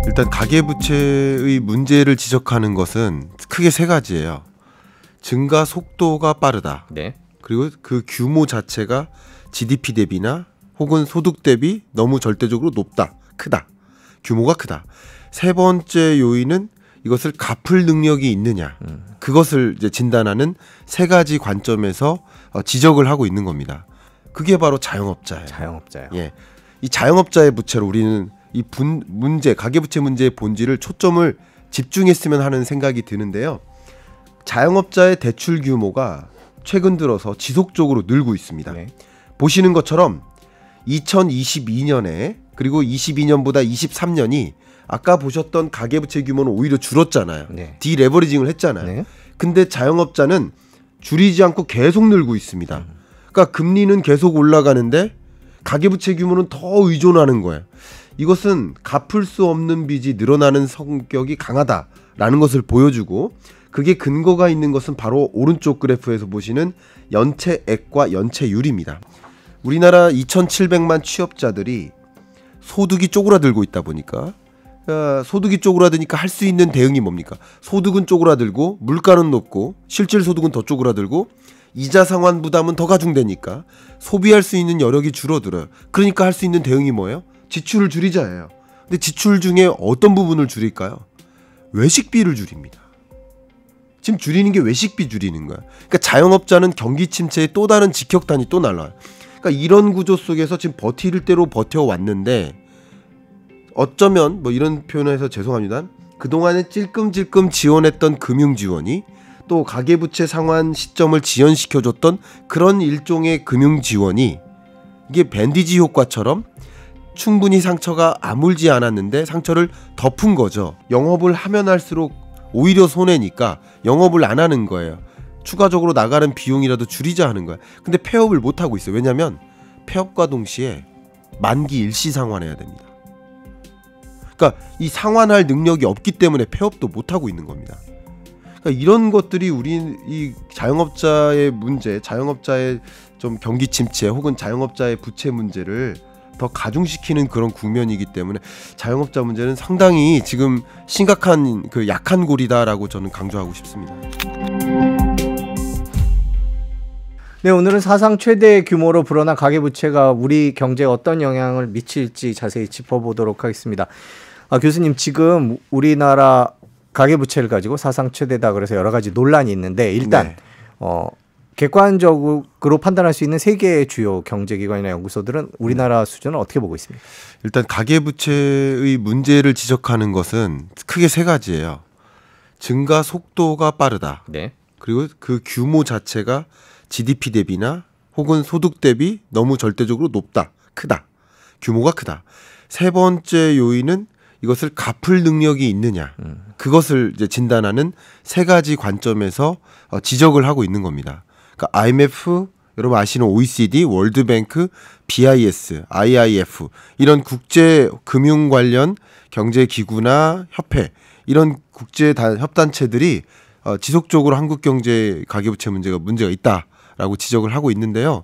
일단 가계부채의 문제를 지적하는 것은 크게 세 가지예요. 증가 속도가 빠르다. 네. 그리고 그 규모 자체가 GDP 대비나 혹은 소득 대비 너무 절대적으로 높다. 크다. 규모가 크다. 세 번째 요인은 이것을 갚을 능력이 있느냐. 그것을 이제 진단하는 세 가지 관점에서 지적을 하고 있는 겁니다. 그게 바로 자영업자예요. 자영업자요. 예. 이 자영업자의 부채로 우리는 이 문제, 가계부채 문제의 본질을 초점을 집중했으면 하는 생각이 드는데요. 자영업자의 대출 규모가 최근 들어서 지속적으로 늘고 있습니다. 네. 보시는 것처럼 2022년에 그리고 22년보다 23년이 아까 보셨던 가계부채 규모는 오히려 줄었잖아요. 네. 디레버리징을 했잖아요. 네. 근데 자영업자는 줄이지 않고 계속 늘고 있습니다. 그러니까 금리는 계속 올라가는데 가계부채 규모는 더 의존하는 거예요. 이것은 갚을 수 없는 빚이 늘어나는 성격이 강하다라는 것을 보여주고, 그게 근거가 있는 것은 바로 오른쪽 그래프에서 보시는 연체액과 연체율입니다. 우리나라 2,700만 취업자들이 소득이 쪼그라들고 있다 보니까 소득이 쪼그라드니까 할 수 있는 대응이 뭡니까? 소득은 쪼그라들고 물가는 높고 실질 소득은 더 쪼그라들고 이자 상환 부담은 더 가중되니까 소비할 수 있는 여력이 줄어들어요. 그러니까 할 수 있는 대응이 뭐예요? 지출을 줄이자예요. 근데 지출 중에 어떤 부분을 줄일까요? 외식비를 줄입니다. 지금 줄이는 게 외식비 줄이는 거야. 그러니까 자영업자는 경기 침체의 또 다른 직격탄이 또 날라와요. 그러니까 이런 구조 속에서 지금 버틸 대로 버텨왔는데, 어쩌면 뭐 이런 표현을 해서 죄송합니다. 그동안에 찔끔찔끔 지원했던 금융지원이 또 가계부채 상환 시점을 지연시켜줬던 그런 일종의 금융지원이 이게 밴디지 효과처럼 충분히 상처가 아물지 않았는데 상처를 덮은 거죠. 영업을 하면 할수록 오히려 손해니까 영업을 안 하는 거예요. 추가적으로 나가는 비용이라도 줄이자 하는 거야. 근데 폐업을 못 하고 있어요. 왜냐하면 폐업과 동시에 만기 일시 상환해야 됩니다. 그러니까 이 상환할 능력이 없기 때문에 폐업도 못 하고 있는 겁니다. 그러니까 이런 것들이 우리 이 자영업자의 문제, 자영업자의 좀 경기 침체 혹은 자영업자의 부채 문제를 더 가중시키는 그런 국면이기 때문에 자영업자 문제는 상당히 지금 심각한 그 약한 골이다라고 저는 강조하고 싶습니다. 네, 오늘은 사상 최대 규모로 불어난 가계부채가 우리 경제에 어떤 영향을 미칠지 자세히 짚어보도록 하겠습니다. 교수님, 지금 우리나라 가계부채를 가지고 사상 최대다 그래서 여러 가지 논란이 있는데, 일단 네. 객관적으로 판단할 수 있는 세계의 주요 경제기관이나 연구소들은 우리나라 수준을 어떻게 보고 있습니까? 일단 가계부채의 문제를 지적하는 것은 크게 세 가지예요. 증가 속도가 빠르다. 네. 그리고 그 규모 자체가 GDP 대비나 혹은 소득 대비 너무 절대적으로 높다. 크다. 규모가 크다. 세 번째 요인은 이것을 갚을 능력이 있느냐. 그것을 이제 진단하는 세 가지 관점에서 지적을 하고 있는 겁니다. 그러니까 IMF, 여러분 아시는 OECD, 월드뱅크, BIS, IIF 이런 국제 금융 관련 경제 기구나 협회, 이런 국제 협단체들이 지속적으로 한국 경제 가계부채 문제가 있다라고 지적을 하고 있는데요.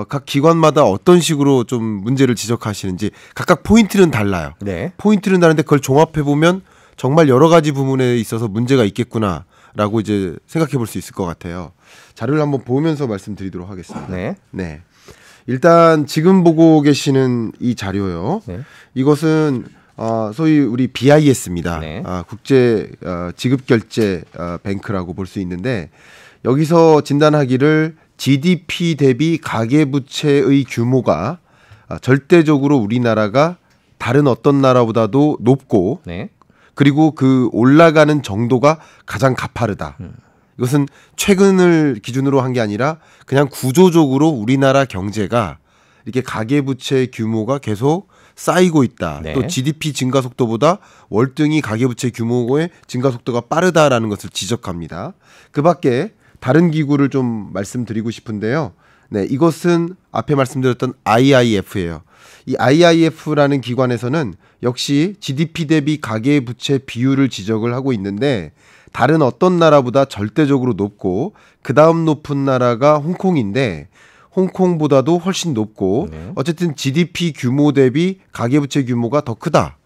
각 기관마다 어떤 식으로 좀 문제를 지적하시는지 각각 포인트는 달라요. 네. 포인트는 다른데 그걸 종합해 보면 정말 여러 가지 부분에 있어서 문제가 있겠구나라고 이제 생각해 볼 수 있을 것 같아요. 자료를 한번 보면서 말씀드리도록 하겠습니다. 네. 일단 지금 보고 계시는 이 자료요. 네. 이것은 소위 우리 BIS입니다. 네. 국제 지급결제 뱅크라고 볼 수 있는데, 여기서 진단하기를 GDP 대비 가계부채의 규모가 절대적으로 우리나라가 다른 어떤 나라보다도 높고, 네. 그리고 그 올라가는 정도가 가장 가파르다. 이것은 최근을 기준으로 한 게 아니라 그냥 구조적으로 우리나라 경제가 이렇게 가계부채 규모가 계속 쌓이고 있다. 네. 또 GDP 증가 속도보다 월등히 가계부채 규모의 증가 속도가 빠르다라는 것을 지적합니다. 그 밖에 다른 기구를 좀 말씀드리고 싶은데요. 네, 이것은 앞에 말씀드렸던 IIF예요. 이 IIF라는 기관에서는 역시 GDP 대비 가계부채 비율을 지적을 하고 있는데, 다른 어떤 나라보다 절대적으로 높고 그 다음 높은 나라가 홍콩인데 홍콩보다도 훨씬 높고, 네. 어쨌든 GDP 규모 대비 가계부채 규모가 더 크다.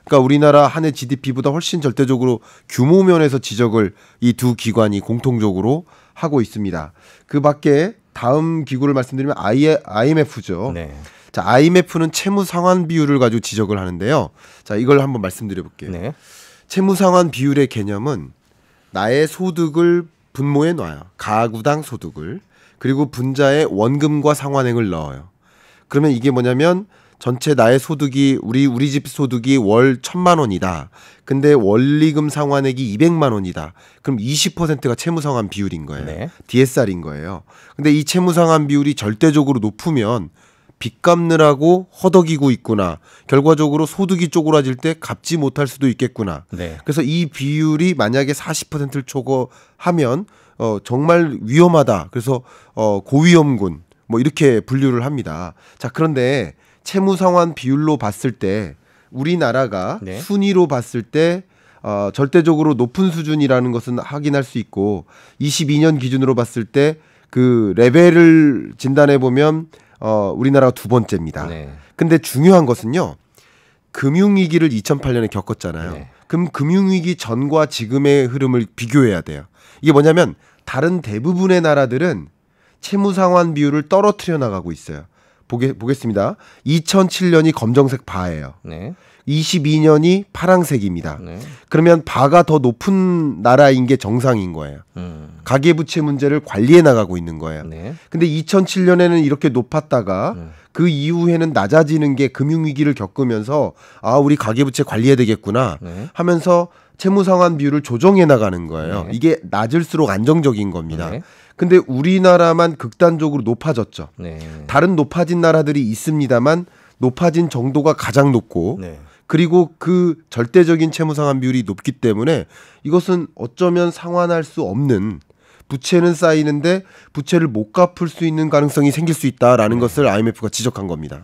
그러니까 우리나라 한 해 GDP보다 훨씬 절대적으로 규모 면에서 지적을 이 두 기관이 공통적으로 하고 있습니다. 그 밖에 다음 기구를 말씀드리면 IMF죠. 네. 자, IMF는 채무 상환 비율을 가지고 지적을 하는데요. 자, 이걸 한번 말씀드려 볼게요. 네. 채무 상환 비율의 개념은 나의 소득을 분모에 놔요. 가구당 소득을. 그리고 분자에 원금과 상환액을 넣어요. 그러면 이게 뭐냐면 전체 나의 소득이 우리 집 소득이 월 1,000만 원이다. 근데 원리금 상환액이 200만 원이다. 그럼 20%가 채무 상환 비율인 거예요. 네. DSR인 거예요. 근데 이 채무 상환 비율이 절대적으로 높으면 빚 갚느라고 허덕이고 있구나. 결과적으로 소득이 쪼그라질 때 갚지 못할 수도 있겠구나. 네. 그래서 이 비율이 만약에 40%를 초과하면 정말 위험하다. 그래서 고위험군 뭐 이렇게 분류를 합니다. 자, 그런데 채무 상환 비율로 봤을 때 우리나라가 네. 순위로 봤을 때 절대적으로 높은 수준이라는 것은 확인할 수 있고 22년 기준으로 봤을 때 그 레벨을 진단해 보면 우리나라가 두 번째입니다. 네. 근데 중요한 것은요. 금융위기를 2008년에 겪었잖아요. 네. 그럼 금융위기 전과 지금의 흐름을 비교해야 돼요. 이게 뭐냐면 다른 대부분의 나라들은 채무 상환 비율을 떨어뜨려 나가고 있어요. 보겠습니다. 2007년이 검정색 바예요. 네. 22년이 파랑색입니다. 네. 그러면 바가 더 높은 나라인 게 정상인 거예요. 가계부채 문제를 관리해 나가고 있는 거예요. 네. 근데 2007년에는 이렇게 높았다가 그 이후에는 낮아지는 게 금융위기를 겪으면서 우리 가계부채 관리해야 되겠구나 네. 하면서 채무상환 비율을 조정해 나가는 거예요. 네. 이게 낮을수록 안정적인 겁니다. 네. 근데 우리나라만 극단적으로 높아졌죠. 네. 다른 높아진 나라들이 있습니다만 높아진 정도가 가장 높고 네. 그리고 그 절대적인 채무상환 비율이 높기 때문에 이것은 어쩌면 상환할 수 없는 부채는 쌓이는데 부채를 못 갚을 수 있는 가능성이 생길 수 있다라는 것을 IMF가 지적한 겁니다.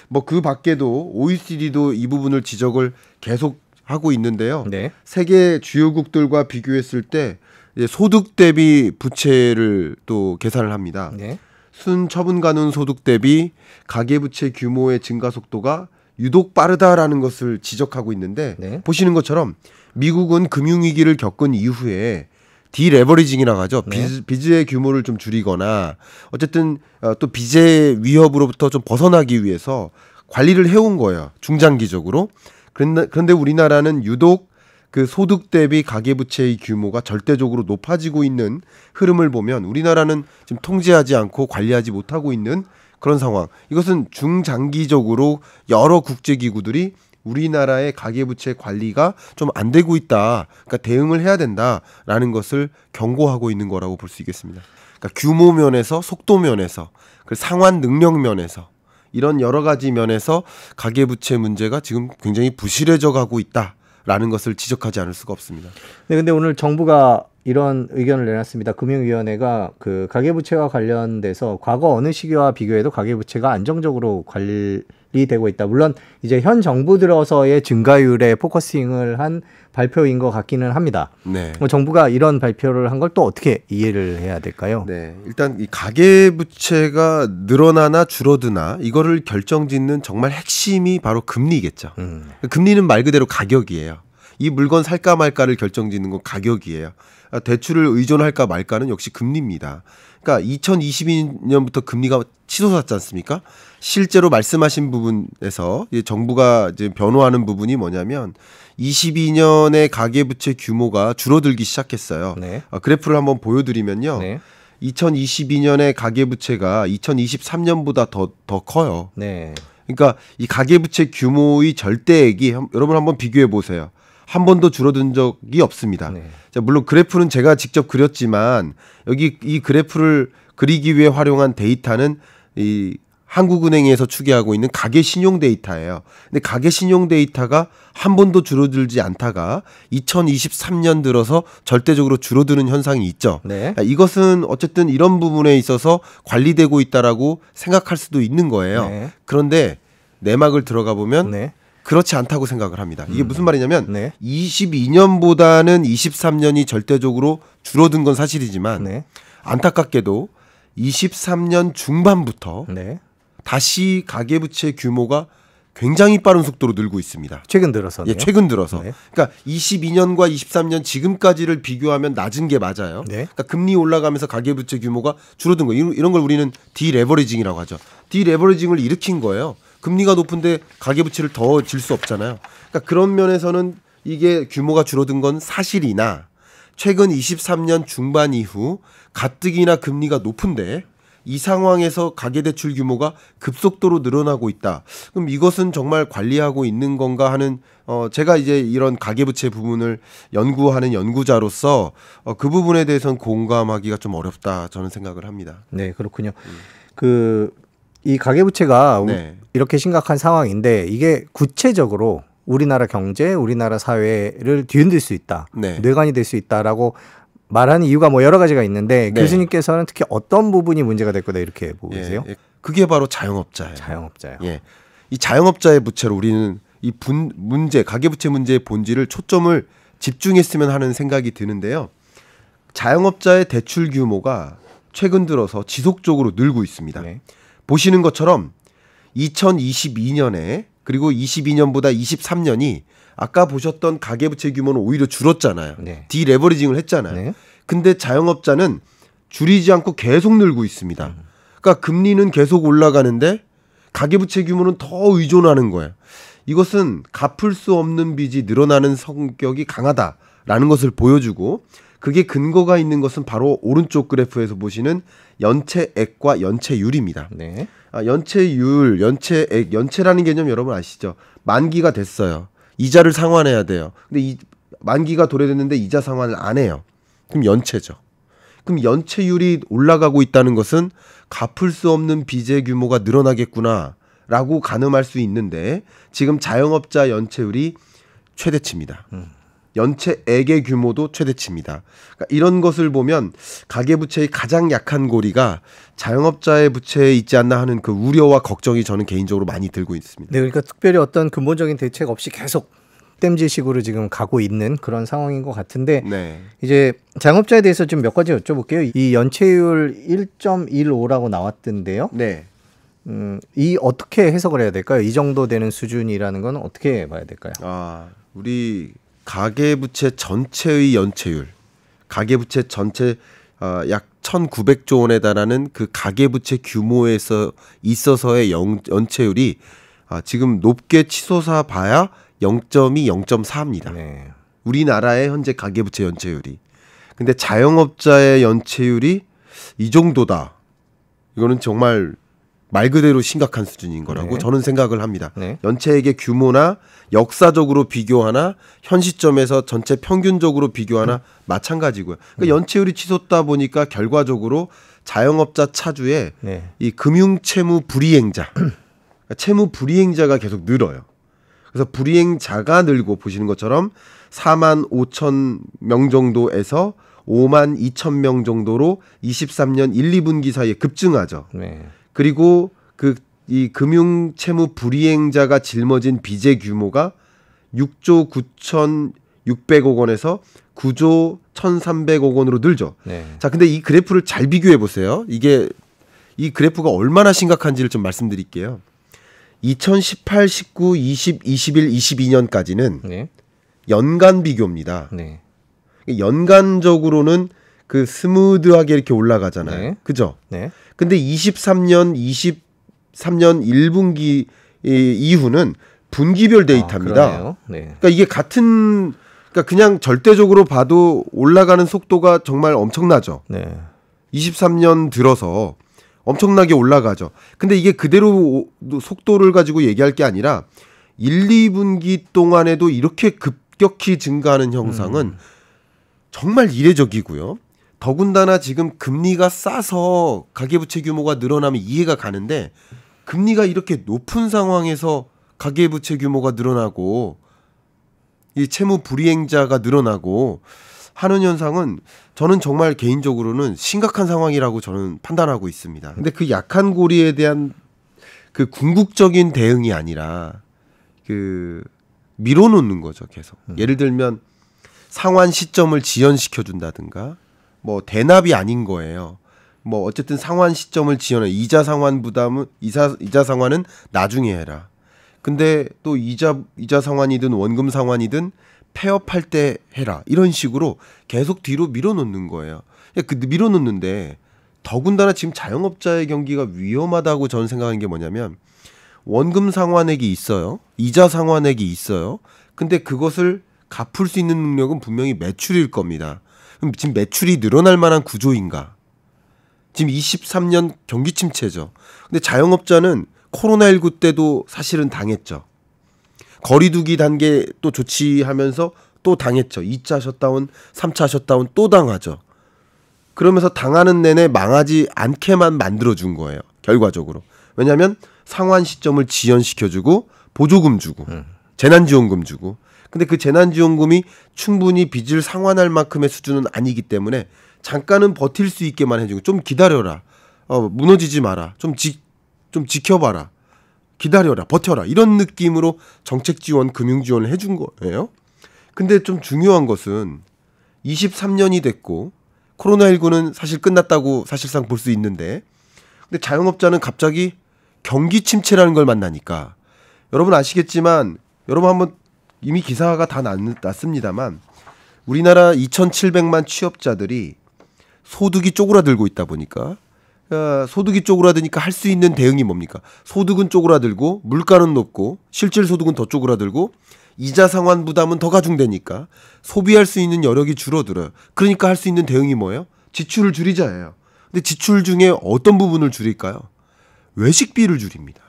뭐 그 밖에도 OECD도 이 부분을 지적을 계속 하고 있는데요. 네. 세계 주요국들과 비교했을 때 소득 대비 부채를 또 계산을 합니다. 네. 순처분 가능 소득 대비 가계부채 규모의 증가 속도가 유독 빠르다라는 것을 지적하고 있는데 네. 보시는 것처럼 미국은 금융위기를 겪은 이후에 디레버리징이라고 하죠. 네. 빚의 규모를 좀 줄이거나 어쨌든 또 빚의 위협으로부터 좀 벗어나기 위해서 관리를 해온 거예요. 중장기적으로. 그런데 우리나라는 유독 그 소득 대비 가계부채의 규모가 절대적으로 높아지고 있는 흐름을 보면 우리나라는 지금 통제하지 않고 관리하지 못하고 있는 그런 상황. 이것은 중장기적으로 여러 국제기구들이 우리나라의 가계부채 관리가 좀 안 되고 있다. 그러니까 대응을 해야 된다라는 것을 경고하고 있는 거라고 볼 수 있겠습니다. 그러니까 규모 면에서 속도 면에서 그리고 상환 능력 면에서 이런 여러 가지 면에서 가계부채 문제가 지금 굉장히 부실해져 가고 있다라는 것을 지적하지 않을 수가 없습니다. 네, 근데 오늘 정부가 이런 의견을 내놨습니다. 금융위원회가 그 가계부채와 관련돼서 과거 어느 시기와 비교해도 가계부채가 안정적으로 관리되고 있다. 물론 이제 현 정부 들어서의 증가율에 포커싱을 한 발표인 것 같기는 합니다. 네. 정부가 이런 발표를 한 걸 또 어떻게 이해를 해야 될까요? 네, 일단 이 가계부채가 늘어나나 줄어드나 이거를 결정짓는 정말 핵심이 바로 금리겠죠. 금리는 말 그대로 가격이에요. 이 물건 살까 말까를 결정짓는 건 가격이에요. 대출을 의존할까 말까는 역시 금리입니다. 그러니까 2022년부터 금리가 치솟았지 않습니까? 실제로 말씀하신 부분에서 정부가 이제 변호하는 부분이 뭐냐면 22년의 가계부채 규모가 줄어들기 시작했어요. 네. 그래프를 한번 보여드리면요. 네. 2022년의 가계부채가 2023년보다 더 커요. 네. 그러니까 이 가계부채 규모의 절대액이 여러분 한번 비교해 보세요. 한 번도 줄어든 적이 없습니다. 네. 자, 물론 그래프는 제가 직접 그렸지만 여기 이 그래프를 그리기 위해 활용한 데이터는 이 한국은행에서 추계하고 있는 가계 신용 데이터예요. 근데 가계 신용 데이터가 한 번도 줄어들지 않다가 2023년 들어서 절대적으로 줄어드는 현상이 있죠. 네. 이것은 어쨌든 이런 부분에 있어서 관리되고 있다라고 생각할 수도 있는 거예요. 네. 그런데 내막을 들어가 보면 네. 그렇지 않다고 생각을 합니다. 이게 무슨 말이냐면 네. 22년보다는 23년이 절대적으로 줄어든 건 사실이지만 네. 안타깝게도 23년 중반부터 네. 다시 가계부채 규모가 굉장히 빠른 속도로 늘고 있습니다. 최근 들어서요? 예, 최근 들어서. 네. 그러니까 22년과 23년 지금까지를 비교하면 낮은 게 맞아요. 네. 그러니까 금리 올라가면서 가계부채 규모가 줄어든 거. 이런 걸 우리는 디레버리징이라고 하죠. 디레버리징을 일으킨 거예요. 금리가 높은데 가계부채를 더 질 수 없잖아요. 그러니까 그런 면에서는 이게 규모가 줄어든 건 사실이나 최근 23년 중반 이후 가뜩이나 금리가 높은데 이 상황에서 가계대출 규모가 급속도로 늘어나고 있다. 그럼 이것은 정말 관리하고 있는 건가 하는 제가 이제 이런 가계부채 부분을 연구하는 연구자로서 그 부분에 대해서는 공감하기가 좀 어렵다 저는 생각을 합니다. 네, 그렇군요. 이 가계부채가 네. 이렇게 심각한 상황인데 이게 구체적으로 우리나라 경제, 우리나라 사회를 뒤흔들 수 있다. 네. 뇌관이 될 수 있다라고 말하는 이유가 뭐 여러 가지가 있는데 네. 교수님께서는 특히 어떤 부분이 문제가 될 거다 이렇게 보고 계세요? 예, 그게 바로 자영업자예요. 자영업자요. 예. 이 자영업자의 부채로 우리는 이 문제, 가계부채 문제의 본질을 초점을 집중했으면 하는 생각이 드는데요. 자영업자의 대출 규모가 최근 들어서 지속적으로 늘고 있습니다. 네. 보시는 것처럼 2022년에 그리고 22년보다 23년이 아까 보셨던 가계부채 규모는 오히려 줄었잖아요. 네. 디레버리징을 했잖아요. 네. 근데 자영업자는 줄이지 않고 계속 늘고 있습니다. 그러니까 금리는 계속 올라가는데 가계부채 규모는 더 의존하는 거예요. 이것은 갚을 수 없는 빚이 늘어나는 성격이 강하다라는 것을 보여주고 그게 근거가 있는 것은 바로 오른쪽 그래프에서 보시는 연체액과 연체율입니다. 네. 연체율, 연체액, 연체라는 개념 여러분 아시죠? 만기가 됐어요. 이자를 상환해야 돼요. 근데 이 만기가 도래됐는데 이자 상환을 안 해요. 그럼 연체죠. 그럼 연체율이 올라가고 있다는 것은 갚을 수 없는 빚의 규모가 늘어나겠구나라고 가늠할 수 있는데 지금 자영업자 연체율이 최대치입니다. 연체액의 규모도 최대치입니다. 그러니까 이런 것을 보면 가계부채의 가장 약한 고리가 자영업자의 부채에 있지 않나 하는 그 우려와 걱정이 저는 개인적으로 많이 들고 있습니다. 네, 그러니까 특별히 어떤 근본적인 대책 없이 계속 땜질식으로 지금 가고 있는 그런 상황인 것 같은데 네. 이제 자영업자에 대해서 좀 몇 가지 여쭤볼게요. 이 연체율 1.15라고 나왔던데요. 네. 이 어떻게 해석을 해야 될까요? 이 정도 되는 수준이라는 건 어떻게 봐야 될까요? 우리 가계부채 전체의 연체율, 가계부채 전체 약 1,900조 원에 달하는 그 가계부채 규모에서 있어서의 연체율이 지금 높게 치솟아 봐야 0.2, 0.4입니다. 네. 우리나라의 현재 가계부채 연체율이. 근데 자영업자의 연체율이 이 정도다. 이거는 정말 말 그대로 심각한 수준인 거라고 네. 저는 생각을 합니다. 네. 연체액의 규모나 역사적으로 비교하나 현 시점에서 전체 평균적으로 비교하나 마찬가지고요. 그러니까 연체율이 치솟다 보니까 결과적으로 자영업자 차주의 네. 이 금융채무 불이행자, 그러니까 채무 불이행자가 계속 늘어요. 그래서 불이행자가 늘고 보시는 것처럼 4만 5천 명 정도에서 5만 2천 명 정도로 23년 1, 2분기 사이에 급증하죠. 네. 그리고 이 금융채무 불이행자가 짊어진 빚의 규모가 6조 9,600억 원에서 9조 1,300억 원으로 늘죠. 네. 자, 근데 이 그래프를 잘 비교해 보세요. 이 그래프가 얼마나 심각한지를 좀 말씀드릴게요. 2018, 19, 20, 21, 22년까지는 네. 연간 비교입니다. 네. 연간적으로는 그 스무드하게 이렇게 올라가잖아요. 네. 그죠? 네. 근데 23년 1분기 이후는 분기별 데이터입니다. 그러네요. 네. 그러니까 이게 그러니까 그냥 절대적으로 봐도 올라가는 속도가 정말 엄청나죠. 네. 23년 들어서 엄청나게 올라가죠. 근데 이게 그대로 속도를 가지고 얘기할 게 아니라 1, 2분기 동안에도 이렇게 급격히 증가하는 형상은 정말 이례적이고요. 더군다나 지금 금리가 싸서 가계부채 규모가 늘어나면 이해가 가는데 금리가 이렇게 높은 상황에서 가계부채 규모가 늘어나고 이 채무 불이행자가 늘어나고 하는 현상은 저는 정말 개인적으로는 심각한 상황이라고 저는 판단하고 있습니다. 근데 그 약한 고리에 대한 그 궁극적인 대응이 아니라 그 밀어놓는 거죠, 계속. 예를 들면 상환 시점을 지연시켜 준다든가 뭐 대납이 아닌 거예요. 뭐 어쨌든 상환 시점을 지연해. 이자 상환 부담은 이자 상환은 나중에 해라. 근데 또 이자 상환이든 원금 상환이든 폐업할 때 해라. 이런 식으로 계속 뒤로 밀어놓는 거예요. 밀어놓는데 더군다나 지금 자영업자의 경기가 위험하다고 저는 생각하는 게 뭐냐면 원금 상환액이 있어요. 이자 상환액이 있어요. 근데 그것을 갚을 수 있는 능력은 분명히 매출일 겁니다. 그럼 지금 매출이 늘어날 만한 구조인가? 지금 23년 경기 침체죠. 근데 자영업자는 코로나19 때도 사실은 당했죠. 거리두기 단계 또 조치하면서 또 당했죠. 2차 셧다운, 3차 셧다운 또 당하죠. 그러면서 당하는 내내 망하지 않게만 만들어준 거예요. 결과적으로. 왜냐하면 상환 시점을 지연시켜주고 보조금 주고 재난지원금 주고. 근데 그 재난지원금이 충분히 빚을 상환할 만큼의 수준은 아니기 때문에 잠깐은 버틸 수 있게만 해주고 좀 기다려라. 무너지지 마라. 좀 지켜봐라. 기다려라. 버텨라. 이런 느낌으로 정책 지원, 금융 지원을 해준 거예요. 근데 좀 중요한 것은 23년이 됐고 코로나19는 사실 끝났다고 사실상 볼 수 있는데 근데 자영업자는 갑자기 경기 침체라는 걸 만나니까 여러분 아시겠지만 여러분 한번 이미 기사가 다 났습니다만 우리나라 2,700만 취업자들이 소득이 쪼그라들고 있다 보니까 소득이 쪼그라드니까 할 수 있는 대응이 뭡니까? 소득은 쪼그라들고 물가는 높고 실질 소득은 더 쪼그라들고 이자 상환 부담은 더 가중되니까 소비할 수 있는 여력이 줄어들어요. 그러니까 할 수 있는 대응이 뭐예요? 지출을 줄이자예요. 근데 지출 중에 어떤 부분을 줄일까요? 외식비를 줄입니다.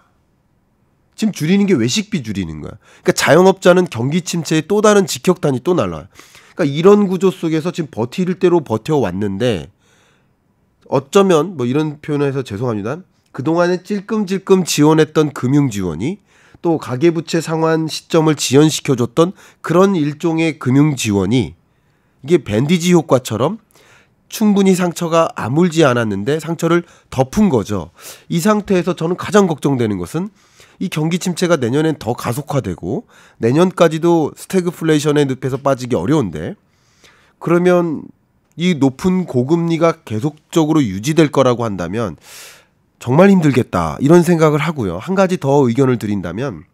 지금 줄이는 게 외식비 줄이는 거야. 그러니까 자영업자는 경기 침체의 또 다른 직격탄이 또 날라와요. 그러니까 이런 구조 속에서 지금 버틸 대로 버텨왔는데 어쩌면 뭐 이런 표현을 해서 죄송합니다. 그동안에 찔끔찔끔 지원했던 금융지원이 또 가계부채 상환 시점을 지연시켜줬던 그런 일종의 금융지원이 이게 밴디지 효과처럼 충분히 상처가 아물지 않았는데 상처를 덮은 거죠. 이 상태에서 저는 가장 걱정되는 것은 이 경기 침체가 내년엔 더 가속화되고 내년까지도 스태그플레이션의 늪에서 빠지기 어려운데 그러면 이 높은 고금리가 계속적으로 유지될 거라고 한다면 정말 힘들겠다 이런 생각을 하고요. 한 가지 더 의견을 드린다면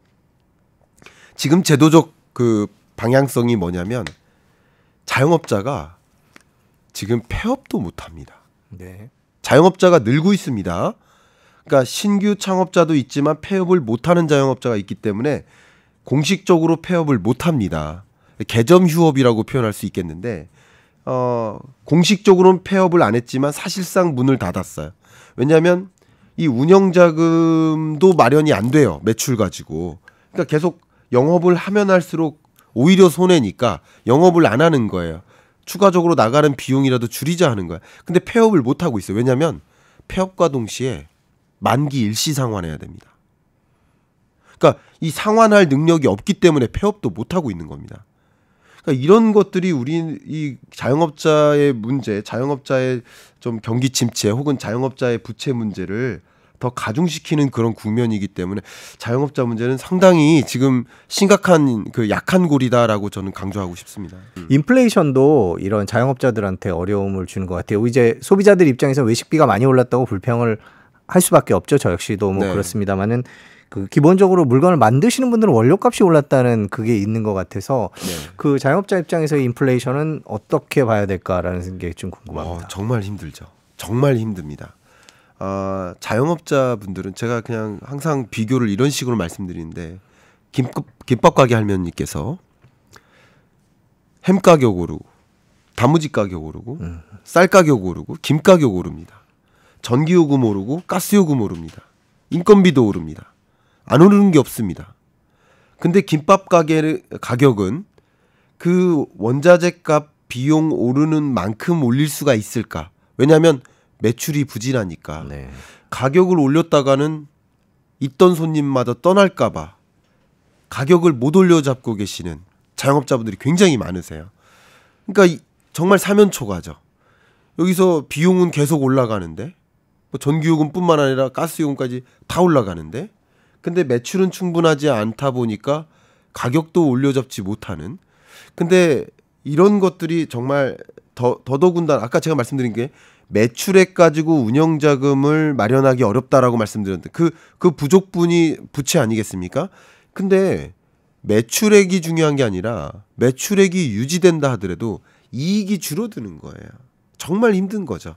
지금 제도적 그 방향성이 뭐냐면 자영업자가 지금 폐업도 못합니다. 네. 자영업자가 늘고 있습니다. 그러니까 신규 창업자도 있지만 폐업을 못하는 자영업자가 있기 때문에 공식적으로 폐업을 못합니다. 개점 휴업이라고 표현할 수 있겠는데 공식적으로는 폐업을 안 했지만 사실상 문을 닫았어요. 왜냐하면 이 운영자금도 마련이 안 돼요. 매출 가지고. 그러니까 계속 영업을 하면 할수록 오히려 손해니까 영업을 안 하는 거예요. 추가적으로 나가는 비용이라도 줄이자 하는 거야. 근데 폐업을 못 하고 있어요. 왜냐하면 폐업과 동시에 만기 일시 상환해야 됩니다. 그러니까 이 상환할 능력이 없기 때문에 폐업도 못 하고 있는 겁니다. 그러니까 이런 것들이 우리 이 자영업자의 문제, 자영업자의 좀 경기 침체 혹은 자영업자의 부채 문제를 더 가중시키는 그런 국면이기 때문에 자영업자 문제는 상당히 지금 심각한 그 약한 골이다라고 저는 강조하고 싶습니다. 인플레이션도 이런 자영업자들한테 어려움을 주는 것 같아요. 이제 소비자들 입장에서 외식비가 많이 올랐다고 불평을 할 수밖에 없죠. 저 역시도 뭐 네. 그렇습니다만은 그 기본적으로 물건을 만드시는 분들은 원료값이 올랐다는 그게 있는 것 같아서 네. 그 자영업자 입장에서 인플레이션은 어떻게 봐야 될까라는 게 좀 궁금합니다. 정말 힘들죠. 정말 힘듭니다. 자영업자분들은 제가 그냥 항상 비교를 이런 식으로 말씀드리는데 김밥 가게 할머니께서 햄 가격 오르고 단무지 가격 오르고 쌀 가격 오르고 김 가격 오릅니다. 전기요금 오르고 가스요금 오릅니다. 인건비도 오릅니다. 안 오르는 게 없습니다. 근데 김밥 가게 가격은 그 원자재 값 비용 오르는 만큼 올릴 수가 있을까? 왜냐하면 매출이 부진하니까. 네. 가격을 올렸다가는 있던 손님마저 떠날까 봐 가격을 못 올려잡고 계시는 자영업자분들이 굉장히 많으세요. 그러니까 정말 사면초가죠. 여기서 비용은 계속 올라가는데 뭐 전기요금뿐만 아니라 가스요금까지 다 올라가는데 근데 매출은 충분하지 않다 보니까 가격도 올려잡지 못하는. 근데 이런 것들이 정말 더더군다나 아까 제가 말씀드린 게 매출액 가지고 운영자금을 마련하기 어렵다라고 말씀드렸는데 그 부족분이 부채 아니겠습니까? 근데 매출액이 중요한 게 아니라 매출액이 유지된다 하더라도 이익이 줄어드는 거예요. 정말 힘든 거죠.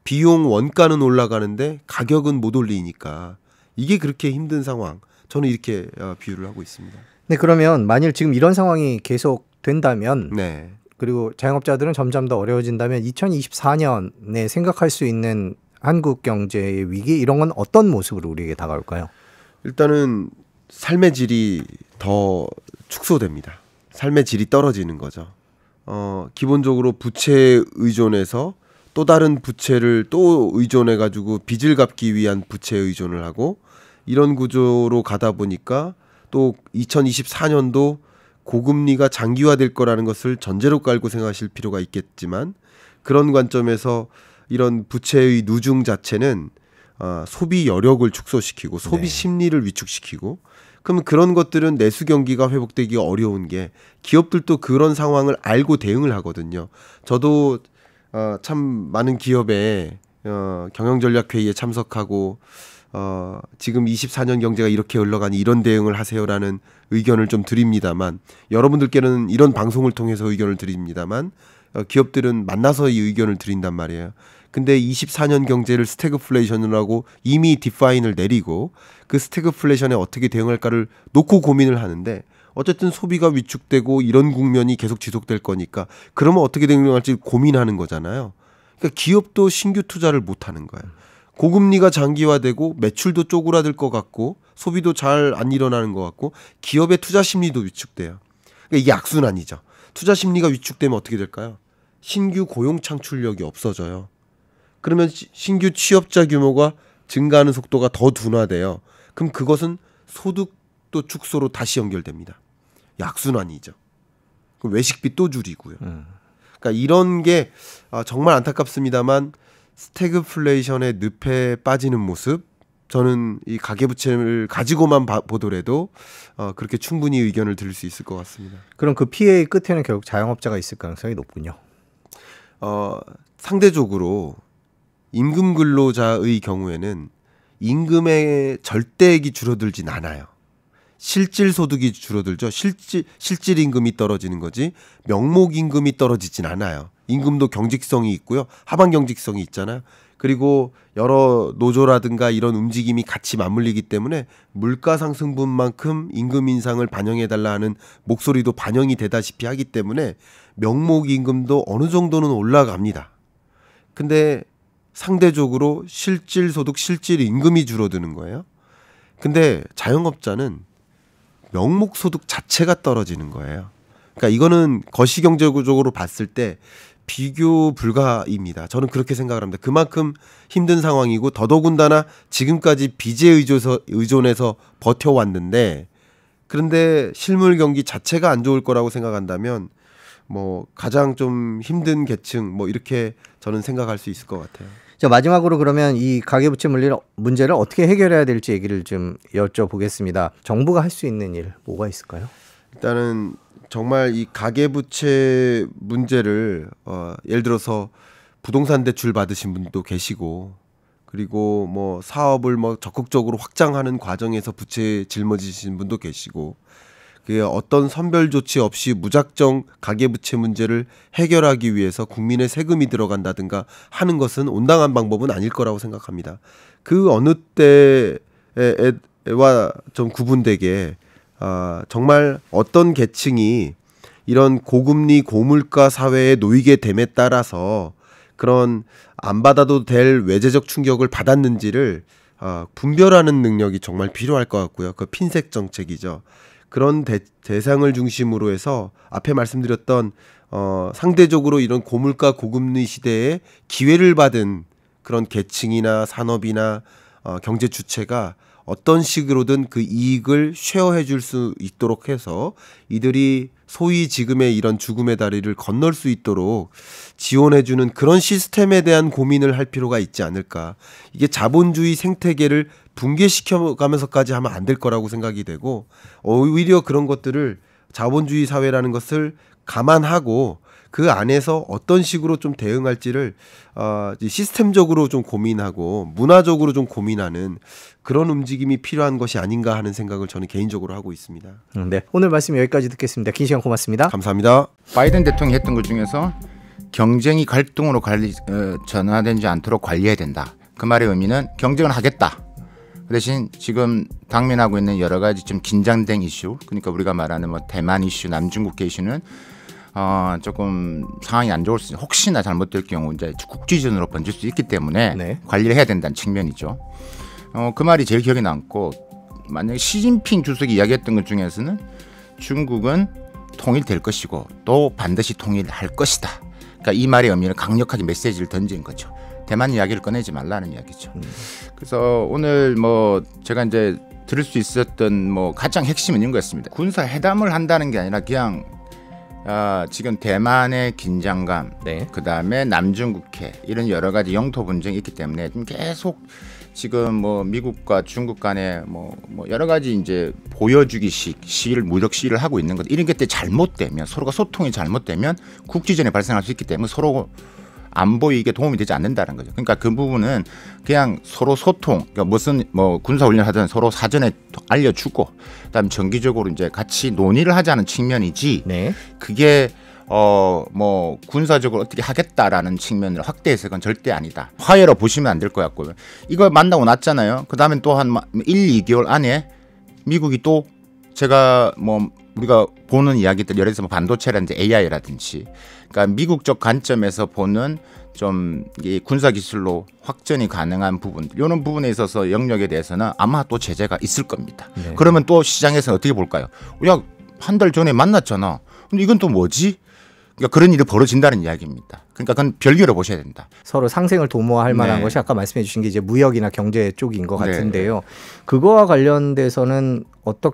비용 원가는 올라가는데 가격은 못 올리니까 이게 그렇게 힘든 상황. 저는 이렇게 비유를 하고 있습니다. 네, 그러면 만일 지금 이런 상황이 계속 된다면 네. 그리고 자영업자들은 점점 더 어려워진다면 2024년에 생각할 수 있는 한국 경제의 위기 이런 건 어떤 모습으로 우리에게 다가올까요? 일단은 삶의 질이 더 축소됩니다. 삶의 질이 떨어지는 거죠. 기본적으로 부채에 의존해서 또 다른 부채를 또 의존해 가지고 빚을 갚기 위한 부채에 의존을 하고 이런 구조로 가다 보니까 또 2024년도 고금리가 장기화될 거라는 것을 전제로 깔고 생각하실 필요가 있겠지만 그런 관점에서 이런 부채의 누중 자체는 소비 여력을 축소시키고 소비 심리를 위축시키고 그러면 그런 것들은 내수 경기가 회복되기 어려운 게 기업들도 그런 상황을 알고 대응을 하거든요. 저도 참 많은 기업에 경영전략회의에 참석하고 지금 24년 경제가 이렇게 흘러가니 이런 대응을 하세요라는 의견을 좀 드립니다만 여러분들께는 이런 방송을 통해서 의견을 드립니다만 기업들은 만나서 이 의견을 드린단 말이에요. 근데 24년 경제를 스태그플레이션을 하고 이미 디파인을 내리고 그 스태그플레이션에 어떻게 대응할까를 놓고 고민을 하는데 어쨌든 소비가 위축되고 이런 국면이 계속 지속될 거니까 그러면 어떻게 대응할지 고민하는 거잖아요. 그러니까 기업도 신규 투자를 못 하는 거예요. 고금리가 장기화되고 매출도 쪼그라들 것 같고 소비도 잘 안 일어나는 것 같고 기업의 투자 심리도 위축돼요. 그러니까 이게 악순환이죠. 투자 심리가 위축되면 어떻게 될까요? 신규 고용 창출력이 없어져요. 그러면 신규 취업자 규모가 증가하는 속도가 더 둔화돼요. 그럼 그것은 소득도 축소로 다시 연결됩니다. 약순환이죠. 그럼 외식비 또 줄이고요. 그러니까 이런 게 정말 안타깝습니다만 스태그플레이션의 늪에 빠지는 모습 저는 이 가계부채를 가지고만 보더라도 그렇게 충분히 의견을 들을 수 있을 것 같습니다. 그럼 그 피해의 끝에는 결국 자영업자가 있을 가능성이 높군요. 상대적으로 임금 근로자의 경우에는 임금의 절대액이 줄어들진 않아요. 실질 소득이 줄어들죠. 실질 임금이 떨어지는 거지 명목 임금이 떨어지진 않아요. 임금도 경직성이 있고요. 하방 경직성이 있잖아요. 그리고 여러 노조라든가 이런 움직임이 같이 맞물리기 때문에 물가 상승분만큼 임금 인상을 반영해달라 하는 목소리도 반영이 되다시피 하기 때문에 명목 임금도 어느 정도는 올라갑니다. 근데 상대적으로 실질 소득, 실질 임금이 줄어드는 거예요. 근데 자영업자는 명목 소득 자체가 떨어지는 거예요. 그러니까 이거는 거시경제적으로 봤을 때 비교 불가입니다. 저는 그렇게 생각을 합니다. 그만큼 힘든 상황이고 더더군다나 지금까지 빚에 의존해서 버텨왔는데 그런데 실물 경기 자체가 안 좋을 거라고 생각한다면 뭐 가장 좀 힘든 계층 뭐 이렇게 저는 생각할 수 있을 것 같아요. 자, 마지막으로 그러면 이 가계부채 문제를 어떻게 해결해야 될지 얘기를 좀 여쭤보겠습니다. 정부가 할 수 있는 일 뭐가 있을까요? 일단은 정말 이 가계부채 문제를 예를 들어서 부동산 대출 받으신 분도 계시고 그리고 뭐 사업을 뭐 적극적으로 확장하는 과정에서 부채에 짊어지신 분도 계시고 그 어떤 선별 조치 없이 무작정 가계부채 문제를 해결하기 위해서 국민의 세금이 들어간다든가 하는 것은 온당한 방법은 아닐 거라고 생각합니다. 그 어느 때와 좀 구분되게 정말 어떤 계층이 이런 고금리 고물가 사회에 놓이게 됨에 따라서 그런 안 받아도 될 외재적 충격을 받았는지를 분별하는 능력이 정말 필요할 것 같고요. 그 핀셋 정책이죠. 그런 대상을 중심으로 해서 앞에 말씀드렸던 상대적으로 이런 고물가 고금리 시대에 기회를 받은 그런 계층이나 산업이나 경제 주체가 어떤 식으로든 그 이익을 쉐어해 줄 수 있도록 해서 이들이 소위 지금의 이런 죽음의 다리를 건널 수 있도록 지원해 주는 그런 시스템에 대한 고민을 할 필요가 있지 않을까. 이게 자본주의 생태계를 붕괴시켜 가면서까지 하면 안 될 거라고 생각이 되고 오히려 그런 것들을 자본주의 사회라는 것을 감안하고 그 안에서 어떤 식으로 좀 대응할지를 시스템적으로 좀 고민하고 문화적으로 좀 고민하는 그런 움직임이 필요한 것이 아닌가 하는 생각을 저는 개인적으로 하고 있습니다. 네, 오늘 말씀 여기까지 듣겠습니다. 긴 시간 고맙습니다. 감사합니다. 바이든 대통령이 했던 것 중에서 경쟁이 갈등으로 전환되지 않도록 관리해야 된다. 그 말의 의미는 경쟁을 하겠다. 그 대신 지금 당면하고 있는 여러 가지 좀 긴장된 이슈, 그러니까 우리가 말하는 뭐 대만 이슈, 남중국해 이슈는 조금 상황이 안 좋을 수 있는, 혹시나 잘못될 경우 이제 국지전으로 번질 수 있기 때문에 네. 관리를 해야 된다는 측면이죠. 그 말이 제일 기억에 남고, 만약에 시진핑 주석이 이야기했던 것 중에서는 중국은 통일될 것이고 또 반드시 통일할 것이다. 그러니까 이 말의 의미는 강력하게 메시지를 던진 거죠. 대만 이야기를 꺼내지 말라는 이야기죠. 그래서 오늘 뭐 제가 이제 들을 수 있었던 뭐 가장 핵심은 이런 거였습니다. 군사 회담을 한다는 게 아니라 그냥 지금 대만의 긴장감, 네. 그다음에 남중국해 이런 여러 가지 영토 분쟁이 있기 때문에 좀 계속 지금 뭐 미국과 중국 간에 뭐 여러 가지 이제 보여주기식 무력 시위를 하고 있는 것, 이런 게 잘못되면, 서로가 소통이 잘못되면 국지전에 발생할 수 있기 때문에 서로 안보 이익에 도움이 되지 않는다는 거죠. 그러니까 그 부분은 그냥 서로 소통, 그러니까 무슨 뭐 군사 훈련 하든 서로 사전에 알려주고, 그다음 정기적으로 이제 같이 논의를 하자는 측면이지. 네. 그게 뭐 군사적으로 어떻게 하겠다라는 측면을 확대해서 그건 절대 아니다. 화해로 보시면 안 될 것 같고요. 이거 만나고 났잖아요. 그 다음에 또 한 1, 2개월 안에 미국이 또 제가 뭐 우리가 보는 이야기들, 예를 들어서 뭐 반도체라든지 AI라든지, 그러니까 미국적 관점에서 보는 좀 군사 기술로 확전이 가능한 부분, 이런 부분에 있어서 영역에 대해서는 아마 또 제재가 있을 겁니다. 네. 그러면 또 시장에서 어떻게 볼까요? 야, 한 달 전에 만났잖아. 근데 이건 또 뭐지? 그러니까 그런 일이 벌어진다는 이야기입니다. 그러니까 그건 별개로 보셔야 된다. 서로 상생을 도모할 만한 네. 것이 아까 말씀해 주신 게 이제 무역이나 경제 쪽인 것 네. 같은데요. 그거와 관련돼서는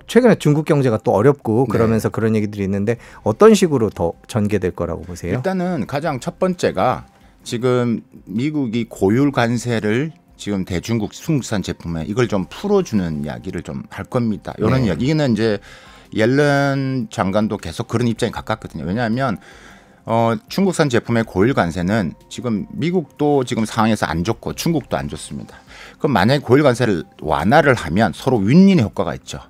최근에 중국 경제가 또 어렵고 그러면서 그런 얘기들이 있는데 어떤 식으로 더 전개될 거라고 보세요? 일단은 가장 첫 번째가 지금 미국이 고율 관세를 지금 대중국 중국산 제품에 이걸 좀 풀어주는 이야기를 좀 할 겁니다. 이런 네. 이야기. 이거는 이제 옐런 장관도 계속 그런 입장에 가깝거든요. 왜냐하면 중국산 제품의 고율 관세는 지금 미국도 지금 상황에서 안 좋고 중국도 안 좋습니다. 그럼 만약에 고율 관세를 완화를 하면 서로 윈윈의 효과가 있죠.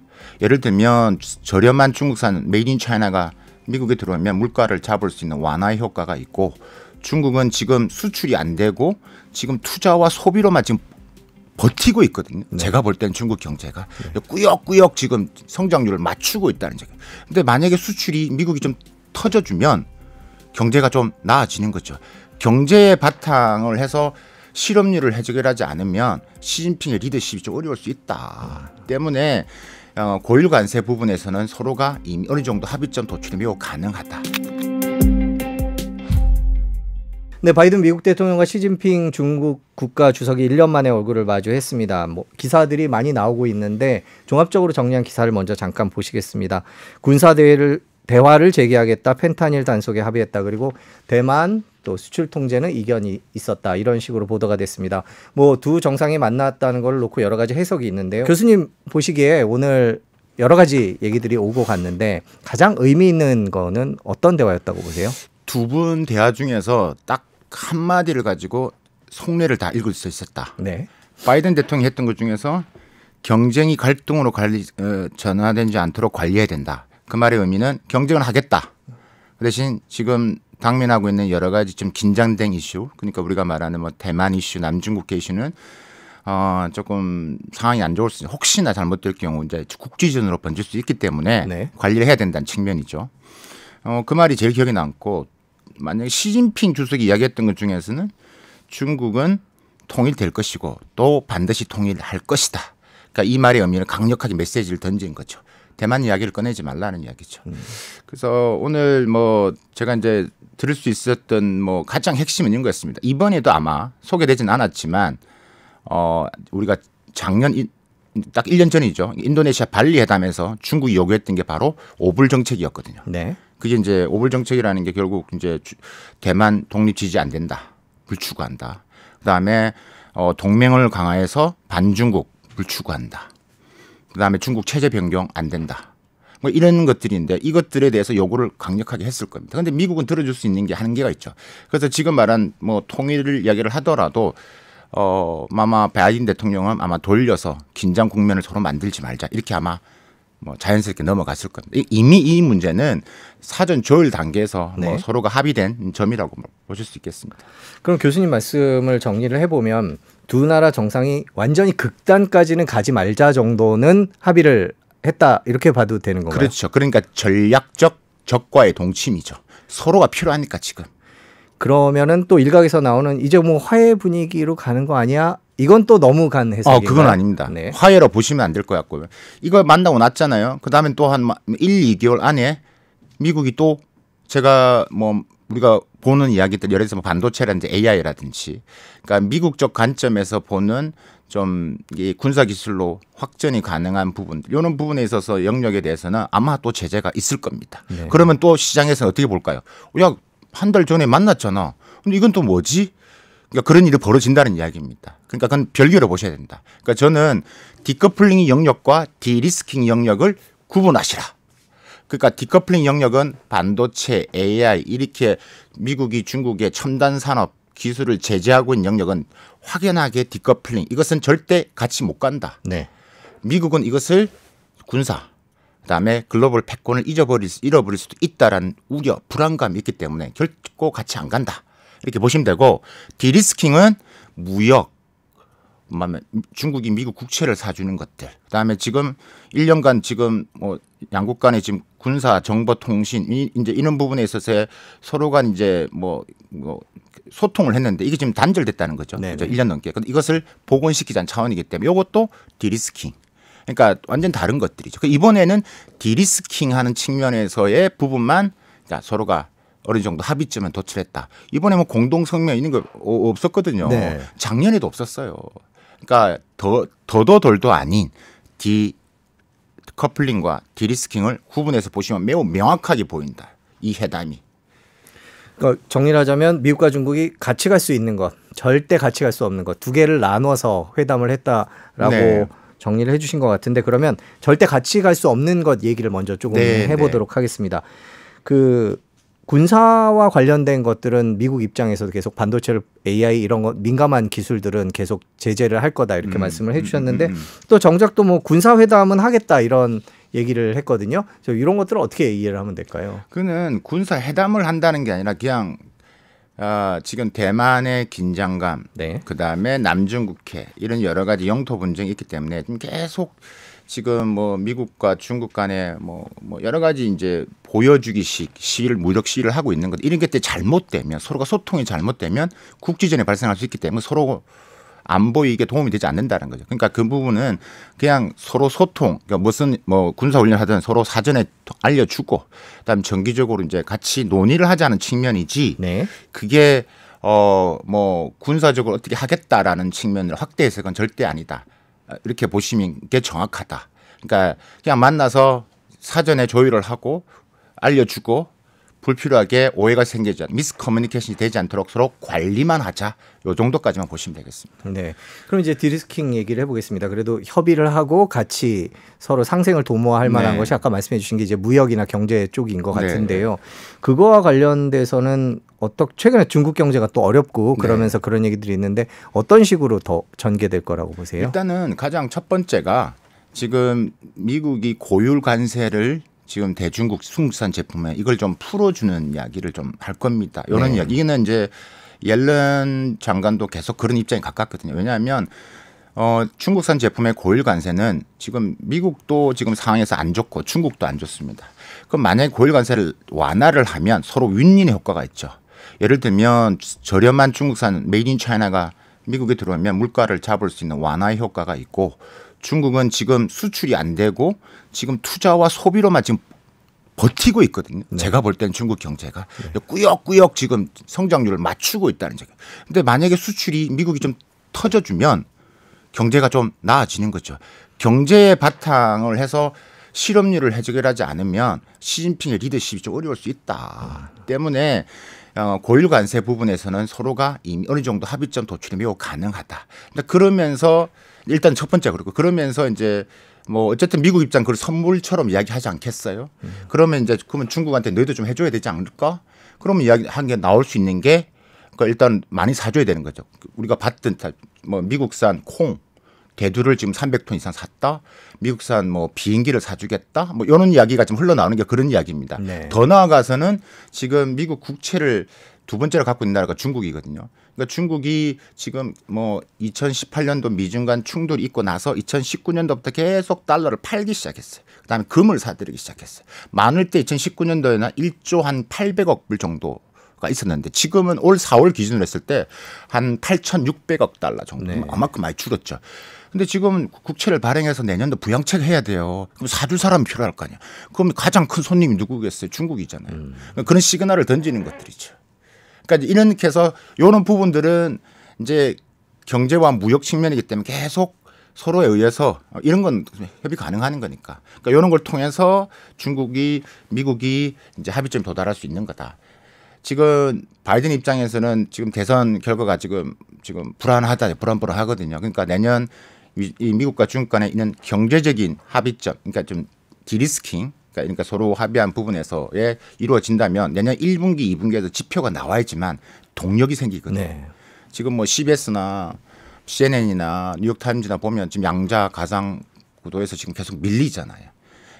예를 들면 저렴한 중국산 메이드 인 차이나가 미국에 들어오면 물가를 잡을 수 있는 완화의 효과가 있고, 중국은 지금 수출이 안 되고 지금 투자와 소비로만 지금 버티고 있거든요. 네. 제가 볼 때는 중국 경제가 꾸역꾸역 지금 성장률을 맞추고 있다는 얘기예요. 근데 만약에 수출이 미국이 좀 터져주면 경제가 좀 나아지는 거죠. 경제의 바탕을 해서 실업률을 해결하지 않으면 시진핑의 리더십이 좀 어려울 수 있다. 때문에 고율 관세 부분에서는 서로가 이미 어느 정도 합의점 도출이 매우 가능하다. 네, 바이든 미국 대통령과 시진핑 중국 국가 주석이 1년 만에 얼굴을 마주했습니다. 기사들이 많이 나오고 있는데 종합적으로 정리한 기사를 먼저 잠깐 보시겠습니다. 군사 대화를 재개하겠다, 펜타닐 단속에 합의했다, 그리고 대만 또 수출 통제는 이견이 있었다, 이런 식으로 보도가 됐습니다. 두 정상이 만났다는 걸 놓고 여러 가지 해석이 있는데요. 교수님 보시기에 오늘 여러 가지 얘기들이 오고 갔는데 가장 의미 있는 거는 어떤 대화였다고 보세요? 두 분 대화 중에서 딱 한마디를 가지고 속내를 다 읽을 수 있었다. 네. 바이든 대통령이 했던 것 중에서 경쟁이 갈등으로 전환되지 않도록 관리해야 된다. 그 말의 의미는 경쟁을 하겠다. 그 대신 지금 당면하고 있는 여러 가지 좀 긴장된 이슈, 그러니까 우리가 말하는 뭐 대만 이슈, 남중국해 이슈는 조금 상황이 안 좋을 수 있는, 혹시나 잘못될 경우 이제 국지전으로 번질 수 있기 때문에 네. 관리를 해야 된다는 측면이죠. 그 말이 제일 기억에 남고, 만약에 시진핑 주석이 이야기했던 것 중에서는 중국은 통일될 것이고 또 반드시 통일할 것이다. 그러니까 이 말의 의미는 강력하게 메시지를 던진 거죠. 대만 이야기를 꺼내지 말라는 이야기죠. 그래서 오늘 뭐 제가 이제 들을 수 있었던 뭐 가장 핵심은 이런 거였습니다. 이번에도 아마 소개되진 않았지만 우리가 작년 딱 1년 전이죠. 인도네시아 발리 회담에서 중국이 요구했던 게 바로 오불 정책이었거든요. 네. 그게 이제 오불 정책이라는 게 결국 이제 대만 독립 지지 안 된다, 불추구한다. 그다음에 동맹을 강화해서 반중국 불추구한다. 그다음에 중국 체제 변경 안 된다. 뭐 이런 것들인데 이것들에 대해서 요구를 강력하게 했을 겁니다. 그런데 미국은 들어줄 수 있는 게 한계가 있죠. 그래서 지금 말한 뭐 통일을 이야기를 하더라도 아마 바이든 대통령은 아마 돌려서 긴장 국면을 서로 만들지 말자 이렇게 아마 뭐 자연스럽게 넘어갔을 겁니다. 이미 이 문제는 사전 조율 단계에서 네. 뭐 서로가 합의된 점이라고 보실 수 있겠습니다. 그럼 교수님 말씀을 정리를 해보면 두 나라 정상이 완전히 극단까지는 가지 말자 정도는 합의를 했다 이렇게 봐도 되는 건가요? 그렇죠. 그러니까 전략적 적과의 동침이죠. 서로가 필요하니까 지금. 그러면은 또 일각에서 나오는 이제 뭐 화해 분위기로 가는 거 아니야? 이건 또 너무 간 해석인가요? 그건 아닙니다. 네. 화해로 보시면 안 될 것 같고요. 이거 만나고 났잖아요. 그다음에 또 한 1, 2개월 안에 미국이 또 제가 뭐 우리가 보는 이야기들 예를 들어서 반도체라든지 AI라든지 그러니까 미국적 관점에서 보는 좀 군사 기술로 확전이 가능한 부분들 이런 부분에 있어서 영역에 대해서는 아마 또 제재가 있을 겁니다. 네. 그러면 또 시장에서는 어떻게 볼까요? 야, 한 달 전에 만났잖아. 근데 이건 또 뭐지? 그러니까 그런 일이 벌어진다는 이야기입니다. 그러니까 그건 별개로 보셔야 된다. 그러니까 저는 디커플링 영역과 디리스킹 영역을 구분하시라. 그러니까 디커플링 영역은 반도체, AI 이렇게 미국이 중국의 첨단 산업 기술을 제재하고 있는 영역은 확연하게 디커플링 이것은 절대 같이 못 간다. 네. 미국은 이것을 군사 그다음에 글로벌 패권을 잃어버릴 수도 있다라는 우려, 불안감이 있기 때문에 결코 같이 안 간다. 이렇게 보시면 되고 디리스킹은 무역, 중국이 미국 국채를 사주는 것들. 그다음에 지금 1년간 지금 뭐 양국 간의 지금 군사, 정보, 통신 이제 이런 부분에 있어서 서로 간 이제 뭐 소통을 했는데 이게 지금 단절됐다는 거죠. 그렇죠? 1년 넘게. 근데 이것을 복원시키자는 차원이기 때문에 이것도 디리스킹. 그러니까 완전 다른 것들이죠. 이번에는 디리스킹하는 측면에서의 부분만 서로가 어느 정도 합의점에 도출했다. 이번에 뭐 공동성명 있는 거 없었거든요. 네. 작년에도 없었어요. 그러니까 더도 덜도 아닌 디커플링과 디리스킹을 구분해서 보시면 매우 명확하게 보인다. 이 회담이. 그러니까 정리를 하자면 미국과 중국이 같이 갈 수 있는 것, 절대 같이 갈 수 없는 것 두 개를 나눠서 회담을 했다라고 네. 정리를 해주신 것 같은데 그러면 절대 같이 갈 수 없는 것 얘기를 먼저 조금 네, 해보도록 하겠습니다. 그 군사와 관련된 것들은 미국 입장에서도 계속 반도체를 AI 이런 거 민감한 기술들은 계속 제재를 할 거다 이렇게 말씀을 해주셨는데 또 정작 또 뭐 군사 회담은 하겠다 이런 얘기를 했거든요. 이런 것들을 어떻게 이해를 하면 될까요? 그는 군사 회담을 한다는 게 아니라 그냥 지금 대만의 긴장감, 네. 그다음에 남중국해 이런 여러 가지 영토 분쟁이 있기 때문에 좀 계속 지금 뭐 미국과 중국 간에 뭐 여러 가지 이제 보여주기식 무력 시위를 하고 있는 것 이런 게 잘못되면 서로가 소통이 잘못되면 국지전에 발생할 수 있기 때문에 서로 안보에 이게 도움이 되지 않는다는 거죠. 그러니까 그 부분은 그냥 서로 소통, 그러니까 무슨 뭐 군사 훈련 하든 서로 사전에 알려주고, 그다음 정기적으로 이제 같이 논의를 하자는 측면이지. 네. 그게 뭐 군사적으로 어떻게 하겠다라는 측면을 확대해서 그건 절대 아니다. 이렇게 보시면 게 정확하다. 그러니까 그냥 만나서 사전에 조율을 하고 알려주고. 불필요하게 오해가 생기지 않, 미스커뮤니케이션이 되지 않도록 서로 관리만 하자. 요 정도까지만 보시면 되겠습니다. 네. 그럼 이제 디리스킹 얘기를 해보겠습니다. 그래도 협의를 하고 같이 서로 상생을 도모할 만한 네. 것이 아까 말씀해 주신 게 이제 무역이나 경제 쪽인 것 네. 같은데요. 그거와 관련돼서는 최근에 중국 경제가 또 어렵고 그러면서 그런 얘기들이 있는데 어떤 식으로 더 전개될 거라고 보세요? 일단은 가장 첫 번째가 지금 미국이 고율 관세를 지금 대중국 중국산 제품에 이걸 좀 풀어주는 이야기를 좀 할 겁니다. 이런 이야기. 이거는 이제 옐런 장관도 계속 그런 입장에 가깝거든요. 왜냐하면 중국산 제품의 고율 관세는 지금 미국도 지금 상황에서 안 좋고 중국도 안 좋습니다. 그럼 만약에 고율 관세를 완화를 하면 서로 윈윈의 효과가 있죠. 예를 들면 저렴한 중국산 메이드 인 차이나가 미국에 들어오면 물가를 잡을 수 있는 완화의 효과가 있고 중국은 지금 수출이 안 되고 지금 투자와 소비로만 지금 버티고 있거든요. 네. 제가 볼 때는 중국 경제가 꾸역꾸역 지금 성장률을 맞추고 있다는 얘기예요. 근데 만약에 수출이 미국이 좀 터져주면 경제가 좀 나아지는 거죠. 경제의 바탕을 해서 실업률을 해결하지 않으면 시진핑의 리더십이 좀 어려울 수 있다. 때문에 고율 관세 부분에서는 서로가 이미 어느 정도 합의점 도출이 매우 가능하다. 그러면서 일단 첫 번째 그렇고 그러면서 이제 뭐 어쨌든 미국 입장 그걸 선물처럼 이야기하지 않겠어요? 그러면 이제 그러면 중국한테 너희도 좀 해줘야 되지 않을까? 그러면 이야기한 게 나올 수 있는 게 그러니까 일단 많이 사줘야 되는 거죠. 우리가 봤던 뭐 미국산 콩 대두를 지금 300톤 이상 샀다. 미국산 뭐 비행기를 사주겠다. 뭐 이런 이야기가 좀 흘러나오는 게 그런 이야기입니다. 네. 더 나아가서는 지금 미국 국채를 두 번째로 갖고 있는 나라가 중국이거든요. 그러니까 중국이 지금 뭐 2018년도 미중 간 충돌이 있고 나서 2019년도부터 계속 달러를 팔기 시작했어요. 그다음에 금을 사들이기 시작했어요. 많을 때 2019년도에는 1조 한 800억 불 정도가 있었는데 지금은 올 4월 기준으로 했을 때 한 8,600억 달러 정도. 네. 아마큼 많이 줄었죠. 근데 지금 국채를 발행해서 내년도 부양책 해야 돼요. 그럼 사줄 사람이 필요할 거 아니야. 그럼 가장 큰 손님이 누구겠어요? 중국이잖아요. 그런 시그널을 던지는 것들이죠. 그러니까 이렇게 해서 이런 부분들은 이제 경제와 무역 측면이기 때문에 계속 서로에 의해서 이런 건 협의 가능한 거니까. 그러니까 이런 걸 통해서 중국이 미국이 이제 합의점에 도달할 수 있는 거다. 지금 바이든 입장에서는 지금 대선 결과가 지금 불안하거든요. 그러니까 내년 이 미국과 중국 간에 있는 경제적인 합의점, 그러니까 좀 디리스킹, 그러니까 서로 합의한 부분에서에 이루어진다면 내년 1분기, 2분기에서 지표가 나와야지만 동력이 생기거든요. 네. 지금 뭐 CBS나 CNN이나 뉴욕타임즈나 보면 지금 양자 가상 구도에서 지금 계속 밀리잖아요.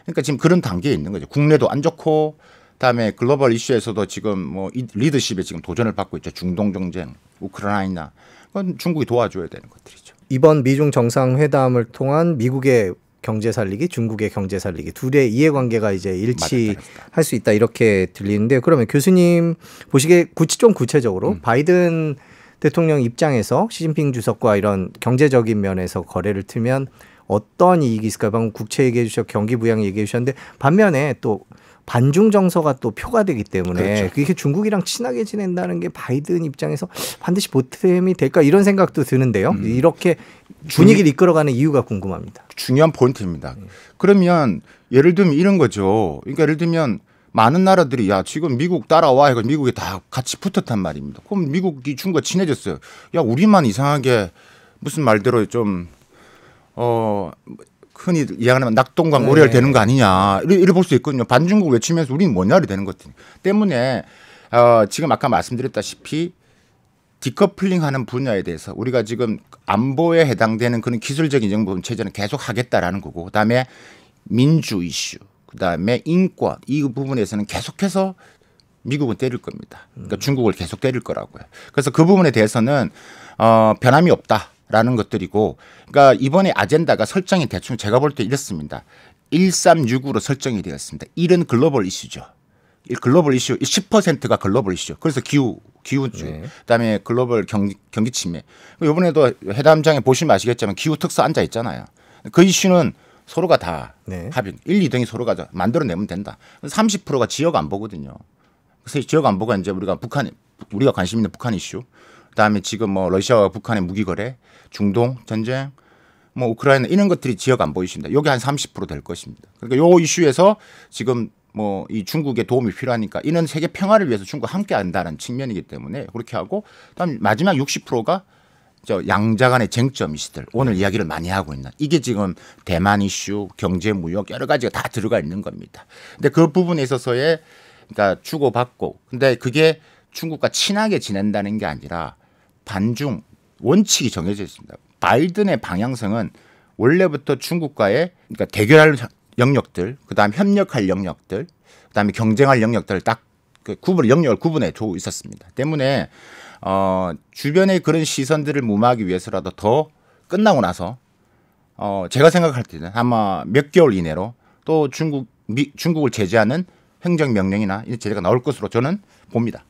그러니까 지금 그런 단계에 있는 거죠. 국내도 안 좋고 그다음에 글로벌 이슈에서도 지금 뭐 리더십에 지금 도전을 받고 있죠. 중동 정쟁, 우크라이나. 그건 중국이 도와줘야 되는 것들이죠. 이번 미중 정상회담을 통한 미국의 경제 살리기, 중국의 경제 살리기 둘의 이해관계가 이제 일치할 수 있다 이렇게 들리는데 그러면 교수님 보시기에 좀 구체적으로 바이든 대통령 입장에서 시진핑 주석과 이런 경제적인 면에서 거래를 틀면 어떤 이익이 있을까요? 방금 국채 얘기해 주셨고 경기 부양 얘기해 주셨는데 반면에 또 반중 정서가 또 표가 되기 때문에 그렇죠. 그게 중국이랑 친하게 지낸다는 게 바이든 입장에서 반드시 보탬이 될까 이런 생각도 드는데요. 이렇게 분위기를 이끌어가는 이유가 궁금합니다. 중요한 포인트입니다. 그러면 예를 들면 이런 거죠. 그러니까 예를 들면 많은 나라들이 야 지금 미국 따라와 해서 미국에 다 같이 붙었단 말입니다. 그럼 미국이 중국과 친해졌어요. 야 우리만 이상하게 무슨 말대로 좀 흔히 이야기하면 낙동강 오리알 되는 거 아니냐 이래 볼 수 있거든요. 반중국 외치면서 우리는 뭐냐리 되는 것 때문에 지금 아까 말씀드렸다시피 디커플링하는 분야에 대해서 우리가 지금 안보에 해당되는 그런 기술적인 정보 체제는 계속 하겠다라는 거고 그다음에 민주 이슈 그다음에 인권 이 부분에서는 계속해서 미국은 때릴 겁니다. 그러니까 중국을 계속 때릴 거라고요. 그래서 그 부분에 대해서는 변함이 없다라는 것들이고 그러니까 이번에 아젠다가 설정이 대충 제가 볼 때 이렇습니다. 1369로 설정이 되었습니다. 1은 글로벌 이슈죠. 글로벌 이슈 10%가 글로벌 이슈. 그래서 기후주, 네. 그다음에 글로벌 경기 침해. 이번에도 회담장에 보시면 아시겠지만 기후 특사 앉아 있잖아요. 그 이슈는 서로가 다 네. 합의. 1, 2등이 서로가 만들어내면 된다. 30%가 지역 안보거든요. 그래서 지역 안보가 이제 우리가 관심 있는 북한 이슈. 그다음에 지금 뭐 러시아와 북한의 무기 거래, 중동 전쟁, 뭐 우크라이나 이런 것들이 지역 안보 이슈입니다. 여기 한 30% 될 것입니다. 그러니까 요 이슈에서 지금 뭐 이 중국의 도움이 필요하니까 이는 세계 평화를 위해서 중국과 함께 한다는 측면이기 때문에 그렇게 하고 그다음 마지막 60%가 양자 간의 쟁점 이슈들 오늘 이야기를 많이 하고 있는 이게 지금 대만 이슈, 경제, 무역 여러 가지가 다 들어가 있는 겁니다. 근데 그 부분에 있어서의 그러니까 주고받고 근데 그게 중국과 친하게 지낸다는 게 아니라 반중 원칙이 정해져 있습니다. 바이든의 방향성은 원래부터 중국과의 그러니까 대결할 영역들, 그다음 협력할 영역들, 그다음에 경쟁할 영역들을 딱 영역을 구분해 두고 있었습니다. 때문에 주변의 그런 시선들을 무마하기 위해서라도 더 끝나고 나서 제가 생각할 때는 아마 몇 개월 이내로 또 중국을 제재하는 행정명령이나 이 제재가 나올 것으로 저는 봅니다.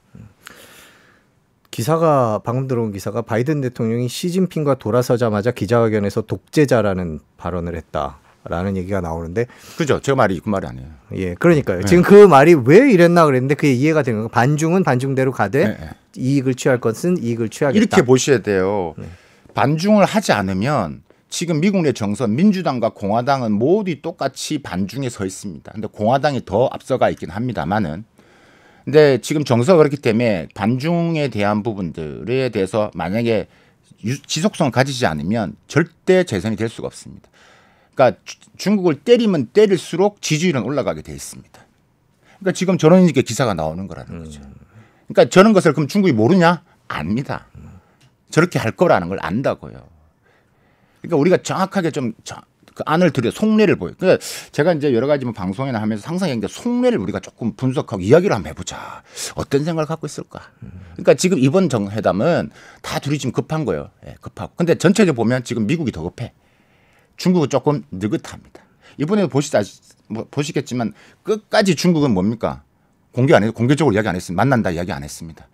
기사가 방금 들어온 기사가 바이든 대통령이 시진핑과 돌아서자마자 기자회견에서 독재자라는 발언을 했다라는 얘기가 나오는데 그죠? 제 말이 그 말이 아니에요. 예, 그러니까요. 네. 지금 그 말이 왜 이랬나 그랬는데 그게 이해가 되는 거예요. 반중은 반중대로 가되 네. 이익을 취할 것은 이익을 취하겠다. 이렇게 보셔야 돼요. 반중을 하지 않으면 지금 미국 내 정선 민주당과 공화당은 모두 똑같이 반중에 서 있습니다. 근데 공화당이 더 앞서가 있긴 합니다만은 근데 지금 정서가 그렇기 때문에 반중에 대한 부분들에 대해서 만약에 지속성을 가지지 않으면 절대 재선이 될 수가 없습니다. 그러니까 중국을 때리면 때릴수록 지지율은 올라가게 돼 있습니다. 그러니까 지금 저런 이게 기사가 나오는 거라는 거죠. 그러니까 저런 것을 그럼 중국이 모르냐? 압니다. 저렇게 할 거라는 걸 안다고요. 그러니까 우리가 정확하게 좀 그 안을 들여 속내를 보여. 그러니까 제가 이제 여러 가지 뭐 방송이나 하면서 항상 얘기하는데 속내를 우리가 조금 분석하고 이야기를 한번 해보자. 어떤 생각을 갖고 있을까? 그러니까 지금 이번 정회담은 다 둘이 지금 급한 거예요. 예, 급하고. 근데 전체적으로 보면 지금 미국이 더 급해. 중국은 조금 느긋합니다. 이번에도 보시겠지만 끝까지 중국은 뭡니까? 공개적으로 이야기 안 했습니다. 만난다 이야기 안 했습니다.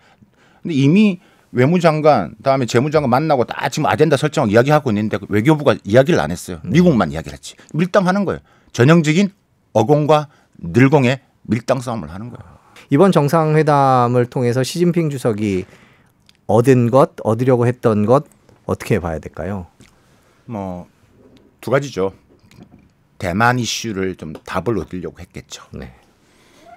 근데 이미 외무장관, 그다음에 재무장관 만나고 다 지금 아젠다 설정하고 이야기하고 있는데 외교부가 이야기를 안 했어요. 미국만 이야기를 했지. 밀당하는 거예요. 전형적인 어공과 늘공의 밀당 싸움을 하는 거예요. 이번 정상회담을 통해서 시진핑 주석이 얻은 것, 얻으려고 했던 것 어떻게 봐야 될까요? 뭐 두 가지죠. 대만 이슈를 좀 답을 얻으려고 했겠죠. 네.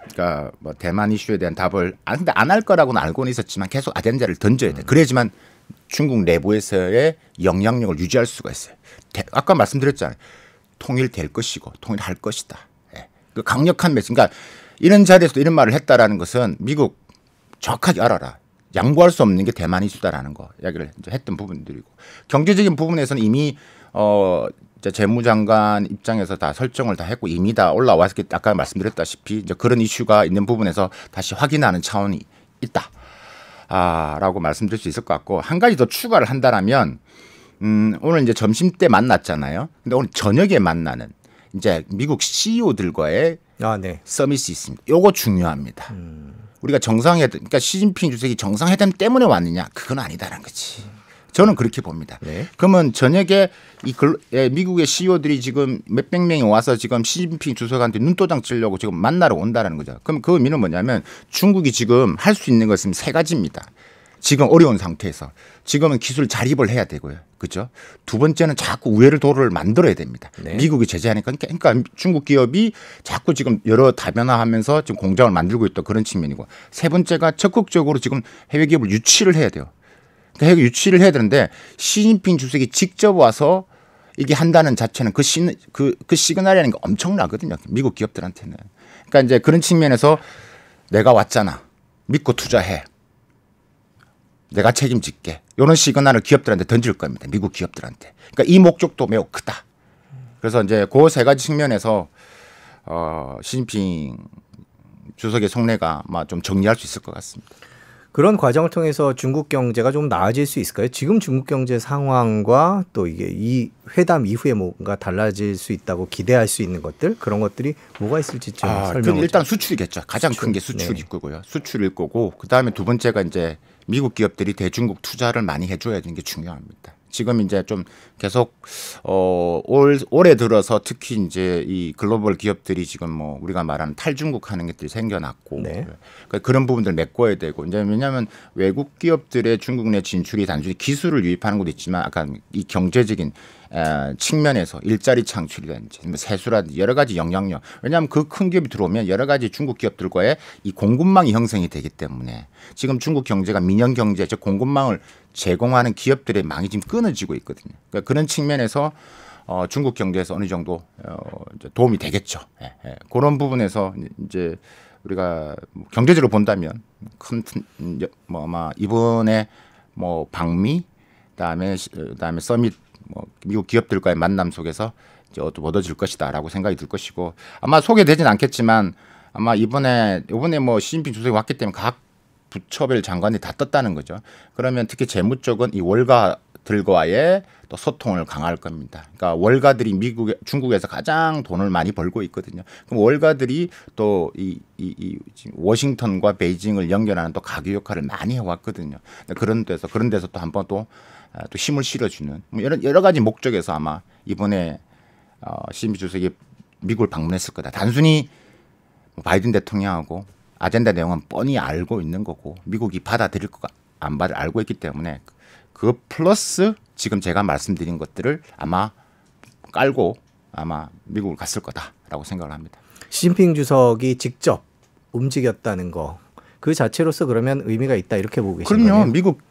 그러니까 뭐 대만 이슈에 대한 답을 근데 안 할 거라고는 알고는 있었지만 계속 아젠다를 던져야 돼. 그래야지만 중국 내부에서의 영향력을 유지할 수가 있어요. 아까 말씀드렸잖아요. 통일될 것이고 통일할 것이다. 예. 그 강력한 메시지. 그러니까 이런 자리에서 이런 말을 했다라는 것은 미국 정확하게 알아라. 양보할 수 없는 게 대만 이슈다라는 거 이야기를 이제 했던 부분들이고 경제적인 부분에서는 이미 재무장관 입장에서 다 설정을 다 했고 이미 다 올라와서 아까 말씀드렸다시피 이제 그런 이슈가 있는 부분에서 다시 확인하는 차원이 있다. 라고 말씀드릴 수 있을 것 같고 한 가지 더 추가를 한다라면 오늘 이제 점심 때 만났잖아요. 근데 오늘 저녁에 만나는 이제 미국 CEO들과의 네. 서밋이 있습니다. 요거 중요합니다. 우리가 정상회담, 그러니까 시진핑 주석이 정상회담 때문에 왔느냐? 그건 아니다라는 거지. 저는 그렇게 봅니다. 네. 그러면 저녁에 미국의 CEO들이 지금 몇백 명이 와서 지금 시진핑 주석한테 눈도장 치려고 지금 만나러 온다는 거죠. 그럼 그 의미는 뭐냐면 중국이 지금 할 수 있는 것은 세 가지입니다. 지금 어려운 상태에서 지금은 기술 자립을 해야 되고요. 그렇죠? 두 번째는 자꾸 우회를 도로를 만들어야 됩니다. 네. 미국이 제재하니까 그러니까 중국 기업이 자꾸 지금 여러 다변화하면서 지금 공장을 만들고 있다 그런 측면이고 세 번째가 적극적으로 지금 해외 기업을 유치를 해야 돼요. 그러니까 유치를 해야 되는데 시진핑 주석이 직접 와서 이게 한다는 자체는 그 시그널이라는 게 엄청나거든요. 미국 기업들한테는. 그러니까 이제 그런 측면에서 내가 왔잖아. 믿고 투자해. 내가 책임질게. 이런 시그널을 기업들한테 던질 겁니다. 미국 기업들한테. 그러니까 이 목적도 매우 크다. 그래서 이제 그 세 가지 측면에서 시진핑 주석의 속내가 좀 정리할 수 있을 것 같습니다. 그런 과정을 통해서 중국 경제가 좀 나아질 수 있을까요? 지금 중국 경제 상황과 또 이게 이 회담 이후에 뭔가 달라질 수 있다고 기대할 수 있는 것들 그런 것들이 뭐가 있을지 좀 설명을. 일단 수출이겠죠. 가장 큰 게 수출일 거고요. 수출일 거고 그다음에 두 번째가 이제 미국 기업들이 대중국 투자를 많이 해줘야 되는 게 중요합니다. 지금 이제 좀 계속 올해 들어서 특히 이제 이 글로벌 기업들이 지금 뭐 우리가 말하는 탈중국 하는 것들이 생겨났고 네. 그러니까 그런 부분들 메꿔야 되고 이제 왜냐하면 외국 기업들의 중국 내 진출이 단순히 기술을 유입하는 것도 있지만 아까 이 경제적인 측면에서 일자리 창출이라든지 세수라든지 여러 가지 영향력 왜냐하면 그 큰 기업이 들어오면 여러 가지 중국 기업들과의 이 공급망이 형성이 되기 때문에 지금 중국 경제가 민영 경제 즉 공급망을 제공하는 기업들의 망이 지금 끊어지고 있거든요. 그러니까 그런 측면에서 중국 경제에서 어느 정도 도움이 되겠죠. 그런 부분에서 이제 우리가 경제적으로 본다면 큰 아마 이번에 방미 그다음에 서밋 미국 기업들과의 만남 속에서 이제 얻어질 것이다라고 생각이 들 것이고 아마 소개되진 않겠지만 아마 이번에 시진핑 주석이 왔기 때문에 각 부처별 장관이 다 떴다는 거죠. 그러면 특히 재무 쪽은 이 월가들과의 또 소통을 강화할 겁니다. 그러니까 월가들이 중국에서 가장 돈을 많이 벌고 있거든요. 그럼 월가들이 또 이 워싱턴과 베이징을 연결하는 또 가교 역할을 많이 해왔거든요. 그런 데서 또 한 번 또 힘을 실어주는 여러 가지 목적에서 아마 이번에 시진핑 주석이 미국을 방문했을 거다. 단순히 바이든 대통령하고 아젠다 내용은 뻔히 알고 있는 거고 미국이 받아들일 거가 안 받을 알고 있기 때문에 그 플러스 지금 제가 말씀드린 것들을 아마 깔고 아마 미국을 갔을 거다라고 생각을 합니다. 시진핑 주석이 직접 움직였다는 거 그 자체로서 그러면 의미가 있다 이렇게 보고 계신 거예요? 그럼요. 미국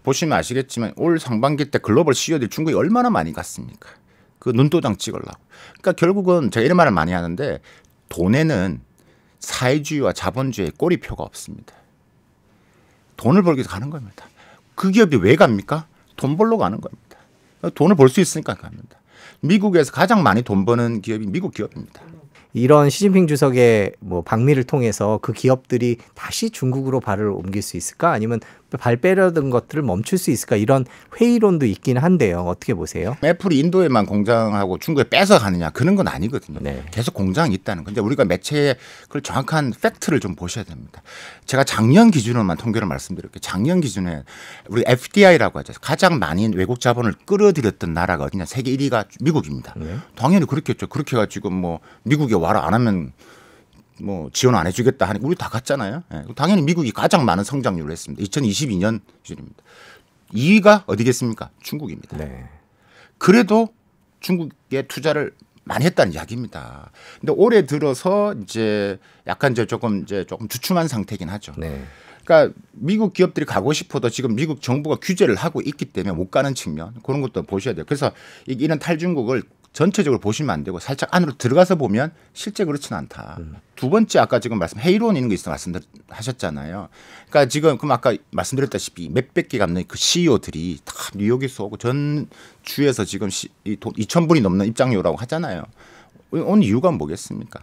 보시면 아시겠지만 올 상반기 때 글로벌 CEO들이 중국에 얼마나 많이 갔습니까? 그 눈도장 찍으려고. 그러니까 결국은 제가 이런 말을 많이 하는데 돈에는 사회주의와 자본주의의 꼬리표가 없습니다. 돈을 벌기 위해서 가는 겁니다. 그 기업이 왜 갑니까? 돈 벌러 가는 겁니다. 돈을 벌 수 있으니까 갑니다. 미국에서 가장 많이 돈 버는 기업이 미국 기업입니다. 이런 시진핑 주석의 뭐 방미를 통해서 그 기업들이 다시 중국으로 발을 옮길 수 있을까? 아니면 발 빼려던 것들을 멈출 수 있을까? 이런 회의론도 있긴 한데요. 어떻게 보세요? 애플이 인도에만 공장하고 중국에 뺏어 가느냐 그런 건 아니거든요. 네. 계속 공장이 있다는 건데 우리가 매체에 그걸 정확한 팩트를 좀 보셔야 됩니다. 제가 작년 기준으로만 통계를 말씀드릴게요. 작년 기준에 우리 FDI라고 하죠. 가장 많이 외국 자본을 끌어들였던 나라가 어디냐? 세계 1위가 미국입니다. 네. 당연히 그렇겠죠. 그렇게 해가지고 뭐 미국에 와라 안 하면 뭐 지원 안 해주겠다 하니 우리 다 갔잖아요. 예. 당연히 미국이 가장 많은 성장률을 했습니다. 2022년 기준입니다. 2위가 어디겠습니까? 중국입니다. 네. 그래도 중국에 투자를 많이 했다는 이야기입니다. 근데 올해 들어서 이제 약간 이제 조금 주춤한 상태긴 하죠. 네. 그러니까 미국 기업들이 가고 싶어도 지금 미국 정부가 규제를 하고 있기 때문에 못 가는 측면 그런 것도 보셔야 돼요. 그래서 이런 탈중국을 전체적으로 보시면 안 되고 살짝 안으로 들어가서 보면 실제 그렇지는 않다. 두 번째 아까 지금 말씀 있는 거 있어 말씀하셨잖아요. 그러니까 지금 그럼 아까 말씀드렸다시피 몇백 개 감는 그 CEO들이 다 뉴욕에서 오고 전 주에서 지금 2,000분이 넘는 입장료라고 하잖아요. 온 이유가 뭐겠습니까?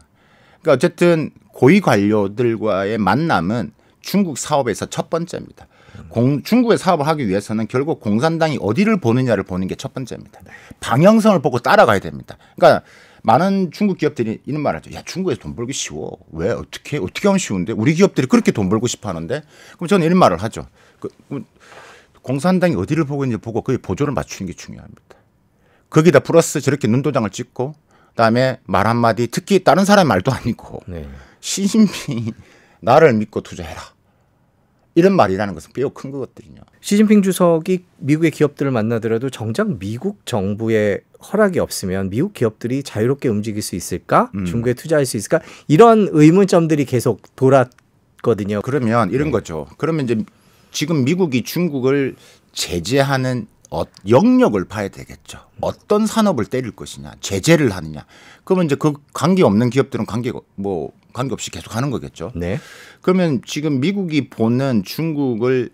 그러니까 어쨌든 고위 관료들과의 만남은 중국 사업에서 첫 번째입니다. 중국의 사업을 하기 위해서는 결국 공산당이 어디를 보느냐를 보는 게 첫 번째입니다. 방향성을 보고 따라가야 됩니다. 그러니까 많은 중국 기업들이 이런 말을 하죠. 야, 중국에서 돈 벌기 쉬워. 왜 어떻게 하면 쉬운데? 우리 기업들이 그렇게 돈 벌고 싶어 하는데? 그럼 저는 이런 말을 하죠. 공산당이 어디를 보고 있는지 보고 거기에 보조를 맞추는 게 중요합니다. 거기다 플러스 저렇게 눈도장을 찍고 그다음에 말 한마디 특히 다른 사람의 말도 아니고 네. 시진핑이 나를 믿고 투자해라. 이런 말이라는 것은 매우 큰 것들이요. 시진핑 주석이 미국의 기업들을 만나더라도 정작 미국 정부의 허락이 없으면 미국 기업들이 자유롭게 움직일 수 있을까? 중국에 투자할 수 있을까? 이런 의문점들이 계속 돌았거든요. 그러면 이런 거죠. 그러면 이제 지금 미국이 중국을 제재하는 영역을 봐야 되겠죠. 어떤 산업을 때릴 것이냐, 제재를 하느냐. 그러면 이제 그 관계 없는 기업들은 관계 없이 계속 하는 거겠죠. 네. 그러면 지금 미국이 보는 중국을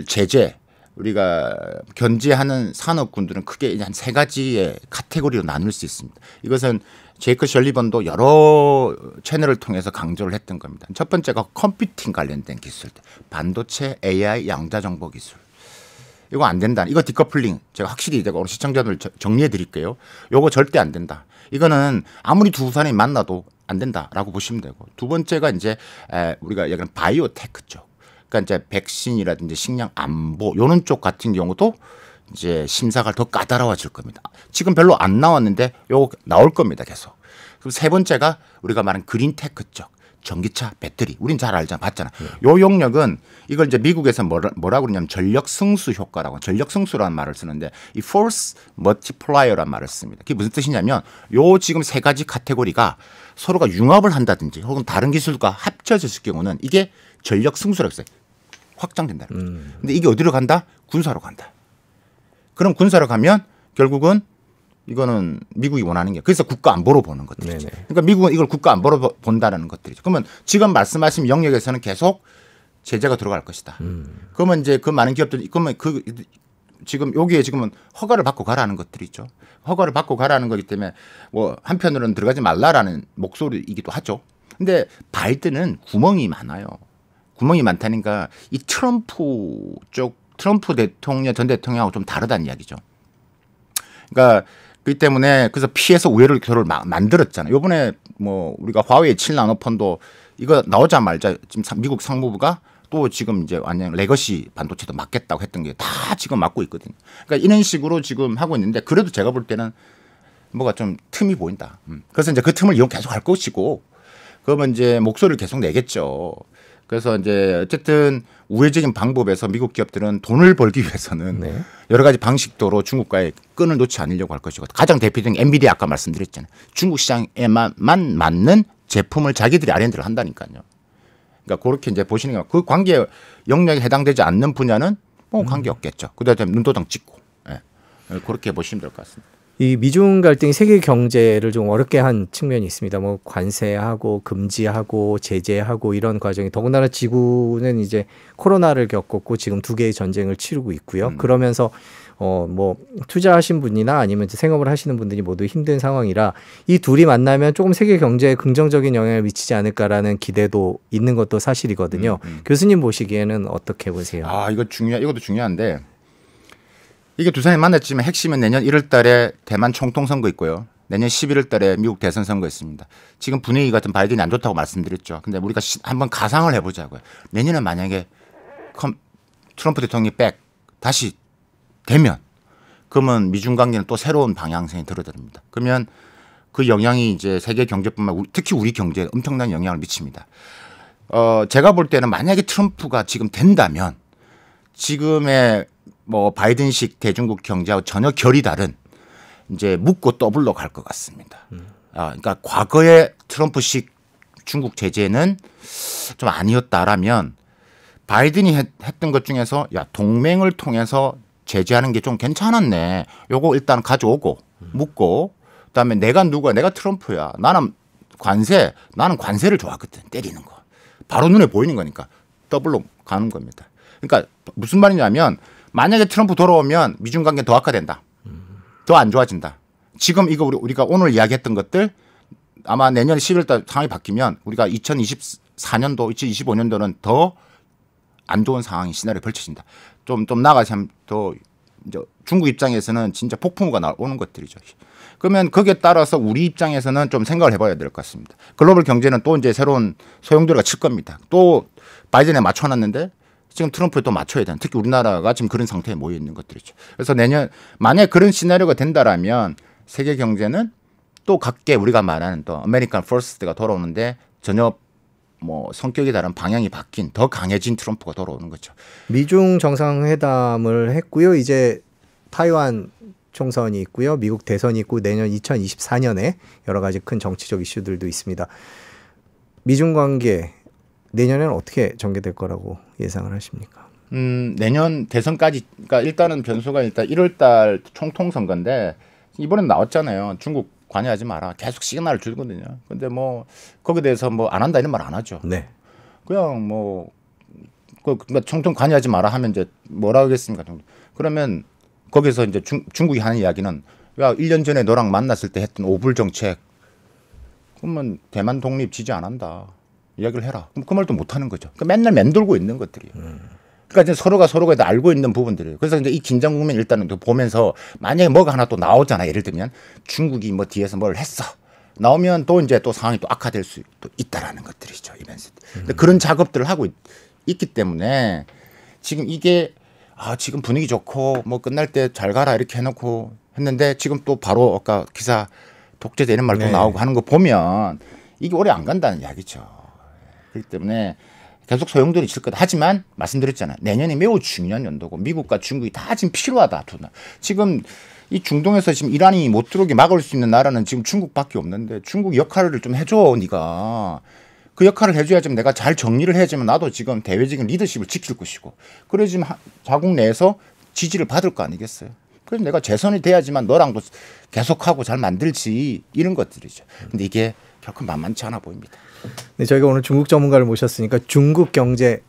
제재 우리가 견제하는 산업군들은 크게 한 세 가지의 카테고리로 나눌 수 있습니다. 이것은 제이크 셜리번도 여러 채널을 통해서 강조를 했던 겁니다. 첫 번째가 컴퓨팅 관련된 기술, 반도체, AI, 양자정보 기술. 이거 안 된다. 이거 디커플링 제가 확실히 오늘 시청자들 정리해 드릴게요. 이거 절대 안 된다. 이거는 아무리 두 사람이 만나도 안 된다라고 보시면 되고 두 번째가 이제 우리가 얘기하는 바이오테크 쪽. 그러니까 이제 백신이라든지 식량 안보 요런 쪽 같은 경우도 이제 심사가 더 까다로워질 겁니다. 지금 별로 안 나왔는데 요거 나올 겁니다. 계속. 그리고 세 번째가 우리가 말하는 그린테크 쪽. 전기차, 배터리. 우린 잘 알잖아. 봤잖아. 요 영역은 이걸 이제 미국에서 뭐라고 그러냐면 전력 승수 효과라고 전력 승수라는 말을 쓰는데 이 force multiplier라는 말을 씁니다. 그게 무슨 뜻이냐면 요 지금 세 가지 카테고리가 서로가 융합을 한다든지 혹은 다른 기술과 합쳐졌을 경우는 이게 전력 승수라고 써요. 확장된다는 거죠. 근데 이게 어디로 간다? 군사로 간다. 그럼 군사로 가면 결국은 이거는 미국이 원하는 게 그래서 국가 안보로 보는 것들이죠. 네네. 그러니까 미국은 이걸 국가 안보로 본다라는 것들이죠. 그러면 지금 말씀하신 영역에서는 계속 제재가 들어갈 것이다. 그러면 이제 그 많은 기업들이 그러면 지금 여기에 지금은 허가를 받고 가라는 것들이죠. 허가를 받고 가라는 거기 때문에 뭐 한편으로는 들어가지 말라라는 목소리이기도 하죠. 근데 바이든은 구멍이 많아요. 구멍이 많다니까 이 트럼프 대통령 전 대통령하고 좀 다르다는 이야기죠. 그러니까 그렇기 때문에 그래서 피해서 우회를 교를 만들었잖아요. 이번에 뭐 우리가 화웨이 7나노폰도 이거 나오자마자 지금 미국 상무부가 또 지금 이제 완전 레거시 반도체도 막겠다고 했던 게 다 지금 막고 있거든요. 그러니까 이런 식으로 지금 하고 있는데 그래도 제가 볼 때는 뭐가 좀 틈이 보인다. 그래서 이제 그 틈을 이용 계속 할 것이고 그러면 이제 목소리를 계속 내겠죠. 그래서 이제 어쨌든 우회적인 방법에서 미국 기업들은 돈을 벌기 위해서는 네. 여러 가지 방식도로 중국과의 끈을 놓지 않으려고 할 것이고 가장 대표적인 엔비디아 아까 말씀드렸잖아요. 중국 시장에만 맞는 제품을 자기들이 R&D를 한다니까요. 그러니까 그렇게 이제 보시는 거 그 관계 영역에 해당되지 않는 분야는 뭐 관계 없겠죠. 그다음에 눈도장 찍고 그렇게 보시면 될 것 같습니다. 이 미중 갈등이 세계 경제를 좀 어렵게 한 측면이 있습니다. 뭐 관세하고 금지하고 제재하고 이런 과정이 더군다나 지구는 이제 코로나를 겪었고 지금 두 개의 전쟁을 치르고 있고요. 그러면서 뭐 투자하신 분이나 아니면 생업을 하시는 분들이 모두 힘든 상황이라 이 둘이 만나면 조금 세계 경제에 긍정적인 영향을 미치지 않을까라는 기대도 있는 것도 사실이거든요. 교수님 보시기에는 어떻게 보세요? 아, 이것도 중요한데 이게 두 사람이 만났지만 핵심은 내년 1월 달에 대만 총통 선거 있고요. 내년 11월 달에 미국 대선 선거 있습니다. 지금 분위기가 좀 바이든이 안 좋다고 말씀드렸죠. 근데 우리가 한번 가상을 해보자고요. 내년에 만약에 트럼프 대통령이 다시 되면 그러면 미중 관계는 또 새로운 방향성이 들어듭니다. 그러면 그 영향이 이제 세계 경제뿐만 아니라 특히 우리 경제에 엄청난 영향을 미칩니다. 제가 볼 때는 만약에 트럼프가 지금 된다면 지금의 뭐 바이든식 대중국 경제하고 전혀 결이 다른 이제 묻고 더블로 갈 것 같습니다. 그러니까 과거의 트럼프식 중국 제재는 좀 아니었다라면 바이든이 했던 것 중에서 야 동맹을 통해서 제재하는 게 좀 괜찮았네. 요거 일단 가져오고 묻고 그다음에 내가 트럼프야. 나는 관세를 좋아하거든. 때리는 거. 바로 눈에 보이는 거니까 더블로 가는 겁니다. 그러니까 무슨 말이냐면 만약에 트럼프 돌아오면 미중 관계 더 악화된다. 더 안 좋아진다. 지금 이거 우리가 오늘 이야기했던 것들 아마 내년 11월 달 상황이 바뀌면 우리가 2024년도, 2025년도는 더 안 좋은 상황이 시나리오 펼쳐진다. 좀 나가서 더 이제 중국 입장에서는 진짜 폭풍우가 나오는 것들이죠. 그러면 거기에 따라서 우리 입장에서는 좀 생각을 해봐야 될 것 같습니다. 글로벌 경제는 또 이제 새로운 소용돌이가 칠 겁니다. 또 바이든에 맞춰놨는데 지금 트럼프에 또 맞춰야 되는 특히 우리나라가 지금 그런 상태에 모여 있는 것들이죠. 그래서 내년 만약 그런 시나리오가 된다라면 세계 경제는 또 각계 우리가 말하는 또 아메리칸 퍼스트가 돌아오는데 전혀 뭐 성격이 다른 방향이 바뀐 더 강해진 트럼프가 돌아오는 거죠. 미중 정상회담을 했고요. 이제 타이완 총선이 있고요. 미국 대선이 있고 내년 2024년에 여러 가지 큰 정치적 이슈들도 있습니다. 미중 관계 내년에는 어떻게 전개될 거라고 예상을 하십니까? 내년 대선까지 그러니까 일단은 변수가 일단 1월 달 총통 선거인데 이번엔 나왔잖아요. 중국 관여하지 마라. 계속 시그널을 주거든요. 근데 뭐 거기에 대해서 뭐 안 한다 이런 말 안 하죠. 네. 그냥 뭐 총통 관여하지 마라 하면 이제 뭐라 하겠습니까? 그러면 거기서 이제 중국이 하는 이야기는 야 1년 전에 너랑 만났을 때 했던 오불 정책 그러면 대만 독립 지지 안 한다. 이야기를 해라. 그럼 그 말도 못 하는 거죠. 그러니까 맨날 맴돌고 있는 것들이에요. 그러니까 이제 서로가 다 알고 있는 부분들이에요. 그래서 이제 이 긴장 국면 일단은 보면서 만약에 뭐가 하나 또 나오잖아. 예를 들면 중국이 뭐 뒤에서 뭘 했어. 나오면 또 이제 또 상황이 또 악화될 수 있다라는 것들이죠. 이면서. 근데 그런 작업들을 하고 있기 때문에 지금 이게 지금 분위기 좋고 뭐 끝날 때 잘 가라 이렇게 해놓고 했는데 지금 또 바로 아까 기사 독재자 이런 말도 나오고 하는 거 보면 이게 오래 안 간다는 이야기죠. 그렇기 때문에 계속 소용돌이 칠 거다. 하지만 말씀드렸잖아요. 내년이 매우 중요한 연도고 미국과 중국이 다 지금 필요하다. 지금 이 중동에서 지금 이란이 못 들어오게 막을 수 있는 나라는 지금 중국밖에 없는데 중국 역할을 좀 해줘. 네가. 그 역할을 해줘야지만 내가 잘 정리를 해야지만 나도 지금 대외적인 리더십을 지킬 것이고 그래 지금 자국 내에서 지지를 받을 거 아니겠어요. 그래서 내가 재선이 돼야지만 너랑도 계속하고 잘 만들지 이런 것들이죠. 근데 이게 결코 만만치 않아 보입니다. 네, 저희가 오늘 중국 전문가를 모셨으니까 중국 경제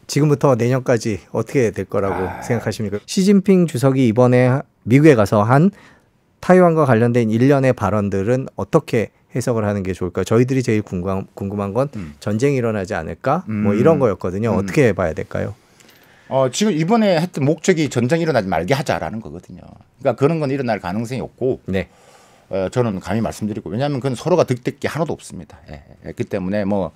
지금부터 내년까지 어떻게 될 거라고 생각하십니까? 시진핑 주석이 이번에 미국에 가서 한 타이완과 관련된 일련의 발언들은 어떻게 해석을 하는 게 좋을까요? 저희들이 제일 궁금한 건 전쟁이 일어나지 않을까? 뭐 이런 거였거든요. 어떻게 봐야 될까요? 지금 이번에 했던 목적이 전쟁이 일어나지 말게 하자라는 거거든요. 그러니까 그런 건 일어날 가능성이 없고 네. 저는 감히 말씀드리고 왜냐하면 그건 서로가 득될 게 하나도 없습니다. 그렇기 때문에 뭐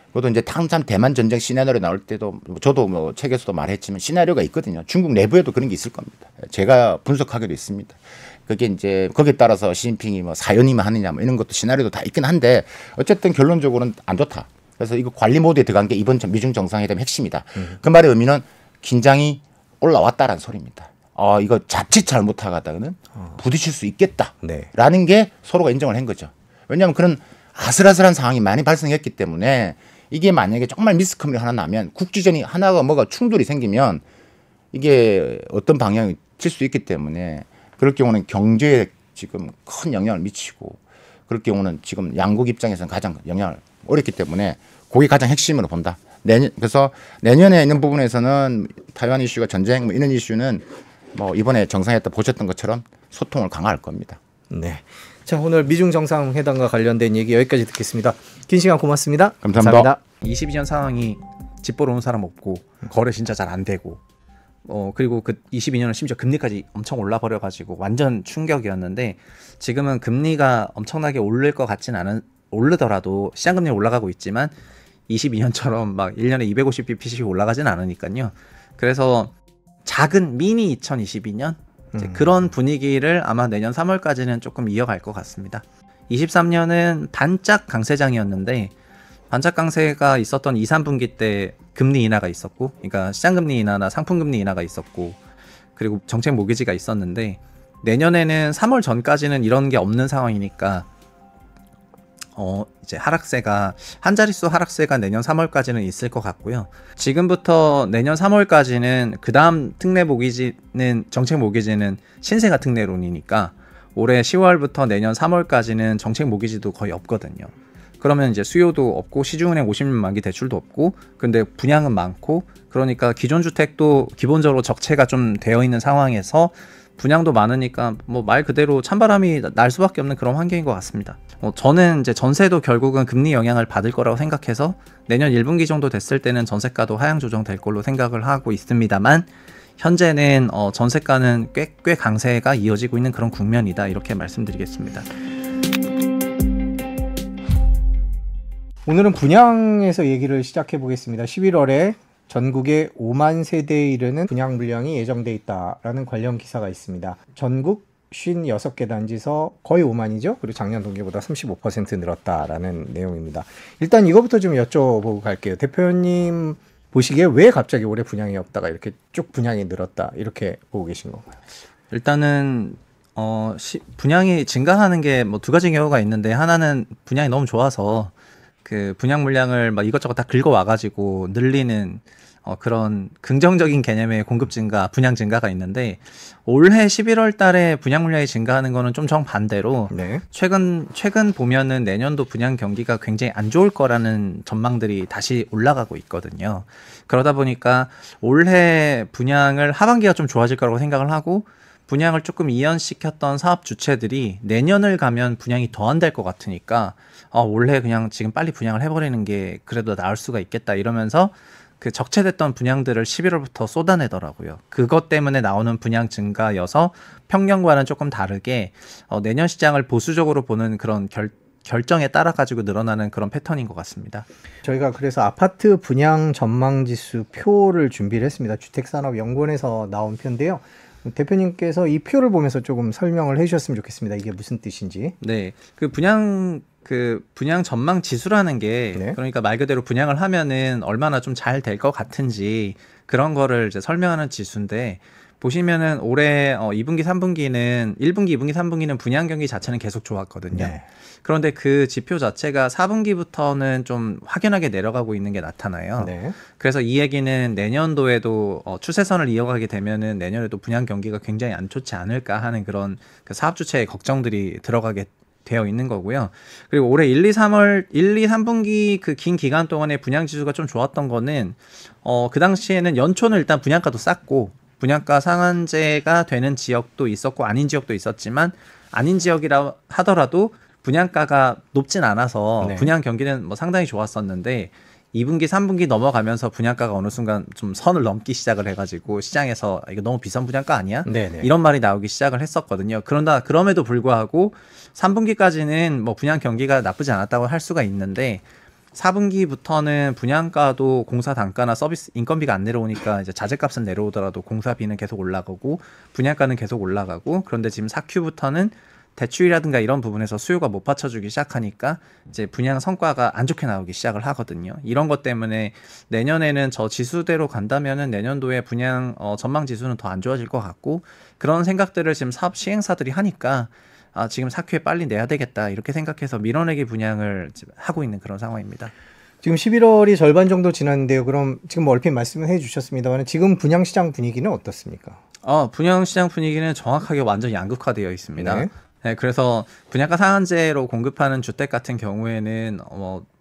그것도 이제 항상 대만 전쟁 시나리오 나올 때도 저도 뭐 책에서도 말했지만 시나리오가 있거든요. 중국 내부에도 그런 게 있을 겁니다. 제가 분석하기도 있습니다. 그게 이제 거기에 따라서 시진핑이 뭐 사연이만 하느냐 뭐 이런 것도 시나리오도 다 있긴 한데 어쨌든 결론적으로는 안 좋다. 그래서 이거 관리 모드에 들어간 게 이번 미중 정상회담의 핵심이다. 그 말의 의미는 긴장이 올라왔다라는 소리입니다. 이거 자칫 잘못하다가는 부딪힐 수 있겠다라는 게 서로가 인정을 한 거죠. 왜냐하면 그런 아슬아슬한 상황이 많이 발생했기 때문에 이게 만약에 정말 미스커뮤니케이션 하나 나면 국지전이 하나가 뭐가 충돌이 생기면 이게 어떤 방향이 칠 수 있기 때문에 그럴 경우는 경제에 지금 큰 영향을 미치고 그럴 경우는 지금 양국 입장에서는 가장 영향을 어렵기 때문에 그게 가장 핵심으로 본다. 그래서 내년에 있는 부분에서는 타이완 이슈가 전쟁 뭐 이런 이슈는 뭐 이번에 정상회담 때 보셨던 것처럼 소통을 강화할 겁니다. 네. 자, 오늘 미중 정상회담과 관련된 얘기 여기까지 듣겠습니다. 긴 시간 고맙습니다. 감사합니다. 22년 상황이 집 보러 온 사람 없고 거래 진짜 잘 안 되고 그리고 그 22년은 심지어 금리까지 엄청 올라 버려 가지고 완전 충격이었는데 지금은 금리가 엄청나게 오를 것 같진 않은 오르더라도 시장 금리 올라가고 있지만 22년처럼 막 1년에 250bp씩 올라가진 않으니까요. 그래서 작은 미니 2022년 그런 분위기를 아마 내년 3월까지는 조금 이어갈 것 같습니다. 23년은 반짝 강세장이었는데 반짝 강세가 있었던 2, 3분기 때 금리 인하가 있었고, 그러니까 시장금리 인하나 상품금리 인하가 있었고, 그리고 정책 모기지가 있었는데 내년에는 3월 전까지는 이런 게 없는 상황이니까 이제 하락세가 한 자릿수 하락세가 내년 3월까지는 있을 것 같고요. 지금부터 내년 3월까지는 그 다음 특례 모기지는 정책 모기지는 신세가 특례론이니까 올해 10월부터 내년 3월까지는 정책 모기지도 거의 없거든요. 그러면 이제 수요도 없고 시중은행 50년 만기 대출도 없고 근데 분양은 많고 그러니까 기존 주택도 기본적으로 적체가 좀 되어 있는 상황에서 분양도 많으니까 뭐 말 그대로 찬바람이 날 수밖에 없는 그런 환경인 것 같습니다. 저는 이제 전세도 결국은 금리 영향을 받을 거라고 생각해서 내년 1분기 정도 됐을 때는 전세가도 하향 조정될 걸로 생각을 하고 있습니다만 현재는 전세가는 꽤 강세가 이어지고 있는 그런 국면이다 이렇게 말씀드리겠습니다. 오늘은 분양에서 얘기를 시작해 보겠습니다. 11월에 전국에 5만 세대에 이르는 분양 물량이 예정돼 있다라는 관련 기사가 있습니다. 전국 56개 단지에서 거의 5만이죠. 그리고 작년 동기보다 35% 늘었다라는 내용입니다. 일단 이거부터 좀 여쭤보고 갈게요. 대표님 보시기에 왜 갑자기 올해 분양이 없다가 이렇게 쭉 분양이 늘었다 이렇게 보고 계신 건가요? 일단은 분양이 증가하는 게 뭐 두 가지 경우가 있는데 하나는 분양이 너무 좋아서 그 분양 물량을 막 이것저것 다 긁어와가지고 늘리는 그런 긍정적인 개념의 공급 증가, 분양 증가가 있는데 올해 11월 달에 분양 물량이 증가하는 거는 좀 정반대로 네. 최근 보면은 내년도 분양 경기가 굉장히 안 좋을 거라는 전망들이 다시 올라가고 있거든요. 그러다 보니까 올해 분양을 하반기가 좀 좋아질 거라고 생각을 하고 분양을 조금 이연시켰던 사업 주체들이 내년을 가면 분양이 더 안 될 것 같으니까 올해 그냥 지금 빨리 분양을 해버리는 게 그래도 나을 수가 있겠다 이러면서 그 적체됐던 분양들을 11월부터 쏟아내더라고요. 그것 때문에 나오는 분양 증가여서 평년과는 조금 다르게 내년 시장을 보수적으로 보는 그런 결정에 따라 가지고 늘어나는 그런 패턴인 것 같습니다. 저희가 그래서 아파트 분양 전망지수 표를 준비를 했습니다. 주택산업연구원에서 나온 표인데요. 대표님께서 이 표를 보면서 조금 설명을 해주셨으면 좋겠습니다. 이게 무슨 뜻인지. 네, 그 분양 전망 지수라는 게 네. 그러니까 말 그대로 분양을 하면은 얼마나 좀 잘 될 것 같은지 그런 거를 이제 설명하는 지수인데 보시면은 올해 2분기, 3분기는 1분기, 2분기, 3분기는 분양 경기 자체는 계속 좋았거든요. 네. 그런데 그 지표 자체가 4분기부터는 좀 확연하게 내려가고 있는 게 나타나요. 네. 그래서 이 얘기는 내년도에도 추세선을 이어가게 되면은 내년에도 분양 경기가 굉장히 안 좋지 않을까 하는 그런 그 사업 주체의 걱정들이 들어가게 되어 있는 거고요. 그리고 올해 1, 2, 3분기 그 긴 기간 동안에 분양 지수가 좀 좋았던 거는 그 당시에는 연초는 일단 분양가도 쌌고 분양가 상한제가 되는 지역도 있었고 아닌 지역도 있었지만 아닌 지역이라 하더라도 분양가가 높진 않아서 네. 분양 경기는 뭐 상당히 좋았었는데 2분기, 3분기 넘어가면서 분양가가 어느 순간 좀 선을 넘기 시작을 해가지고 시장에서 이거 너무 비싼 분양가 아니야? 네네. 이런 말이 나오기 시작을 했었거든요. 그럼에도 불구하고 3분기까지는 뭐 분양 경기가 나쁘지 않았다고 할 수가 있는데 4분기부터는 분양가도 공사 단가나 서비스 인건비가 안 내려오니까 이제 자재값은 내려오더라도 공사비는 계속 올라가고 분양가는 계속 올라가고 그런데 지금 4Q부터는 대출이라든가 이런 부분에서 수요가 못 받쳐주기 시작하니까 이제 분양 성과가 안 좋게 나오기 시작을 하거든요. 이런 것 때문에 내년에는 저 지수대로 간다면은 내년도에 분양 전망 지수는 더 안 좋아질 것 같고 그런 생각들을 지금 사업 시행사들이 하니까 지금 4Q에 빨리 내야 되겠다 이렇게 생각해서 밀어내기 분양을 하고 있는 그런 상황입니다. 지금 11월이 절반 정도 지났는데요. 그럼 지금 뭐 얼핏 말씀을 해주셨습니다만 지금 분양시장 분위기는 어떻습니까? 분양 시장 분위기는 정확하게 완전 양극화되어 있습니다. 네. 네, 그래서 분양가 상한제로 공급하는 주택 같은 경우에는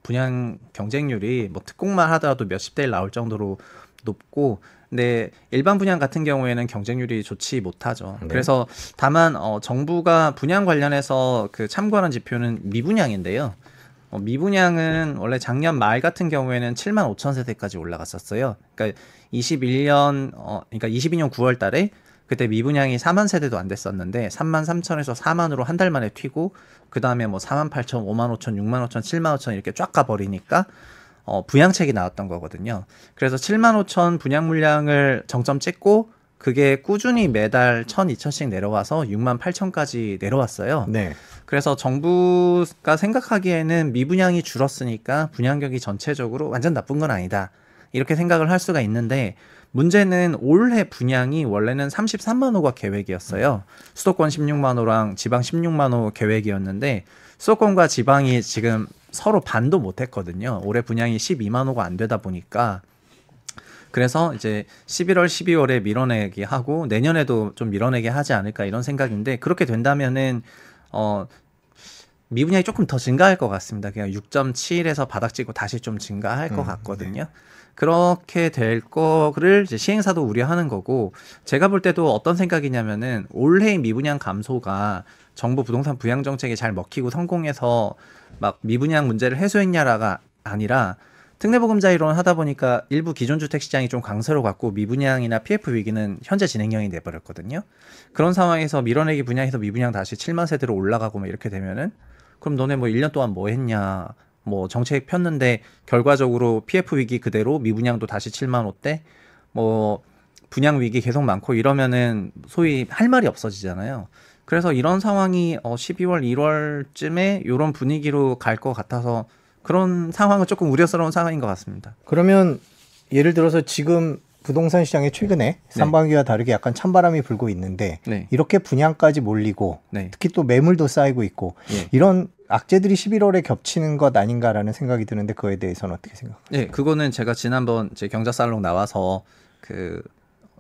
분양 경쟁률이 뭐 특공만 하더라도 몇십 대 1 나올 정도로 높고, 근데 일반 분양 같은 경우에는 경쟁률이 좋지 못하죠. 네. 그래서 다만 정부가 분양 관련해서 그 참고하는 지표는 미분양인데요. 미분양은 원래 작년 말 같은 경우에는 7만 5천 세대까지 올라갔었어요. 그러니까 22년 9월 달에 그때 미분양이 4만 세대도 안 됐었는데 3만 3천에서 4만으로 한 달 만에 튀고, 그 다음에 뭐 4만 8천, 5만 5천, 6만 5천, 7만 5천 이렇게 쫙 가버리니까 부양책이 나왔던 거거든요. 그래서 7만 5천 분양 물량을 정점 찍고 그게 꾸준히 매달 1,000, 2천씩 내려와서 6만 8천까지 내려왔어요. 네. 그래서 정부가 생각하기에는 미분양이 줄었으니까 분양경기 전체적으로 완전 나쁜 건 아니다, 이렇게 생각을 할 수가 있는데, 문제는 올해 분양이 원래는 33만 호가 계획이었어요. 수도권 16만 호랑 지방 16만 호 계획이었는데 수도권과 지방이 지금 서로 반도 못했거든요. 올해 분양이 12만 호가 안 되다 보니까. 그래서 이제 11월, 12월에 밀어내기 하고 내년에도 좀 밀어내게 하지 않을까, 이런 생각인데, 그렇게 된다면은 미분양이 조금 더 증가할 것 같습니다. 그냥 6.7에서 바닥 찍고 다시 좀 증가할 것 같거든요. 네. 그렇게 될 거를 이제 시행사도 우려하는 거고, 제가 볼 때도 어떤 생각이냐면은 올해의 미분양 감소가 정부 부동산 부양 정책이 잘 먹히고 성공해서 막 미분양 문제를 해소했냐라가 아니라, 특례보금자 이론 하다 보니까 일부 기존 주택 시장이 좀 강세로 갔고 미분양이나 PF 위기는 현재 진행형이 돼버렸거든요. 그런 상황에서 밀어내기 분양해서 미분양 다시 7만 세대로 올라가고 막 이렇게 되면은, 그럼 너네 뭐 1년 동안 뭐 했냐, 뭐 정책 폈는데 결과적으로 PF 위기 그대로 미분양도 다시 7만 호대, 뭐 분양 위기 계속 많고 이러면은 소위 할 말이 없어지잖아요. 그래서 이런 상황이 12월, 1월쯤에 이런 분위기로 갈 것 같아서 그런 상황은 조금 우려스러운 상황인 것 같습니다. 그러면 예를 들어서 지금 부동산 시장에 최근에 상반기와 다르게 약간 찬바람이 불고 있는데 네. 이렇게 분양까지 몰리고 네. 특히 또 매물도 쌓이고 있고 예. 이런 악재들이 11월에 겹치는 것 아닌가라는 생각이 드는데 그거에 대해서는 어떻게 생각하세요? 네, 그거는 제가 지난번 제 경자살롱 나와서 그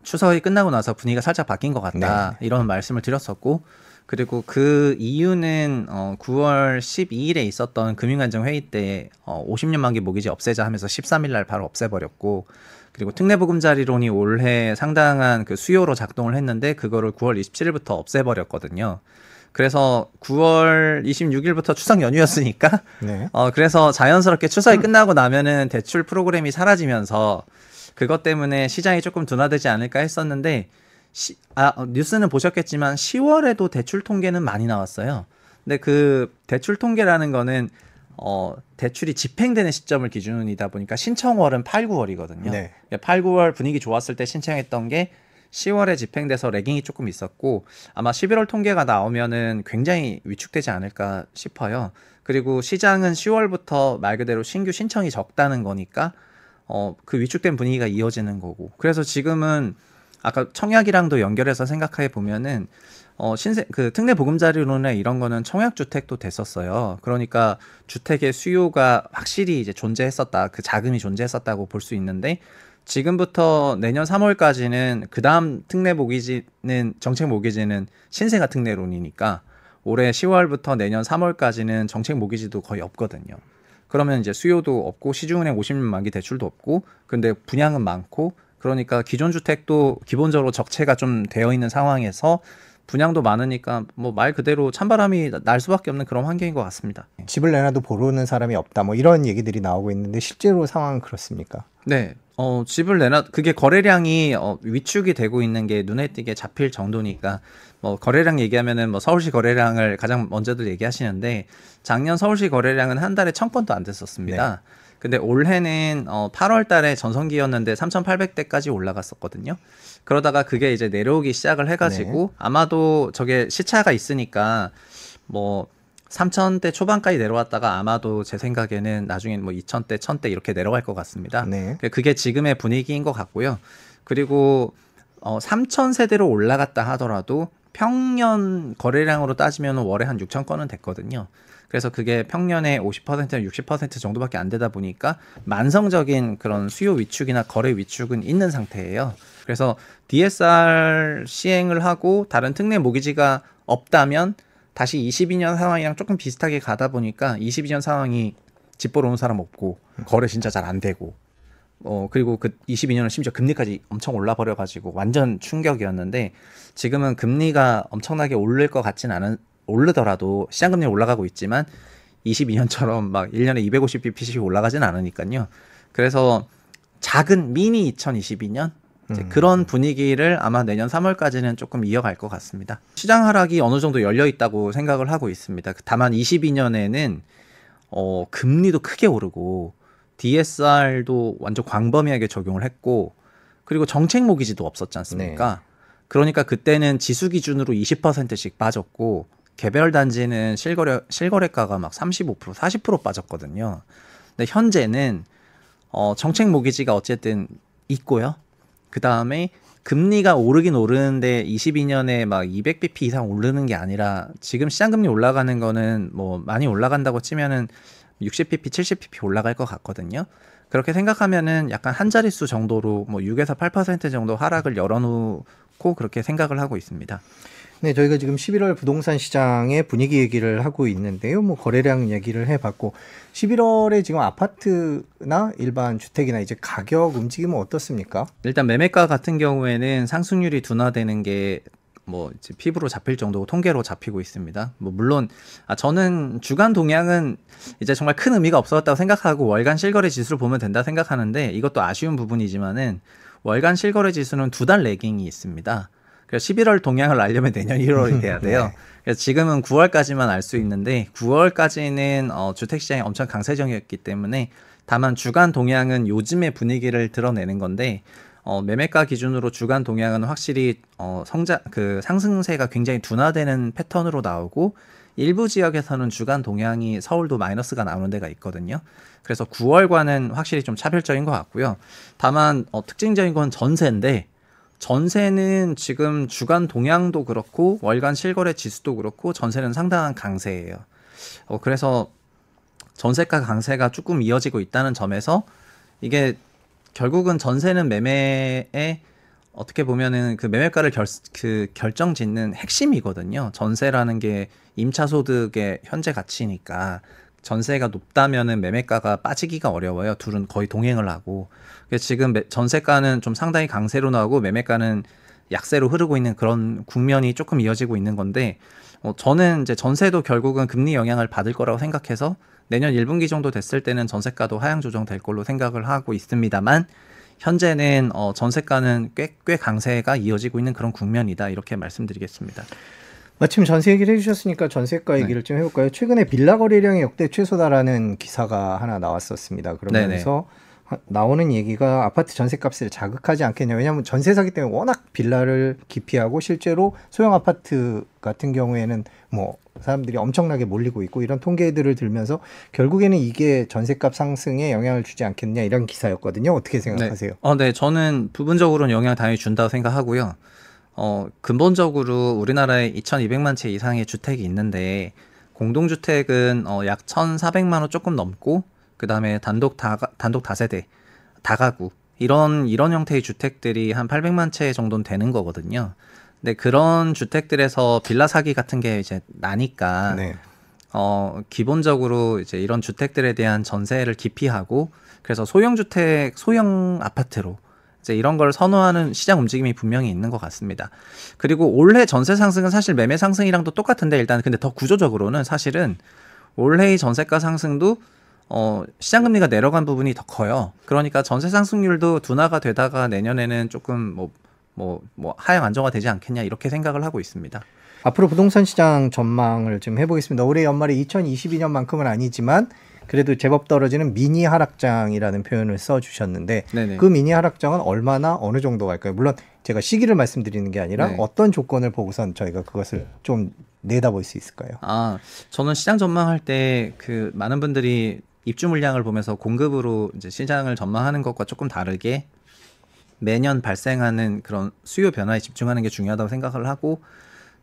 추석이 끝나고 나서 분위기가 살짝 바뀐 것 같다, 네. 이런 말씀을 드렸었고, 그리고 그 이유는 9월 12일에 있었던 금융안정 회의 때 50년 만기 모기지 없애자 하면서 13일 날 바로 없애버렸고, 그리고 특례보금자리론이 올해 상당한 그 수요로 작동을 했는데 그거를 9월 27일부터 없애버렸거든요. 그래서 9월 26일부터 추석 연휴였으니까 네. 그래서 자연스럽게 추석이 끝나고 나면은 대출 프로그램이 사라지면서 그것 때문에 시장이 조금 둔화되지 않을까 했었는데, 뉴스는 보셨겠지만 10월에도 대출 통계는 많이 나왔어요. 근데 그 대출 통계라는 거는 대출이 집행되는 시점을 기준이다 보니까 신청월은 8, 9월이거든요. 네. 8, 9월 분위기 좋았을 때 신청했던 게 10월에 집행돼서 래깅이 조금 있었고, 아마 11월 통계가 나오면은 굉장히 위축되지 않을까 싶어요. 그리고 시장은 10월부터 말 그대로 신규 신청이 적다는 거니까 그 위축된 분위기가 이어지는 거고, 그래서 지금은 아까 청약이랑도 연결해서 생각해 보면은 그 특례 보금자리론에 이런 거는 청약 주택도 됐었어요. 그러니까 주택의 수요가 확실히 이제 존재했었다, 그 자금이 존재했었다고 볼 수 있는데, 지금부터 내년 3월까지는 그 다음 특례 모기지는 정책 모기지는 신생아 특례론이니까 올해 10월부터 내년 3월까지는 정책 모기지도 거의 없거든요. 그러면 이제 수요도 없고 시중은행 50년 만기 대출도 없고, 근데 분양은 많고, 그러니까 기존 주택도 기본적으로 적체가 좀 되어 있는 상황에서 분양도 많으니까 뭐 말 그대로 찬바람이 날 수밖에 없는 그런 환경인 것 같습니다. 집을 내놔도 보르는 사람이 없다 뭐 이런 얘기들이 나오고 있는데 실제로 상황은 그렇습니까? 네. 집을 그게 거래량이 위축이 되고 있는 게 눈에 띄게 잡힐 정도니까, 뭐 거래량 얘기하면은 뭐 서울시 거래량을 가장 먼저들 얘기하시는데, 작년 서울시 거래량은 한 달에 1,000건도 안 됐었습니다. 네. 근데 올해는 8월 달에 전성기였는데 3,800대까지 올라갔었거든요. 그러다가 그게 이제 내려오기 시작을 해가지고 아마도 저게 시차가 있으니까 뭐 3,000대 초반까지 내려왔다가 아마도 제 생각에는 나중에는 뭐 2,000대, 1,000대 이렇게 내려갈 것 같습니다. 네. 그게 지금의 분위기인 것 같고요. 그리고 3,000세대로 올라갔다 하더라도 평년 거래량으로 따지면 월에 한 6,000건은 됐거든요. 그래서 그게 평년의 50%나 60% 정도밖에 안 되다 보니까 만성적인 그런 수요 위축이나 거래 위축은 있는 상태예요. 그래서 DSR 시행을 하고 다른 특례 모기지가 없다면 다시 22년 상황이랑 조금 비슷하게 가다 보니까 22년 상황이 집 보러 온 사람 없고 거래 진짜 잘 안 되고 그리고 그 22년은 심지어 금리까지 엄청 올라 버려 가지고 완전 충격이었는데 지금은 금리가 엄청나게 오를 것 같진 않은 오르더라도 시장 금리 올라가고 있지만 22년처럼 막 1년에 250bp씩 올라가진 않으니까요. 그래서 작은 미니 2022년 그런 분위기를 아마 내년 3월까지는 조금 이어갈 것 같습니다. 시장 하락이 어느 정도 열려 있다고 생각을 하고 있습니다. 다만 22년에는 금리도 크게 오르고 DSR도 완전 광범위하게 적용을 했고 그리고 정책 모기지도 없었지 않습니까? 네. 그러니까 그때는 지수 기준으로 20%씩 빠졌고 개별 단지는 실거래가가 막 35%, 40% 빠졌거든요. 근데 현재는 정책 모기지가 어쨌든 있고요. 그 다음에 금리가 오르긴 오르는데 22년에 막 200bp 이상 오르는 게 아니라 지금 시장 금리 올라가는 거는 뭐 많이 올라간다고 치면은 60bp, 70bp 올라갈 것 같거든요. 그렇게 생각하면은 약간 한 자릿수 정도로 뭐 6에서 8% 정도 하락을 열어놓고 그렇게 생각을 하고 있습니다. 네, 저희가 지금 11월 부동산 시장의 분위기 얘기를 하고 있는데요. 뭐 거래량 얘기를 해봤고 11월에 지금 아파트나 일반 주택이나 이제 가격 움직임은 어떻습니까? 일단 매매가 같은 경우에는 상승률이 둔화되는 게 뭐 이제 피부로 잡힐 정도 통계로 잡히고 있습니다. 뭐 물론 저는 주간 동향은 이제 정말 큰 의미가 없었다고 생각하고 월간 실거래 지수를 보면 된다 생각하는데 이것도 아쉬운 부분이지만은 월간 실거래 지수는 2달 레깅이 있습니다. 그래서 11월 동향을 알려면 내년 1월이 돼야 돼요. 네. 그래서 지금은 9월까지만 알 수 있는데 9월까지는 주택시장이 엄청 강세정이었기 때문에 다만 주간 동향은 요즘의 분위기를 드러내는 건데 매매가 기준으로 주간 동향은 확실히 상승세가 굉장히 둔화되는 패턴으로 나오고 일부 지역에서는 주간 동향이 서울도 마이너스가 나오는 데가 있거든요. 그래서 9월과는 확실히 좀 차별적인 것 같고요. 다만 특징적인 건 전세인데 전세는 지금 주간 동향도 그렇고 월간 실거래 지수도 그렇고 전세는 상당한 강세예요. 그래서 전세가 강세가 조금 이어지고 있다는 점에서 이게 결국은 전세는 매매에 어떻게 보면은 그 매매가를 결정짓는 핵심이거든요. 전세라는 게 임차소득의 현재 가치니까 전세가 높다면은 매매가가 빠지기가 어려워요. 둘은 거의 동행을 하고. 그래서 지금 전세가는 좀 상당히 강세로 나오고 매매가는 약세로 흐르고 있는 그런 국면이 조금 이어지고 있는 건데 저는 이제 전세도 결국은 금리 영향을 받을 거라고 생각해서 내년 1분기 정도 됐을 때는 전세가도 하향 조정될 걸로 생각을 하고 있습니다만 현재는 전세가는 꽤 강세가 이어지고 있는 그런 국면이다 이렇게 말씀드리겠습니다. 마침 전세 얘기를 해주셨으니까 전세가 얘기를 좀 해볼까요? 최근에 빌라 거래량이 역대 최소다라는 기사가 하나 나왔었습니다. 그러면서 나오는 얘기가 아파트 전세값을 자극하지 않겠냐. 왜냐하면 전세 사기 때문에 워낙 빌라를 기피하고 실제로 소형 아파트 같은 경우에는 뭐 사람들이 엄청나게 몰리고 있고 이런 통계들을 들면서 결국에는 이게 전세값 상승에 영향을 주지 않겠냐 이런 기사였거든요. 어떻게 생각하세요? 네, 저는 부분적으로는 영향을 당연히 준다고 생각하고요. 근본적으로 우리나라에 2,200만 채 이상의 주택이 있는데 공동주택은 약 1,400만 호 조금 넘고 그 다음에 단독 다세대, 다가구 이런 형태의 주택들이 한 800만 채 정도는 되는 거거든요. 근데 그런 주택들에서 빌라 사기 같은 게 이제 나니까 기본적으로 이제 이런 주택들에 대한 전세를 기피하고 그래서 소형 아파트로 이제 이런 걸 선호하는 시장 움직임이 분명히 있는 것 같습니다. 그리고 올해 전세 상승은 사실 매매 상승이랑도 똑같은데 일단 근데 더 구조적으로는 사실은 올해의 전세가 상승도 시장 금리가 내려간 부분이 더 커요. 그러니까 전세 상승률도 둔화가 되다가 내년에는 조금 하향 안정화되지 않겠냐 이렇게 생각을 하고 있습니다. 앞으로 부동산 시장 전망을 좀 해보겠습니다. 올해 연말에 2022년만큼은 아니지만 그래도 제법 떨어지는 미니 하락장이라는 표현을 써주셨는데 그 미니 하락장은 얼마나 어느 정도 갈까요? 물론 제가 시기를 말씀드리는 게 아니라 어떤 조건을 보고선 저희가 그것을 좀 내다볼 수 있을까요? 저는 시장 전망할 때 그 많은 분들이 입주 물량을 보면서 공급으로 이제 시장을 전망하는 것과 조금 다르게 매년 발생하는 그런 수요 변화에 집중하는 게 중요하다고 생각을 하고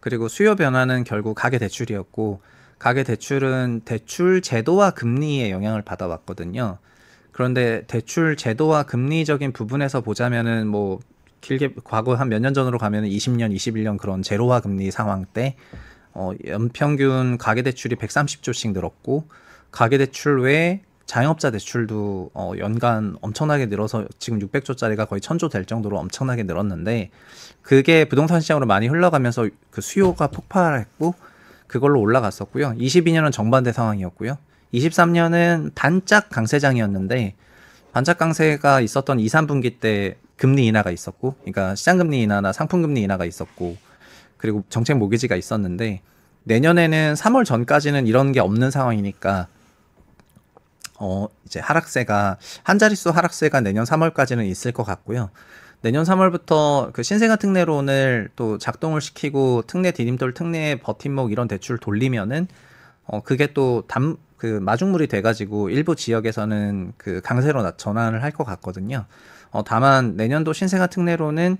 그리고 수요 변화는 결국 가계대출이었고 가계대출은 대출 제도와 금리의 영향을 받아왔거든요. 그런데 대출 제도와 금리적인 부분에서 보자면은 길게 과거 한 몇 년 전으로 가면은 20년, 21년 그런 제로화 금리 상황 때 연평균 가계대출이 130조씩 늘었고 가계대출 외에 자영업자 대출도 연간 엄청나게 늘어서 지금 600조짜리가 거의 1000조 될 정도로 엄청나게 늘었는데 그게 부동산 시장으로 많이 흘러가면서 그 수요가 폭발했고 그걸로 올라갔었고요. 22년은 정반대 상황이었고요. 23년은 반짝 강세장이었는데 반짝 강세가 있었던 2, 3분기 때 금리 인하가 있었고 그러니까 시장금리 인하나 상품금리 인하가 있었고 그리고 정책 모기지가 있었는데 내년에는 3월 전까지는 이런 게 없는 상황이니까 이제 하락세가 한 자릿수 하락세가 내년 3월까지는 있을 것 같고요. 내년 3월부터 그 신생아 특례론을 또 작동을 시키고 특례 디딤돌, 특례 버팀목 이런 대출 돌리면은 그게 또 그 마중물이 돼가지고 일부 지역에서는 그 강세로 전환을 할 것 같거든요. 다만 내년도 신생아 특례론은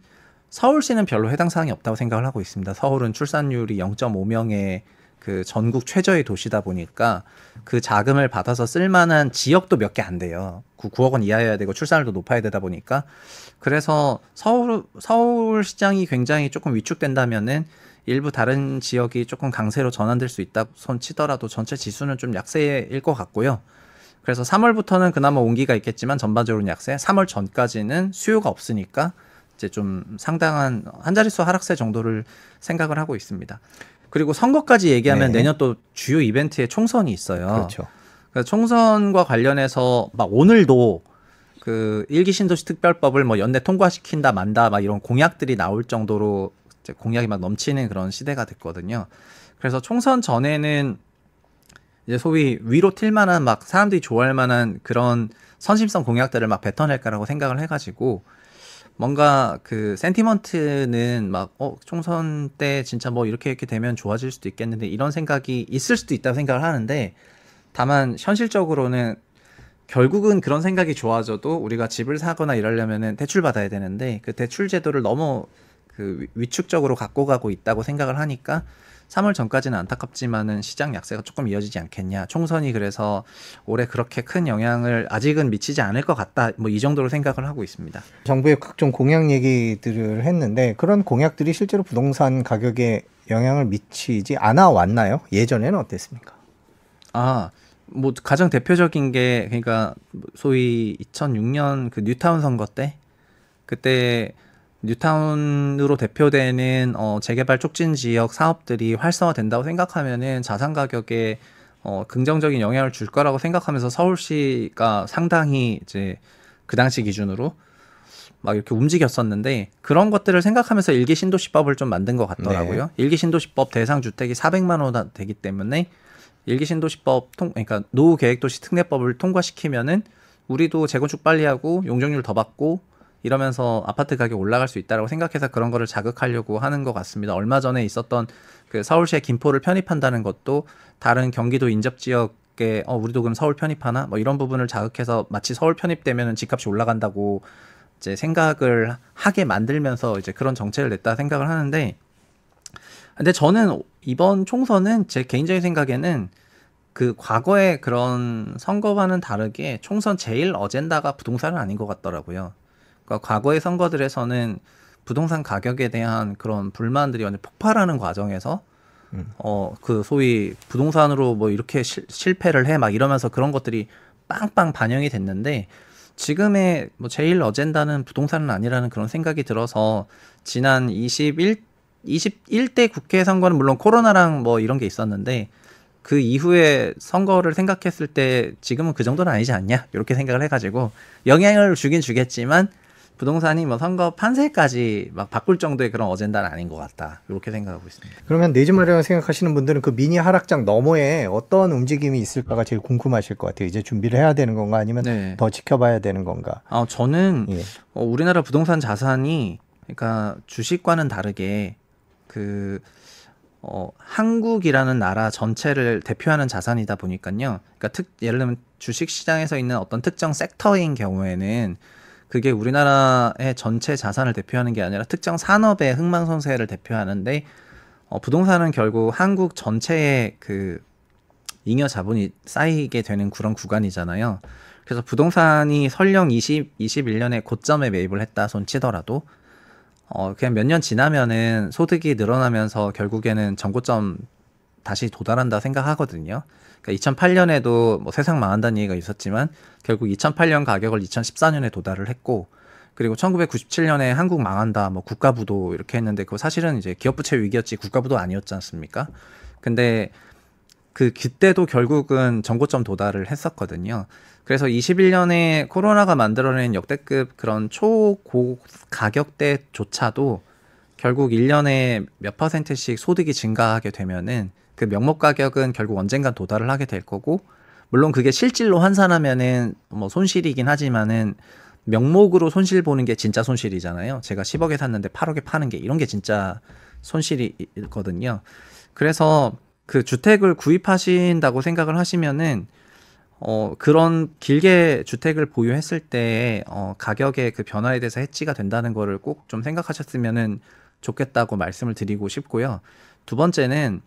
서울시는 별로 해당 사항이 없다고 생각을 하고 있습니다. 서울은 출산율이 0.5명의 그 전국 최저의 도시다 보니까 그 자금을 받아서 쓸만한 지역도 몇 개 안 돼요. 9억 원 이하여야 되고 출산율도 높아야 되다 보니까 그래서 서울 시장이 굉장히 조금 위축된다면은 일부 다른 지역이 조금 강세로 전환될 수 있다 손 치더라도 전체 지수는 좀 약세일 것 같고요. 그래서 3월부터는 그나마 온기가 있겠지만 전반적으로는 약세. 3월 전까지는 수요가 없으니까 이제 좀 상당한 한 자릿수 하락세 정도를 생각을 하고 있습니다. 그리고 선거까지 얘기하면 네. 내년 또 주요 이벤트에 총선이 있어요. 그렇죠. 그래서 총선과 관련해서 막 오늘도 그 1기 신도시 특별법을 뭐 연내 통과시킨다 만다 막 이런 공약들이 나올 정도로 이제 공약이 막 넘치는 그런 시대가 됐거든요. 그래서 총선 전에는 이제 소위 위로 튈 만한 막 사람들이 좋아할 만한 그런 선심성 공약들을 막 뱉어낼까라고 생각을 해가지고 뭔가 그 센티먼트는 막 총선 때 진짜 뭐 이렇게 되면 좋아질 수도 있겠는데 이런 생각이 있을 수도 있다고 생각을 하는데 다만 현실적으로는 결국은 그런 생각이 좋아져도 우리가 집을 사거나 이러려면은 대출 받아야 되는데 그 대출 제도를 너무 그 위축적으로 갖고 가고 있다고 생각을 하니까 3월 전까지는 안타깝지만은 시장 약세가 조금 이어지지 않겠냐. 총선이 그래서 올해 그렇게 큰 영향을 아직은 미치지 않을 것 같다. 뭐 이 정도로 생각을 하고 있습니다. 정부의 각종 공약 얘기들을 했는데 그런 공약들이 실제로 부동산 가격에 영향을 미치지 않아 왔나요? 예전에는 어땠습니까? 뭐 가장 대표적인 게 그러니까 소위 2006년 그 뉴타운 선거 때 그때 뉴타운으로 대표되는 재개발 촉진 지역 사업들이 활성화된다고 생각하면은 자산 가격에 긍정적인 영향을 줄 거라고 생각하면서 서울시가 상당히 이제 그 당시 기준으로 막 이렇게 움직였었는데 그런 것들을 생각하면서 일기 신도시법을 좀 만든 것 같더라고요. 네. 일기 신도시법 대상 주택이 400만 원 되기 때문에 일기 신도시법 그러니까 노후 계획도시 특례법을 통과시키면은 우리도 재건축 빨리 하고 용적률 더 받고 이러면서 아파트 가격 올라갈 수 있다라고 생각해서 그런 거를 자극하려고 하는 것 같습니다. 얼마 전에 있었던 그 서울시의 김포를 편입한다는 것도 다른 경기도 인접 지역에 우리도 그럼 서울 편입하나 뭐 이런 부분을 자극해서 마치 서울 편입되면은 집값이 올라간다고 이제 생각을 하게 만들면서 이제 그런 정책을 냈다 생각을 하는데 근데 저는 이번 총선은 제 개인적인 생각에는 그 과거의 그런 선거와는 다르게 총선 제일 어젠다가 부동산은 아닌 것 같더라고요. 그러니까 과거의 선거들에서는 부동산 가격에 대한 그런 불만들이 완전 폭발하는 과정에서 그 소위 부동산으로 뭐 이렇게 실패를 해 막 이러면서 그런 것들이 빵빵 반영이 됐는데 지금의 뭐 제일 어젠다는 부동산은 아니라는 그런 생각이 들어서 지난 21대 국회 선거는 물론 코로나랑 뭐 이런 게 있었는데 그 이후에 선거를 생각했을 때 지금은 그 정도는 아니지 않냐 이렇게 생각을 해가지고 영향을 주긴 주겠지만 부동산이 뭐 선거 판세까지 막 바꿀 정도의 그런 어젠다는 아닌 것 같다 이렇게 생각하고 있습니다. 그러면 내 집 마련 생각하시는 분들은 그 미니 하락장 너머에 어떤 움직임이 있을까가 제일 궁금하실 것 같아요. 이제 준비를 해야 되는 건가 아니면 네. 더 지켜봐야 되는 건가? 저는 예. 우리나라 부동산 자산이 그러니까 주식과는 다르게 그 한국이라는 나라 전체를 대표하는 자산이다 보니까요. 그러니까 예를 들면 주식 시장에서 있는 어떤 특정 섹터인 경우에는 그게 우리나라의 전체 자산을 대표하는 게 아니라 특정 산업의 흥망성쇠를 대표하는데 부동산은 결국 한국 전체의 그 잉여 자본이 쌓이게 되는 그런 구간이잖아요. 그래서 부동산이 설령 21년에 고점에 매입을 했다 손 치더라도 그냥 몇 년 지나면은 소득이 늘어나면서 결국에는 전고점 다시 도달한다 생각하거든요. 그러니까 2008년에도 뭐 세상 망한다는 얘기가 있었지만 결국 2008년 가격을 2014년에 도달을 했고, 그리고 1997년에 한국 망한다, 뭐 국가부도 이렇게 했는데 그거 사실은 이제 기업부채 위기였지 국가부도 아니었지 않습니까? 근데 그때도 결국은 전고점 도달을 했었거든요. 그래서 21년에 코로나가 만들어낸 역대급 그런 초고 가격대조차도 결국 1년에 몇 %씩 소득이 증가하게 되면은 그 명목 가격은 결국 언젠간 도달을 하게 될 거고, 물론 그게 실질로 환산하면은 뭐 손실이긴 하지만은 명목으로 손실 보는 게 진짜 손실이잖아요. 제가 10억에 샀는데 8억에 파는 게, 이런 게 진짜 손실이거든요. 그래서 그 주택을 구입하신다고 생각을 하시면은 그런 길게 주택을 보유했을 때 가격의 그 변화에 대해서 해지가 된다는 거를 꼭 좀 생각하셨으면은 좋겠다고 말씀을 드리고 싶고요. 두 번째는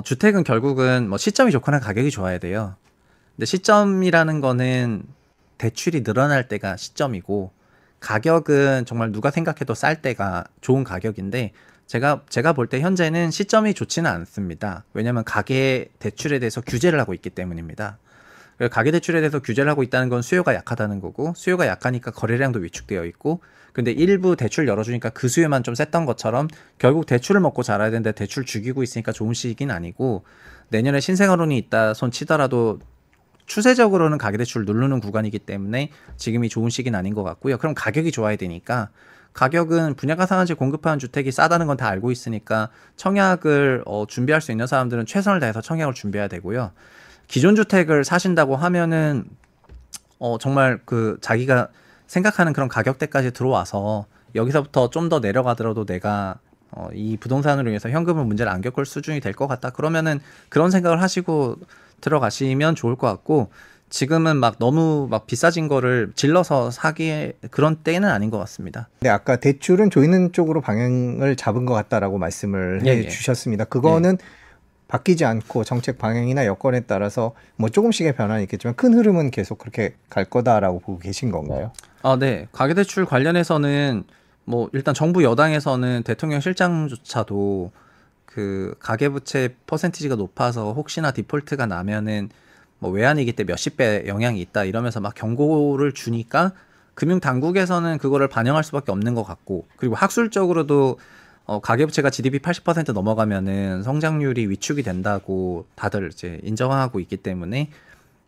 주택은 결국은 뭐 시점이 좋거나 가격이 좋아야 돼요. 근데 시점이라는 거는 대출이 늘어날 때가 시점이고, 가격은 정말 누가 생각해도 쌀 때가 좋은 가격인데, 제가 볼 때 현재는 시점이 좋지는 않습니다. 왜냐하면 가계 대출에 대해서 규제를 하고 있기 때문입니다. 가계 대출에 대해서 규제를 하고 있다는 건 수요가 약하다는 거고, 수요가 약하니까 거래량도 위축되어 있고, 근데 일부 대출 열어주니까 그 수요만 좀 셌던 것처럼 결국 대출을 먹고 자라야 되는데 대출 죽이고 있으니까 좋은 시기는 아니고, 내년에 신생아론이 있다 손 치더라도 추세적으로는 가계대출을 누르는 구간이기 때문에 지금이 좋은 시기는 아닌 것 같고요. 그럼 가격이 좋아야 되니까, 가격은 분양가 상한제 공급하는 주택이 싸다는 건 다 알고 있으니까 청약을 준비할 수 있는 사람들은 최선을 다해서 청약을 준비해야 되고요. 기존 주택을 사신다고 하면은 정말 그 자기가 생각하는 그런 가격대까지 들어와서 여기서부터 좀 더 내려가더라도 내가 이 부동산으로 인해서 현금을 문제를 안 겪을 수준이 될 것 같다. 그러면은 그런 생각을 하시고 들어가시면 좋을 것 같고, 지금은 막 너무 막 비싸진 거를 질러서 사기에 그런 때는 아닌 것 같습니다. 네, 아까 대출은 조이는 쪽으로 방향을 잡은 것 같다라고 말씀을 해 주셨습니다. 그거는 바뀌지 않고 정책 방향이나 여건에 따라서 뭐 조금씩의 변화는 있겠지만 큰 흐름은 계속 그렇게 갈 거다라고 보고 계신 건가요? 네. 가계대출 관련해서는 뭐 일단 정부 여당에서는 대통령 실장조차도 그 가계부채 퍼센티지가 높아서 혹시나 디폴트가 나면은 뭐 외환위기 때 몇십 배 영향이 있다 이러면서 막 경고를 주니까 금융당국에서는 그거를 반영할 수밖에 없는 것 같고, 그리고 학술적으로도 가계부채가 GDP 80% 넘어가면은 성장률이 위축이 된다고 다들 이제 인정하고 있기 때문에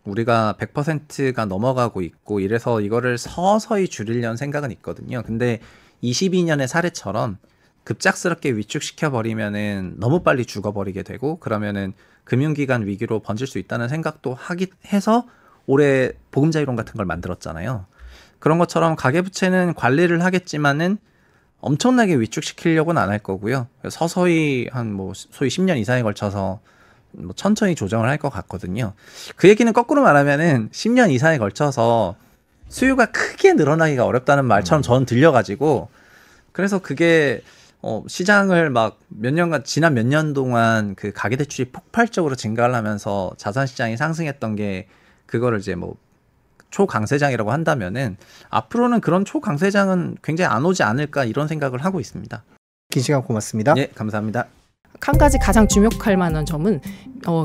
우리가 100%가 넘어가고 있고, 이래서 이거를 서서히 줄이려는 생각은 있거든요. 근데 22년의 사례처럼 급작스럽게 위축시켜 버리면은 너무 빨리 죽어버리게 되고, 그러면은 금융기관 위기로 번질 수 있다는 생각도 해서 올해 보금자리론 같은 걸 만들었잖아요. 그런 것처럼 가계부채는 관리를 하겠지만은 엄청나게 위축시키려고는 안 할 거고요. 서서히 한 뭐 소위 10년 이상에 걸쳐서 뭐 천천히 조정을 할 것 같거든요. 그 얘기는 거꾸로 말하면은 10년 이상에 걸쳐서 수요가 크게 늘어나기가 어렵다는 말처럼 저는 들려가지고, 그래서 그게 시장을 막 지난 몇 년 동안 그 가계대출이 폭발적으로 증가를 하면서 자산시장이 상승했던 게, 그거를 이제 뭐 초강세장이라고 한다면은 앞으로는 그런 초강세장은 굉장히 안 오지 않을까, 이런 생각을 하고 있습니다. 긴 시간 고맙습니다. 네, 감사합니다. 한 가지 가장 주목할 만한 점은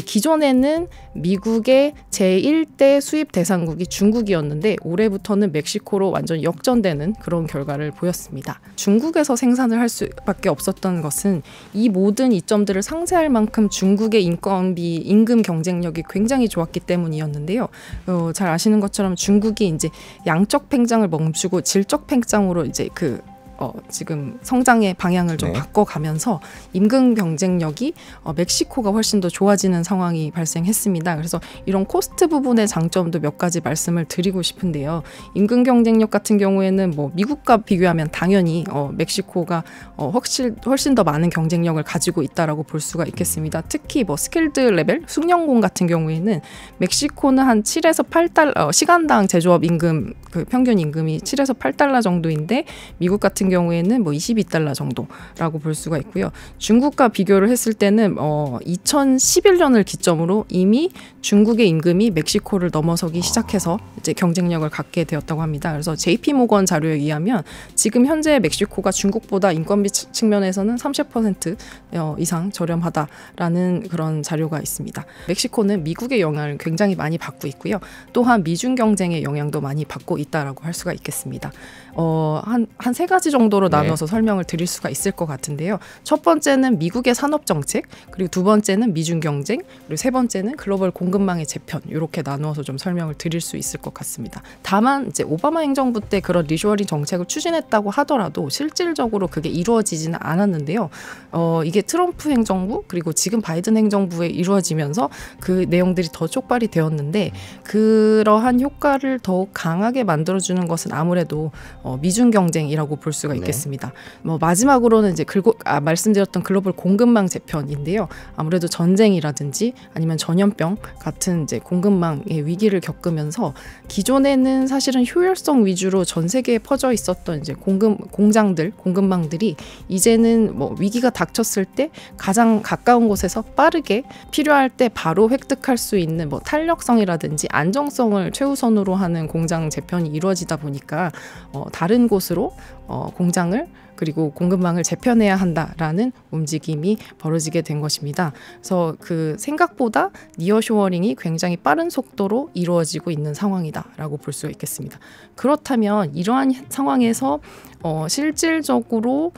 기존에는 미국의 제1대 수입 대상국이 중국이었는데 올해부터는 멕시코로 완전 역전되는 그런 결과를 보였습니다. 중국에서 생산을 할 수밖에 없었던 것은 이 모든 이점들을 상쇄할 만큼 중국의 인건비, 임금 경쟁력이 굉장히 좋았기 때문이었는데요. 잘 아시는 것처럼 중국이 이제 양적 팽창을 멈추고 질적 팽창으로 이제 지금 성장의 방향을 좀 바꿔가면서 임금 경쟁력이 멕시코가 훨씬 더 좋아지는 상황이 발생했습니다. 그래서 이런 코스트 부분의 장점도 몇 가지 말씀을 드리고 싶은데요. 임금 경쟁력 같은 경우에는 뭐 미국과 비교하면 당연히 멕시코가 훨씬 더 많은 경쟁력을 가지고 있다라고 볼 수가 있겠습니다. 특히 뭐 스킬드 레벨, 숙련공 같은 경우에는 멕시코는 한 7에서 8달러 시간당 제조업 임금 그 평균 임금이 7에서 8달러 정도인데, 미국 같은 같은 경우에는 뭐 22달러 정도라고 볼 수가 있고요. 중국과 비교를 했을 때는 2011년을 기점으로 이미 중국의 임금이 멕시코를 넘어서기 시작해서 이제 경쟁력을 갖게 되었다고 합니다. 그래서 JP 모건 자료에 의하면 지금 현재 멕시코가 중국보다 인건비 측면에서는 30% 이상 저렴하다라는 그런 자료가 있습니다. 멕시코는 미국의 영향을 굉장히 많이 받고 있고요. 또한 미중 경쟁의 영향도 많이 받고 있다라고 할 수가 있겠습니다. 한 세 가지 정도로 나눠서 설명을 드릴 수가 있을 것 같은데요. 첫 번째는 미국의 산업 정책, 그리고 두 번째는 미중 경쟁, 그리고 세 번째는 글로벌 공급망의 재편, 이렇게 나누어서 좀 설명을 드릴 수 있을 것 같습니다. 다만 이제 오바마 행정부 때 그런 리쇼어링 정책을 추진했다고 하더라도 실질적으로 그게 이루어지지는 않았는데요. 이게 트럼프 행정부 그리고 지금 바이든 행정부에 이루어지면서 그 내용들이 더 촉발이 되었는데 그러한 효과를 더욱 강하게 만들어주는 것은 아무래도 미중 경쟁이라고 볼 수가 있겠습니다. 마지막으로는 이제 말씀드렸던 글로벌 공급망 재편인데요. 아무래도 전쟁이라든지 아니면 전염병 같은 이제 공급망의 위기를 겪으면서 기존에는 사실은 효율성 위주로 전 세계에 퍼져 있었던 이제 공급망들이 이제는 뭐 위기가 닥쳤을 때 가장 가까운 곳에서 빠르게 필요할 때 바로 획득할 수 있는 뭐 탄력성이라든지 안정성을 최우선으로 하는 공장 재편이 이루어지다 보니까 다른 곳으로 공장을 그리고 공급망을 재편해야 한다라는 움직임이 벌어지게 된 것입니다. 그래서 그 생각보다 니어쇼어링이 굉장히 빠른 속도로 이루어지고 있는 상황이다라고 볼 수가 있겠습니다. 그렇다면 이러한 상황에서 실질적으로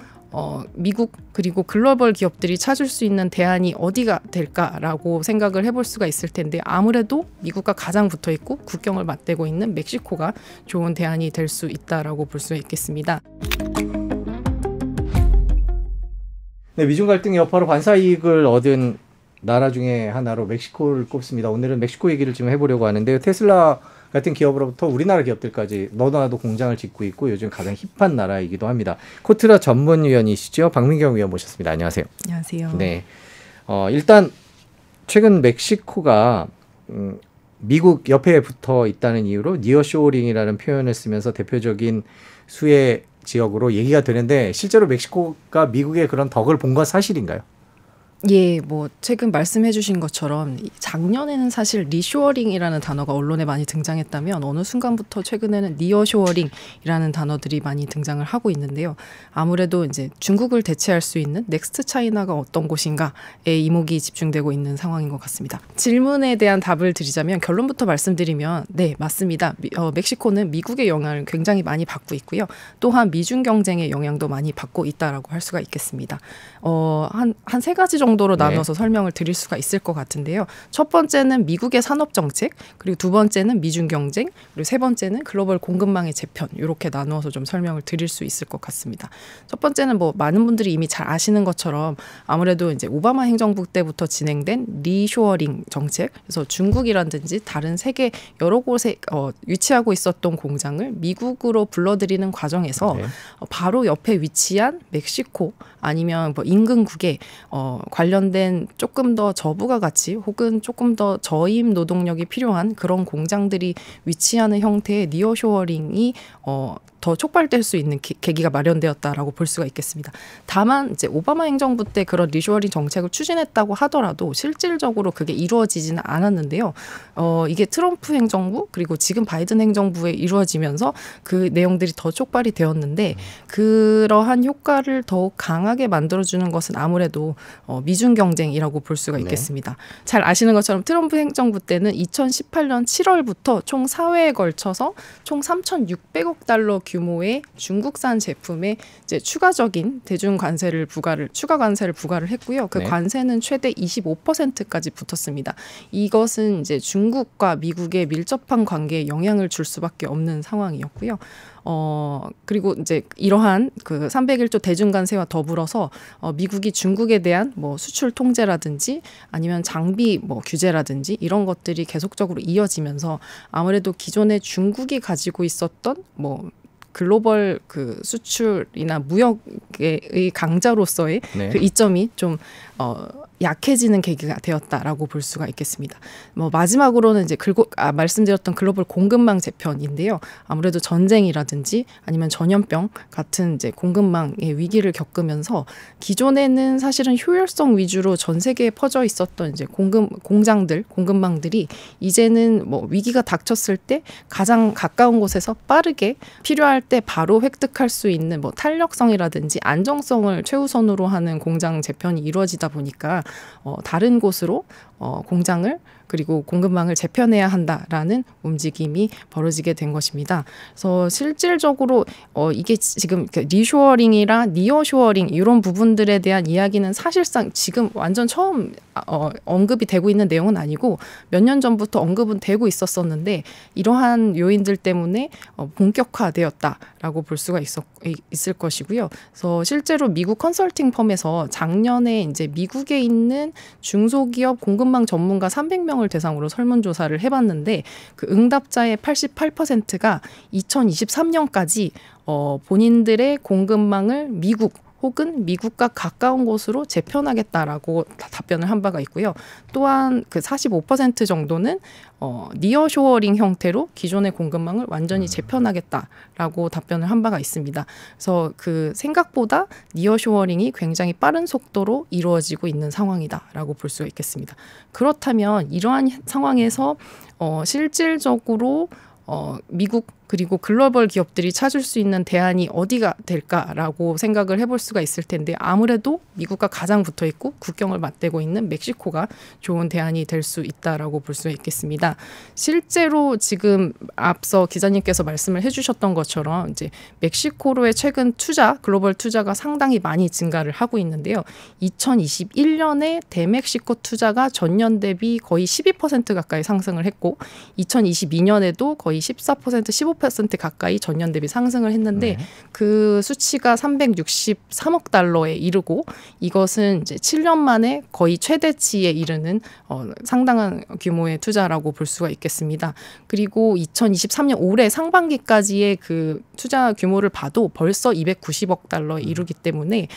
미국 그리고 글로벌 기업들이 찾을 수 있는 대안이 어디가 될까라고 생각을 해볼 수가 있을 텐데 아무래도 미국과 가장 붙어있고 국경을 맞대고 있는 멕시코가 좋은 대안이 될 수 있다라고 볼 수 있겠습니다. 네, 미중 갈등 여파로 반사 이익을 얻은 나라 중에 하나로 멕시코를 꼽습니다. 오늘은 멕시코 얘기를 좀 해보려고 하는데요. 테슬라 같은 기업으로부터 우리나라 기업들까지 너도나도 공장을 짓고 있고 요즘 가장 힙한 나라이기도 합니다. 코트라 전문위원이시죠. 박민경 위원 모셨습니다. 안녕하세요. 안녕하세요. 네, 일단 최근 멕시코가 미국 옆에 붙어 있다는 이유로 니어쇼어링이라는 표현을 쓰면서 대표적인 수혜 지역으로 얘기가 되는데 실제로 멕시코가 미국의 그런 덕을 본 건 사실인가요? 예, 뭐 최근 말씀해 주신 것처럼 작년에는 사실 리쇼어링이라는 단어가 언론에 많이 등장했다면 어느 순간부터 최근에는 니어쇼어링이라는 단어들이 많이 등장을 하고 있는데요. 아무래도 이제 중국을 대체할 수 있는 넥스트 차이나가 어떤 곳인가에 이목이 집중되고 있는 상황인 것 같습니다. 질문에 대한 답을 드리자면 결론부터 말씀드리면 네, 맞습니다. 멕시코는 미국의 영향을 굉장히 많이 받고 있고요. 또한 미중 경쟁의 영향도 많이 받고 있다라고 할 수가 있겠습니다. 한 세 가지 정도로 나눠서 설명을 드릴 수가 있을 것 같은데요. 첫 번째는 미국의 산업 정책, 그리고 두 번째는 미중 경쟁, 그리고 세 번째는 글로벌 공급망의 재편, 이렇게 나누어서 좀 설명을 드릴 수 있을 것 같습니다. 첫 번째는 뭐 많은 분들이 이미 잘 아시는 것처럼 아무래도 이제 오바마 행정부 때부터 진행된 리쇼어링 정책, 그래서 중국이라든지 다른 세계 여러 곳에 위치하고 있었던 공장을 미국으로 불러들이는 과정에서 바로 옆에 위치한 멕시코 아니면 뭐 인근국에 관련된 조금 더 저부가 가치 혹은 조금 더 저임 노동력이 필요한 그런 공장들이 위치하는 형태의 니어쇼어링이 더 촉발될 수 있는 계기가 마련되었다라고 볼 수가 있겠습니다. 다만 이제 오바마 행정부 때 그런 리쇼어링 정책을 추진했다고 하더라도 실질적으로 그게 이루어지지는 않았는데요. 이게 트럼프 행정부 그리고 지금 바이든 행정부에 이루어지면서 그 내용들이 더 촉발이 되었는데 그러한 효과를 더욱 강하게 만들어주는 것은 아무래도 미중 경쟁이라고 볼 수가 있겠습니다. 잘 아시는 것처럼 트럼프 행정부 때는 2018년 7월부터 총 4회에 걸쳐서 총 3,600억 달러 규모의 중국산 제품에 이제 추가적인 추가 관세를 부과를 했고요. 그 관세는 최대 25%까지 붙었습니다. 이것은 이제 중국과 미국의 밀접한 관계에 영향을 줄 수밖에 없는 상황이었고요. 그리고 이제 이러한 그 301조 대중관세와 더불어서 미국이 중국에 대한 뭐 수출 통제라든지 아니면 장비 뭐 규제라든지 이런 것들이 계속적으로 이어지면서 아무래도 기존에 중국이 가지고 있었던 뭐 글로벌 그 수출이나 무역의 강자로서의 그 이점이 좀 약해지는 계기가 되었다라고 볼 수가 있겠습니다. 마지막으로는 이제 말씀드렸던 글로벌 공급망 재편인데요. 아무래도 전쟁이라든지 아니면 전염병 같은 이제 공급망의 위기를 겪으면서 기존에는 사실은 효율성 위주로 전 세계에 퍼져 있었던 이제 공급망들이 이제는 위기가 닥쳤을 때 가장 가까운 곳에서 빠르게 필요할 때 바로 획득할 수 있는 탄력성이라든지 안정성을 최우선으로 하는 공장 재편이 이루어지다 보니까 다른 곳으로 공장을 그리고 공급망을 재편해야 한다라는 움직임이 벌어지게 된 것입니다. 그래서 실질적으로 이게 지금 리쇼어링이랑 니어쇼어링 이런 부분들에 대한 이야기는 사실상 지금 완전 처음 언급이 되고 있는 내용은 아니고 몇 년 전부터 언급은 되고 있었었는데 이러한 요인들 때문에 본격화되었다라고 볼 수가 있을 것이고요. 그래서 실제로 미국 컨설팅 펌에서 작년에 이제 미국에 있는 중소기업 공급망 전문가 300명을 대상으로 설문조사를 해봤는데 그 응답자의 88%가 2023년까지 본인들의 공급망을 미국 혹은 미국과 가까운 곳으로 재편하겠다라고 답변을 한 바가 있고요. 또한 그 45% 정도는 니어쇼어링 형태로 기존의 공급망을 완전히 재편하겠다라고 답변을 한 바가 있습니다. 그래서 그 생각보다 니어쇼어링이 굉장히 빠른 속도로 이루어지고 있는 상황이다라고 볼 수가 있겠습니다. 그렇다면 이러한 상황에서 실질적으로 미국 그리고 글로벌 기업들이 찾을 수 있는 대안이 어디가 될까라고 생각을 해볼 수가 있을 텐데 아무래도 미국과 가장 붙어있고 국경을 맞대고 있는 멕시코가 좋은 대안이 될 수 있다라고 볼 수가 있겠습니다. 실제로 지금 앞서 기자님께서 말씀을 해주셨던 것처럼 이제 멕시코로의 최근 글로벌 투자가 상당히 많이 증가를 하고 있는데요. 2021년에 대멕시코 투자가 전년 대비 거의 12% 가까이 상승을 했고 2022년에도 거의 14%, 15% 가까이 전년 대비 상승을 했는데 그 수치가 363억 달러에 이르고 이것은 이제 7년 만에 거의 최대치에 이르는 상당한 규모의 투자라고 볼 수가 있겠습니다. 그리고 2023년 올해 상반기까지의 그 투자 규모를 봐도 벌써 290억 달러에 이르기 때문에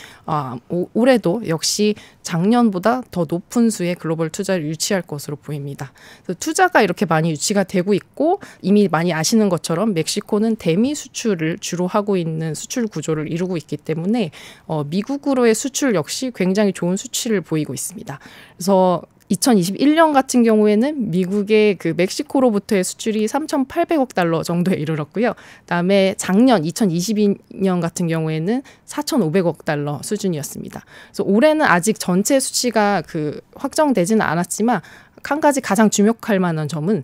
올해도 역시 작년보다 더 높은 수의 글로벌 투자를 유치할 것으로 보입니다. 그래서 투자가 이렇게 많이 유치가 되고 있고 이미 많이 아시는 것처럼 멕시코는 대미 수출을 주로 하고 있는 수출 구조를 이루고 있기 때문에 미국으로의 수출 역시 굉장히 좋은 수치를 보이고 있습니다. 그래서 2021년 같은 경우에는 미국의 그 멕시코로부터의 수출이 3,800억 달러 정도에 이르렀고요. 그다음에 작년 2022년 같은 경우에는 4,500억 달러 수준이었습니다. 그래서 올해는 아직 전체 수치가 확정되지는 않았지만 한 가지 가장 주목할 만한 점은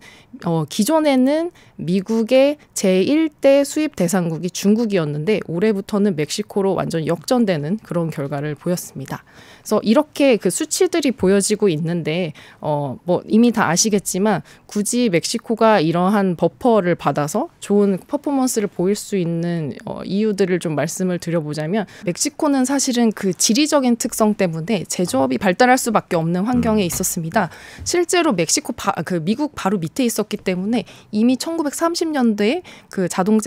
기존에는 미국의 제1대 수입 대상국이 중국이었는데 올해부터는 멕시코로 완전 역전되는 그런 결과를 보였습니다. 그래서 이렇게 그 수치들이 보여지고 있는데 이미 다 아시겠지만 굳이 멕시코가 이러한 버퍼를 받아서 좋은 퍼포먼스를 보일 수 있는 이유들을 좀 말씀을 드려보자면 멕시코는 사실은 그 지리적인 특성 때문에 제조업이 발달할 수밖에 없는 환경에 있었습니다. 실제로 미국 바로 밑에 있었기 때문에 이미 1930년대에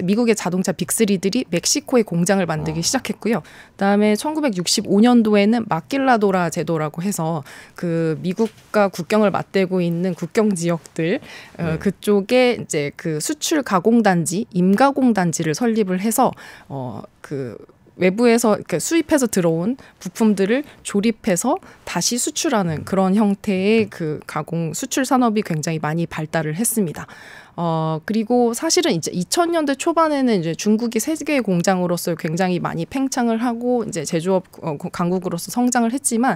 미국의 자동차 빅3들이 멕시코에 공장을 만들기 시작했고요. 그다음에 1965년도에는 마킬라도라 제도라고 해서 그 미국과 국경을 맞대고 있는 국경 지역들 그쪽에 이제 그 수출 가공 단지, 임가공 단지를 설립을 해서 외부에서 수입해서 들어온 부품들을 조립해서 다시 수출하는 그런 형태의 그 가공 수출 산업이 굉장히 많이 발달을 했습니다. 그리고 사실은 이제 2000년대 초반에는 이제 중국이 세계 공장으로서 굉장히 많이 팽창을 하고 이제 제조업 강국으로서 성장을 했지만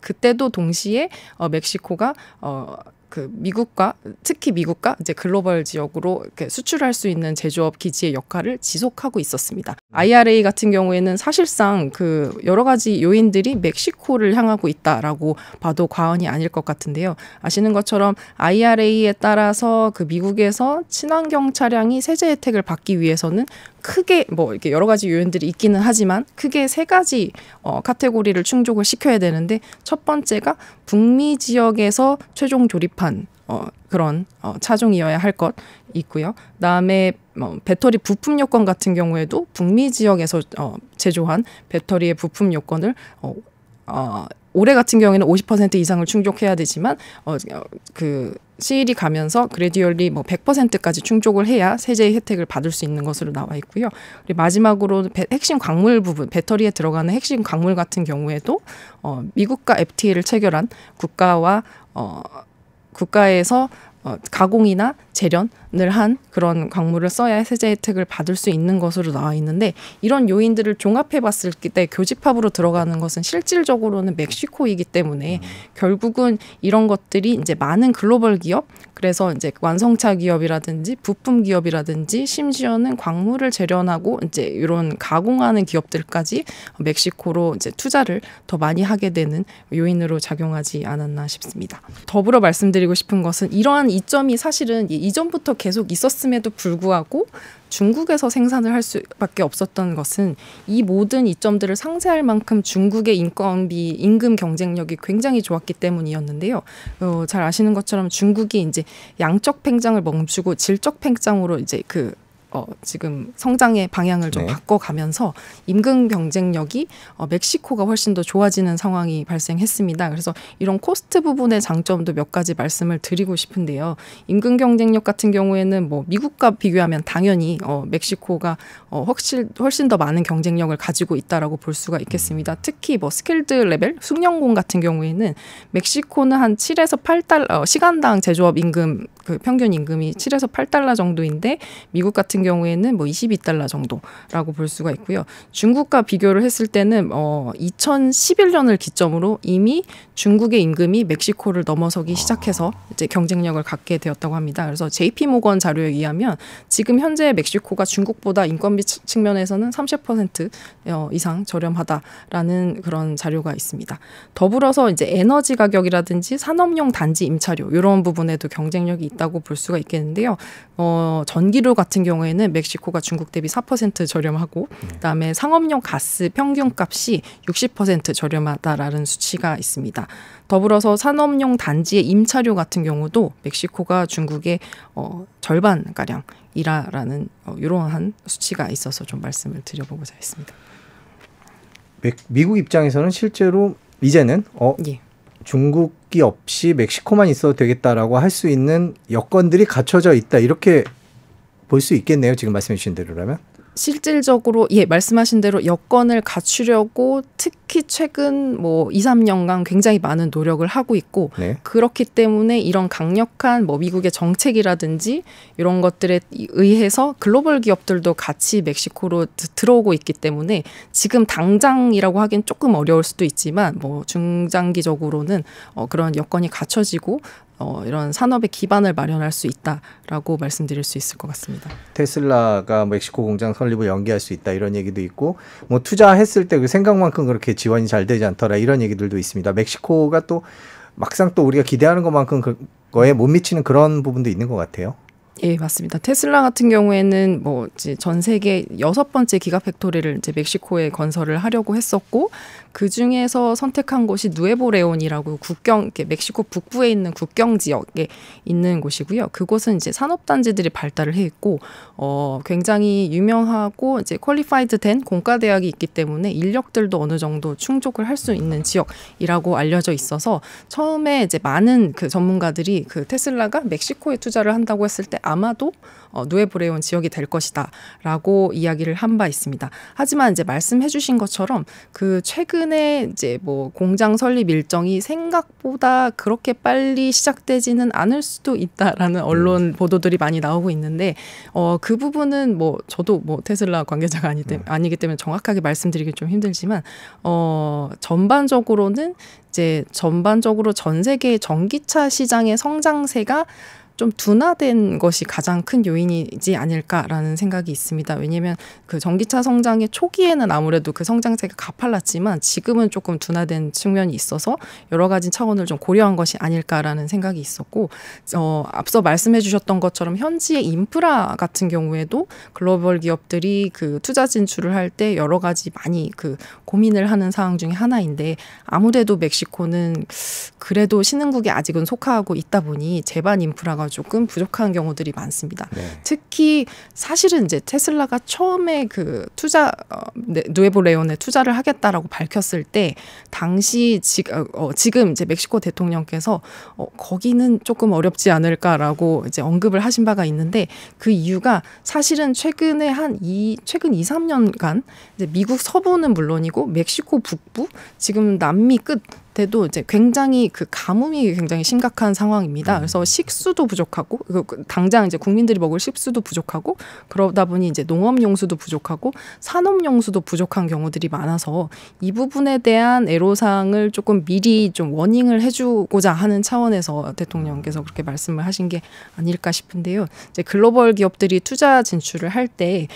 그때도 동시에 멕시코가 특히 미국과 이제 글로벌 지역으로 이렇게 수출할 수 있는 제조업 기지의 역할을 지속하고 있었습니다. IRA 같은 경우에는 사실상 여러 가지 요인들이 멕시코를 향하고 있다라고 봐도 과언이 아닐 것 같은데요. 아시는 것처럼 IRA에 따라서 미국에서 친환경 차량이 세제 혜택을 받기 위해서는 크게 이렇게 여러 가지 요인들이 있기는 하지만 크게 세 가지 카테고리를 충족을 시켜야 되는데 첫 번째가 북미 지역에서 최종 조립한 그런 차종이어야 할 것 있고요. 그다음에 배터리 부품 요건 같은 경우에도 북미 지역에서 제조한 배터리의 부품 요건을 올해 같은 경우에는 50% 이상을 충족해야 되지만 그 시일이 가면서 그래듀얼리 뭐 100%까지 충족을 해야 세제의 혜택을 받을 수 있는 것으로 나와 있고요. 그리고 마지막으로 핵심 광물 부분, 배터리에 들어가는 핵심 광물 같은 경우에도 미국과 FTA를 체결한 국가에서 가공이나 재련을 한 그런 광물을 써야 세제 혜택을 받을 수 있는 것으로 나와 있는데, 이런 요인들을 종합해 봤을 때 교집합으로 들어가는 것은 실질적으로는 멕시코이기 때문에 결국은 이런 것들이 이제 많은 글로벌 기업, 그래서 이제 완성차 기업이라든지 부품 기업이라든지 심지어는 광물을 재련하고 이제 이런 가공하는 기업들까지 멕시코로 이제 투자를 더 많이 하게 되는 요인으로 작용하지 않았나 싶습니다. 더불어 말씀드리고 싶은 것은 이러한 이점이 사실은 이전부터 계속 있었음에도 불구하고 중국에서 생산을 할 수밖에 없었던 것은 이 모든 이점들을 상쇄할 만큼 중국의 임금 경쟁력이 굉장히 좋았기 때문이었는데요. 잘 아시는 것처럼 중국이 이제 양적 팽창을 멈추고 질적 팽창으로 이제 지금 성장의 방향을 좀 바꿔가면서 임금 경쟁력이 멕시코가 훨씬 더 좋아지는 상황이 발생했습니다. 그래서 이런 코스트 부분의 장점도 몇 가지 말씀을 드리고 싶은데요. 임금 경쟁력 같은 경우에는 뭐 미국과 비교하면 당연히 멕시코가 훨씬 더 많은 경쟁력을 가지고 있다라고 볼 수가 있겠습니다. 특히 뭐 스킬드 레벨, 숙련공 같은 경우에는 멕시코는 한 7에서 8달러 시간당 제조업 임금 그 평균 임금이 7에서 8달러 정도인데 미국 같은 경우에는 뭐 22달러 정도라고 볼 수가 있고요. 중국과 비교를 했을 때는 2011년을 기점으로 이미 중국의 임금이 멕시코를 넘어서기 시작해서 이제 경쟁력을 갖게 되었다고 합니다. 그래서 JP 모건 자료에 의하면 지금 현재 멕시코가 중국보다 인건비 측면에서는 30% 이상 저렴하다라는 그런 자료가 있습니다. 더불어서 이제 에너지 가격이라든지 산업용 단지 임차료 이런 부분에도 경쟁력이 있다고 볼 수가 있겠는데요. 전기료 같은 경우에는 멕시코가 중국 대비 4% 저렴하고 그다음에 상업용 가스 평균값이 60% 저렴하다라는 수치가 있습니다. 더불어서 산업용 단지의 임차료 같은 경우도 멕시코가 중국의 절반가량이라는 이러한 수치가 있어서 좀 말씀을 드려보고자 했습니다. 미국 입장에서는 실제로 이제는 예. 중국이 없이 멕시코만 있어도 되겠다라고 할 수 있는 여건들이 갖춰져 있다, 이렇게 볼 수 있겠네요. 지금 말씀해 주신 대로라면. 실질적으로 말씀하신 대로 여건을 갖추려고 특히 최근 뭐 2, 3년간 굉장히 많은 노력을 하고 있고 그렇기 때문에 이런 강력한 뭐 미국의 정책이라든지 이런 것들에 의해서 글로벌 기업들도 같이 멕시코로 들어오고 있기 때문에 지금 당장이라고 하기엔 조금 어려울 수도 있지만 뭐 중장기적으로는 그런 여건이 갖춰지고 이런 산업의 기반을 마련할 수 있다라고 말씀드릴 수 있을 것 같습니다. 테슬라가 멕시코 공장 설립을 연기할 수 있다, 이런 얘기도 있고, 뭐 투자했을 때 그 생각만큼 그렇게 지원이 잘 되지 않더라, 이런 얘기들도 있습니다. 멕시코가 또 막상 또 우리가 기대하는 것만큼 그거에 못 미치는 그런 부분도 있는 것 같아요. 예, 맞습니다. 테슬라 같은 경우에는 뭐 이제 전 세계 6번째 기가팩토리를 이제 멕시코에 건설을 하려고 했었고, 그 중에서 선택한 곳이 누에보레온이라고 멕시코 북부에 있는 국경 지역에 있는 곳이고요. 그곳은 이제 산업단지들이 발달을 해 있고, 굉장히 유명하고 이제 퀄리파이드 된 공과대학이 있기 때문에 인력들도 어느 정도 충족을 할 수 있는 지역이라고 알려져 있어서 처음에 이제 많은 그 전문가들이 그 테슬라가 멕시코에 투자를 한다고 했을 때 아마도 누에보레온 지역이 될 것이다라고 이야기를 한 바 있습니다. 하지만 이제 말씀해 주신 것처럼 그 최근에 이제 뭐 공장 설립 일정이 생각보다 그렇게 빨리 시작되지는 않을 수도 있다라는 언론 보도들이 많이 나오고 있는데 그 부분은 뭐 저도 뭐 테슬라 관계자가 아니기 때문에 정확하게 말씀드리기 좀 힘들지만 전반적으로는 전 세계 전기차 시장의 성장세가 좀 둔화된 것이 가장 큰 요인이지 않을까라는 생각이 있습니다. 왜냐하면 그 전기차 성장의 초기에는 아무래도 그 성장세가 가팔랐지만 지금은 조금 둔화된 측면이 있어서 여러 가지 차원을 좀 고려한 것이 아닐까라는 생각이 있었고, 앞서 말씀해 주셨던 것처럼 현지의 인프라 같은 경우에도 글로벌 기업들이 그 투자 진출을 할 때 여러 가지 많이 그 고민을 하는 사항 중에 하나인데, 아무래도 멕시코는 그래도 신흥국에 아직은 속하고 있다 보니 제반 인프라가 인프라가 조금 부족한 경우들이 많습니다. 네. 특히 사실은 이제 테슬라가 처음에 그 투자 누에보 레온에 투자를 하겠다라고 밝혔을 때 당시 지금 이제 멕시코 대통령께서 거기는 조금 어렵지 않을까라고 이제 언급을 하신 바가 있는데 그 이유가 사실은 최근에 최근 2-3년간 이제 미국 서부는 물론이고 멕시코 북부 지금 남미 끝에도 이제 굉장히 그 가뭄이 굉장히 심각한 상황입니다. 그래서 식수도 부족하고 당장 이제 국민들이 먹을 식수도 부족하고 그러다 보니 이제 농업용수도 부족하고 산업용수도 부족한 경우들이 많아서 이 부분에 대한 애로사항을 조금 미리 좀 워닝을 해주고자 하는 차원에서 대통령께서 그렇게 말씀을 하신 게 아닐까 싶은데요. 이제 글로벌 기업들이 투자 진출을 할 때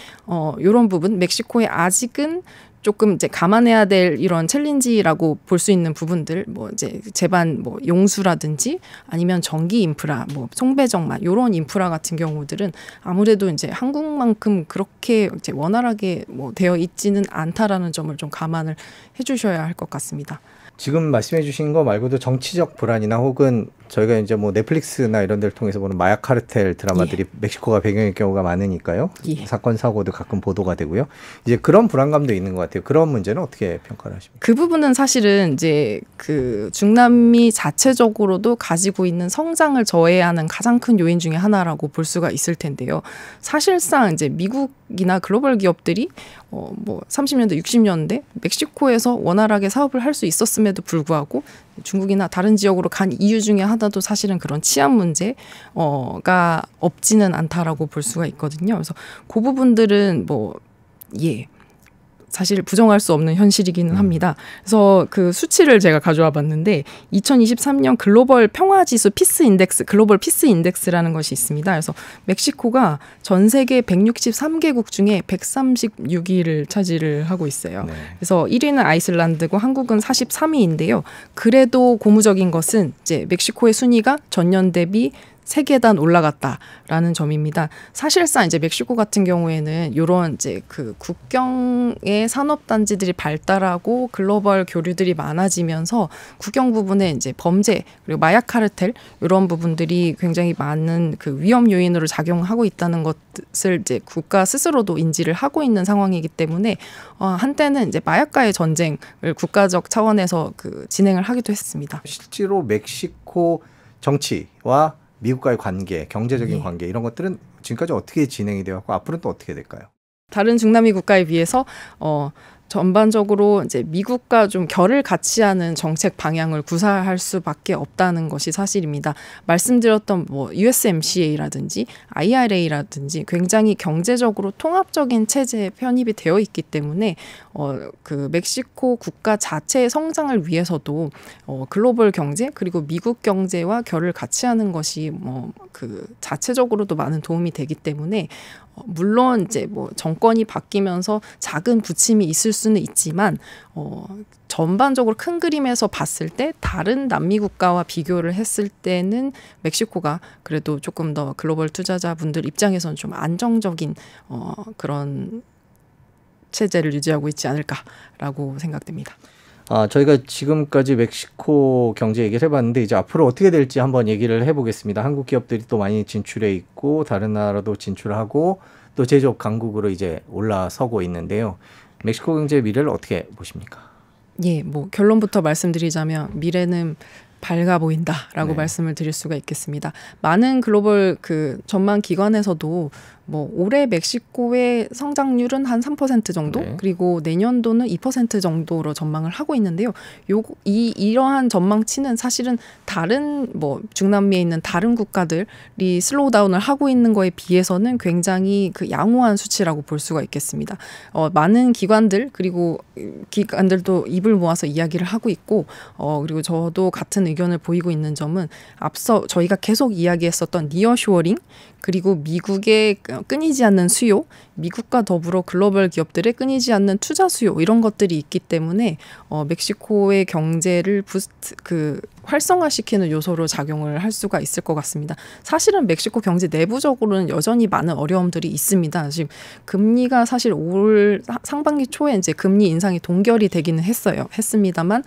이런 부분 멕시코에 아직은 조금 이제 감안해야 될 이런 챌린지라고 볼 수 있는 부분들, 뭐 이제 제반 뭐 용수라든지 아니면 전기 인프라, 뭐 송배정마 이런 인프라 같은 경우들은 아무래도 이제 한국만큼 그렇게 이제 원활하게 뭐 되어 있지는 않다라는 점을 좀 감안을 해주셔야 할 것 같습니다. 지금 말씀해 주신 거 말고도 정치적 불안이나 혹은 저희가 이제 뭐 넷플릭스나 이런 데를 통해서 보는 마약 카르텔 드라마들이 멕시코가 배경일 경우가 많으니까요. 사건 사고도 가끔 보도가 되고요. 이제 그런 불안감도 있는 것 같아요. 그런 문제는 어떻게 평가를 하십니까? 그 부분은 사실은 이제 그 중남미 자체적으로도 가지고 있는 성장을 저해하는 가장 큰 요인 중에 하나라고 볼 수가 있을 텐데요. 사실상 이제 미국이나 글로벌 기업들이 뭐 30년대, 60년대 멕시코에서 원활하게 사업을 할 수 있었음에도 불구하고 중국이나 다른 지역으로 간 이유 중에 하나도 사실은 그런 치안 문제가 없지는 않다라고 볼 수가 있거든요. 그래서 그 부분들은 사실 부정할 수 없는 현실이기는 합니다. 그래서 그 수치를 제가 가져와 봤는데 2023년 글로벌 평화지수 피스 인덱스, 글로벌 피스 인덱스라는 것이 있습니다. 그래서 멕시코가 전 세계 163개국 중에 136위를 차지를 하고 있어요. 네. 그래서 1위는 아이슬란드고 한국은 43위인데요. 그래도 고무적인 것은 이제 멕시코의 순위가 전년 대비 3계단 올라갔다라는 점입니다. 사실상 이제 멕시코 같은 경우에는 이런 이제 그 국경의 산업단지들이 발달하고 글로벌 교류들이 많아지면서 국경 부분에 이제 범죄 그리고 마약 카르텔 이런 부분들이 굉장히 많은 그 위험 요인으로 작용하고 있다는 것을 이제 국가 스스로도 인지를 하고 있는 상황이기 때문에 한때는 이제 마약과의 전쟁을 국가적 차원에서 그 진행을 하기도 했습니다. 실제로 멕시코 정치와 미국과의 관계, 경제적인 관계 이런 것들은 지금까지 어떻게 진행이 되었고 앞으로는 또 어떻게 될까요? 다른 중남미 국가에 비해서 전반적으로 이제 미국과 좀 결을 같이 하는 정책 방향을 구사할 수밖에 없다는 것이 사실입니다. 말씀드렸던 뭐 USMCA라든지 IRA라든지 굉장히 경제적으로 통합적인 체제에 편입이 되어 있기 때문에 그 멕시코 국가 자체의 성장을 위해서도 글로벌 경제 그리고 미국 경제와 결을 같이 하는 것이 그 자체적으로도 많은 도움이 되기 때문에 물론 이제 뭐 정권이 바뀌면서 작은 부침이 있을 수는 있지만 전반적으로 큰 그림에서 봤을 때 다른 남미 국가와 비교를 했을 때는 멕시코가 그래도 조금 더 글로벌 투자자분들 입장에서는 좀 안정적인 그런 체제를 유지하고 있지 않을까라고 생각됩니다. 저희가 지금까지 멕시코 경제 얘기를 해봤는데 이제 앞으로 어떻게 될지 한번 얘기를 해보겠습니다. 한국 기업들이 또 많이 진출해 있고 다른 나라도 진출하고 또 제조업 강국으로 이제 올라서고 있는데요. 멕시코 경제의 미래를 어떻게 보십니까? 예, 뭐 결론부터 말씀드리자면 미래는 밝아 보인다라고 네. 말씀을 드릴 수가 있겠습니다. 많은 글로벌 그 전망 기관에서도 뭐 올해 멕시코의 성장률은 한 3% 정도 네. 그리고 내년도는 2% 정도로 전망을 하고 있는데요. 이러한 전망치는 사실은 다른 뭐 중남미에 있는 다른 국가들이 슬로우다운을 하고 있는 거에 비해서는 굉장히 그 양호한 수치라고 볼 수가 있겠습니다. 많은 기관들 그리고 기관들도 입을 모아서 이야기를 하고 있고 그리고 저도 같은 의견을 보이고 있는 점은 앞서 저희가 계속 이야기했었던 니어쇼어링 그리고 미국의 끊이지 않는 수요 미국과 더불어 글로벌 기업들의 끊이지 않는 투자 수요 이런 것들이 있기 때문에 멕시코의 경제를 활성화시키는 요소로 작용을 할 수가 있을 것 같습니다. 사실은 멕시코 경제 내부적으로는 여전히 많은 어려움들이 있습니다. 지금 금리가 사실 올 상반기 초에 이제 금리 인상이 동결이 되기는 했습니다만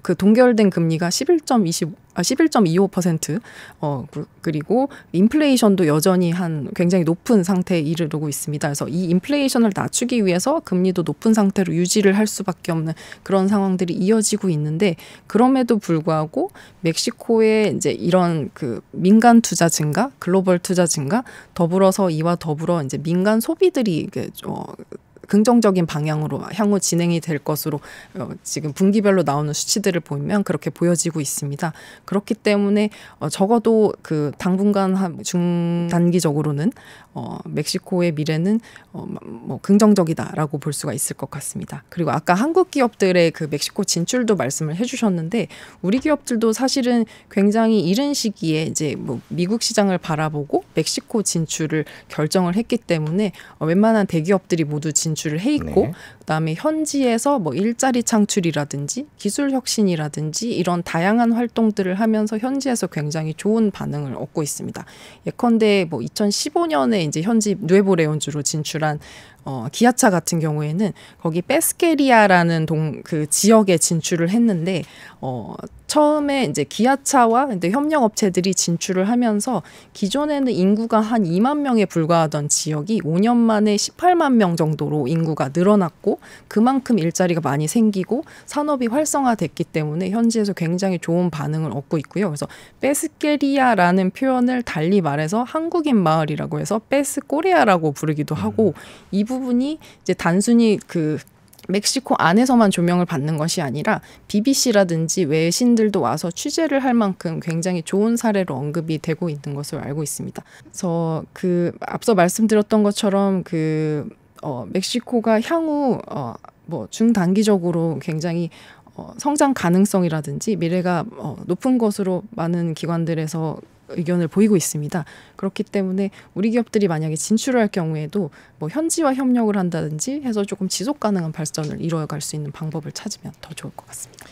그 동결된 금리가 11.25%, 그리고 인플레이션도 여전히 굉장히 높은 상태에 이르르고 있습니다. 그래서 이 인플레이션을 낮추기 위해서 금리도 높은 상태로 유지를 할 수밖에 없는 그런 상황들이 이어지고 있는데, 그럼에도 불구하고 멕시코의 이제 이런 그 민간 투자 증가, 글로벌 투자 증가, 더불어서 이와 더불어 이제 민간 소비들이 긍정적인 방향으로 향후 진행이 될 것으로 지금 분기별로 나오는 수치들을 보면 그렇게 보여지고 있습니다. 그렇기 때문에 적어도 그 당분간 중단기적으로는 멕시코의 미래는 긍정적이다라고 볼 수가 있을 것 같습니다. 그리고 아까 한국 기업들의 그 멕시코 진출도 말씀을 해주셨는데, 우리 기업들도 사실은 굉장히 이른 시기에 이제 미국 시장을 바라보고 멕시코 진출을 결정을 했기 때문에 웬만한 대기업들이 모두 진출을 해 있고, 네. 그다음에 현지에서 일자리 창출이라든지 기술 혁신이라든지 이런 다양한 활동들을 하면서 현지에서 굉장히 좋은 반응을 얻고 있습니다. 예컨대 2015년에 이제 현지 누에보레온주로 진출한 기아차 같은 경우에는 거기 페스케리아라는 그 지역에 진출을 했는데 처음에 이제 기아차와 협력 업체들이 진출을 하면서 기존에는 인구가 한 2만 명에 불과하던 지역이 5년 만에 18만 명 정도로 인구가 늘어났고, 그만큼 일자리가 많이 생기고 산업이 활성화됐기 때문에 현지에서 굉장히 좋은 반응을 얻고 있고요. 그래서 페스케리아라는 표현을 달리 말해서 한국인 마을이라고 해서 페스코리아라고 부르기도 하고, 이 부분이 이제 단순히 그 멕시코 안에서만 조명을 받는 것이 아니라 BBC라든지 외신들도 와서 취재를 할 만큼 굉장히 좋은 사례로 언급이 되고 있는 것으로 알고 있습니다. 그래서 앞서 말씀드렸던 것처럼 멕시코가 향후 중단기적으로 굉장히 성장 가능성이라든지 미래가 높은 것으로 많은 기관들에서 의견을 보이고 있습니다. 그렇기 때문에 우리 기업들이 만약에 진출을 할 경우에도 현지와 협력을 한다든지 해서 조금 지속 가능한 발전을 이루어갈 수 있는 방법을 찾으면 더 좋을 것 같습니다.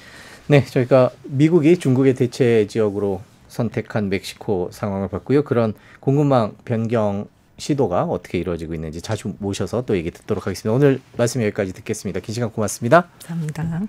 네, 저희가 미국이 중국의 대체 지역으로 선택한 멕시코 상황을 봤고요. 그런 공급망 변경 시도가 어떻게 이루어지고 있는지 자주 모셔서 또 얘기 듣도록 하겠습니다. 오늘 말씀 여기까지 듣겠습니다. 긴 시간 고맙습니다. 감사합니다.